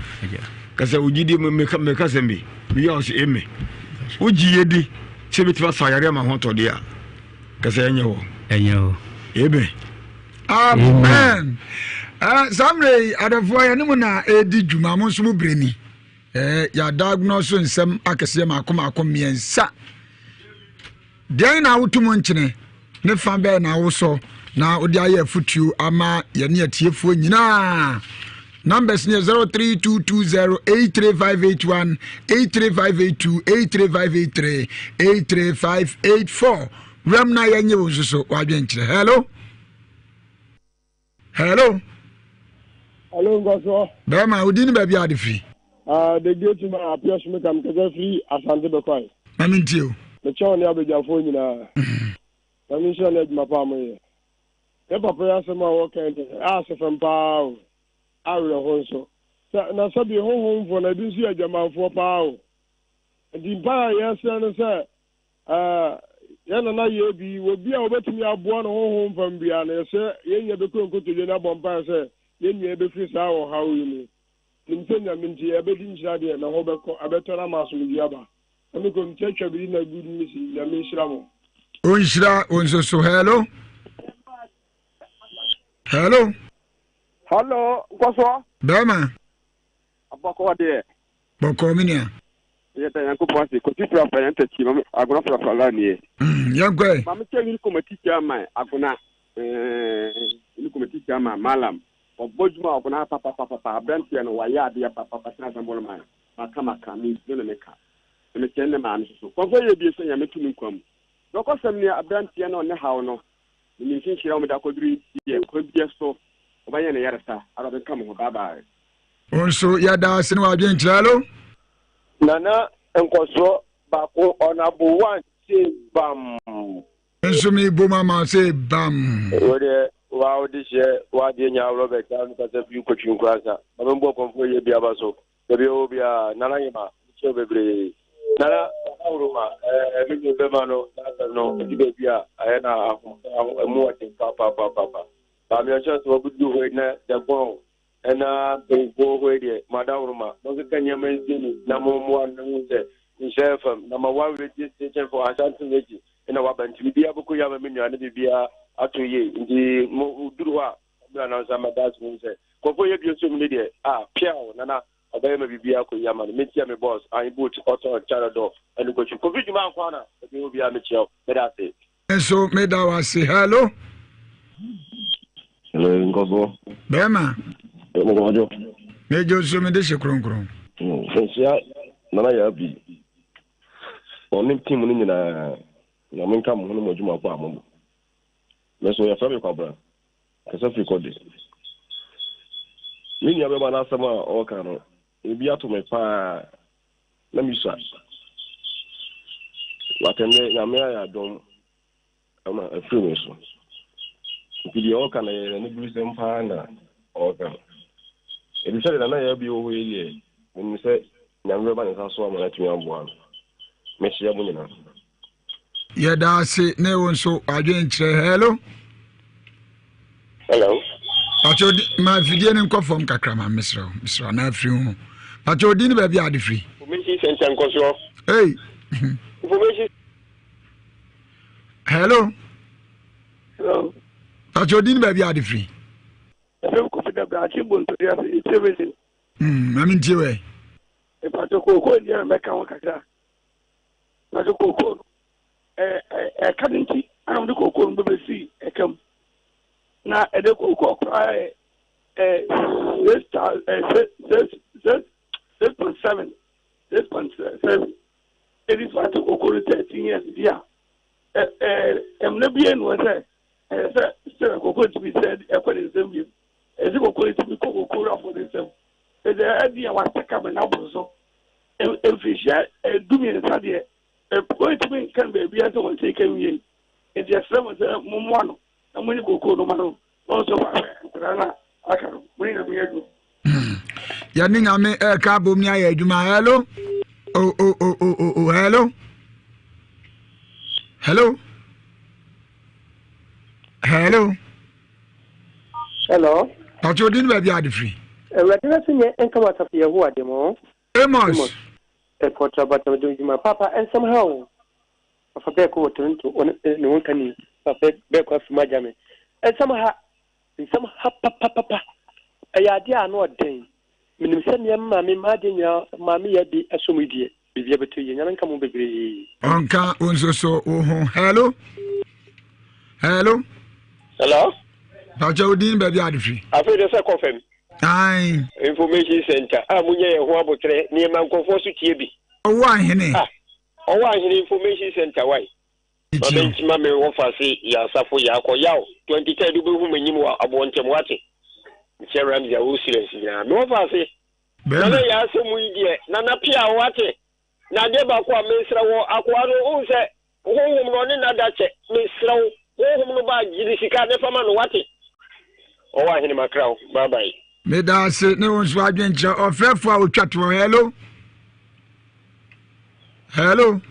kasa ujidi me kasa mbi ya o se eme ujiye di se betima sa yare ma ho to de a kasa enye ho ebe amen samre adafo ya nemu na edi djuma mo so mu breni ya diagnose nsem akese makoma miensa den na wotumo nkyene ne fa be na wo so na odi aye futu ama ye ne atiefuo nyina numbers ne 0322083581 83582 83583 83584 ramna yenye wo so wadwen kyere hello ngoso bema udini ba bia de fi the gate ma appears me kam kaza free asante be kwai mamintio me cho ne abejafo nyina mami sho ne ma pa mo ye e papa ya se ma wo kan se fam pa o awre ho so na so bi ho fo na bi su ajamanfo pa o di pa ya se no se ya na ye bi wo bi a obetumi aboa no ho fam bia na se ye nya be ko nkoto je na bompa se ye nya be free sa o hawo yi ni ntenya minti e be di nshira de na ho be ko abetora maso mi aba ami ko nchechwa bi na good news ya mi nshira mo o nshira o nso so hello Hello. Hello, Koso. Bema. Abako de. Boko minia. Yeta yanko pasi ko titra parente ti mama agona fra fala ni. Yankwe. Mama che yin ko mati chama agona yin ko mati chama malam. Obojuma agona papa abrantia no waya de papa sana sambolo man. Maka mi no meka. Me chenne ma am so. Ko ye bi so ya metu nkwam. Doko sam ni abrantia no ne hawo no. Ni nshin shira mo da ko duri ye ko bi so. Obanya ne yarasa arabe kam ho baba. Onso yada sinu adwen chalo. Nana Nkoso Bako Honorable One say bam. Nsumi Bumama say bam. Wow, this year, what the Robert and Casapu coaching class. I'm going for you, Biabaso. The Biobia, Nanayama, Chobebri, Nana, Auruma, Emilio Bemano, no, Tibia, Ayana, more than Papa. I'm just what would do right now, the bone. And go away, Madame Roma. Don't can you mention number one Nsem, number one registration for Ashanti in our band to be able to have a million and be a 2 years in the Mudua. That's what say. Kofoye be so many there. Piao, Nana, Obama be a Yaman, Mitiam boss, I boot auto Charado, and go to Covid Man Kwana, it will be a Mitchell. But that's it. And so, made our say hello. Hello, Ngobo. Bema. Major Sumidisha Kron. Nana Yabi. Only team in a Yaminka Mujuma Pam. Let's say a family cobra. Casafi Cody. Many of them are some or cano. If you to my pa, let me say. What I don't. I'm a free so. If you all can, I some partner or can. It is said that I be over here. When you say, Namraban is also a let me on one. Messia Munina. Yada say, no, so I didn't say hello. Hello. But my video and come from Kakrama, Mr. Anafri. But your dinner baby are free. Hey. Hello. Hello. But your dinner baby are free. I mean, Jiwe. If I took Coco, dear Mecca, I took Coco. A currency, I don't do Coco and BBC. I come now at the Coco cry 6.7. It is what Coco 13 years. Yeah. Mnebian was there. Coco to be said, according to you. As you go to be Coco for themselves. The idea was to come and up so. If you share a doing a idea, a point to me can be a to take away. It just was a Momono, and when you go to Mano, also I can bring a beer. Yaning ame Kabumia, Juma, hello. Oh, hello. Hello. Hello. Hello. But you didn't be able free. We're dressing and come out of your word, Amos. A quarter but I'm doing my papa and somehow of a back water into one can back off my jammy. And somehow, papa, a idea not day. Minim send your mammy, Mardinia, mammy, be a sumidia. Be able to you and come on, baby. Unca, so, hello. Hello. Hello. But you didn't be able free. I feel the second. Aye. Information center. Munye Huabotre, near Manco Fosuki. Oh, why, Henny? Oh, why information center? Why? Mammy offers Yasafu Yako Yao, 2010 whom you are about to watch it. Sharon, the Usilis, no Fasi. Nana Yasum, Nana Pia, watch it. Nadeba Qua Misra, Aquano, Use, whom running at that Misra, whom by Jessica, the Faman, watch it. Oh, I hear my crown. Bye bye. Me da say no one's watching or fair for chat for hello. Hello.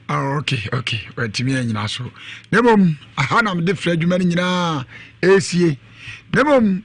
Oh, okay. Wait to me and so. Nebum, I had different human in AC. Nebum,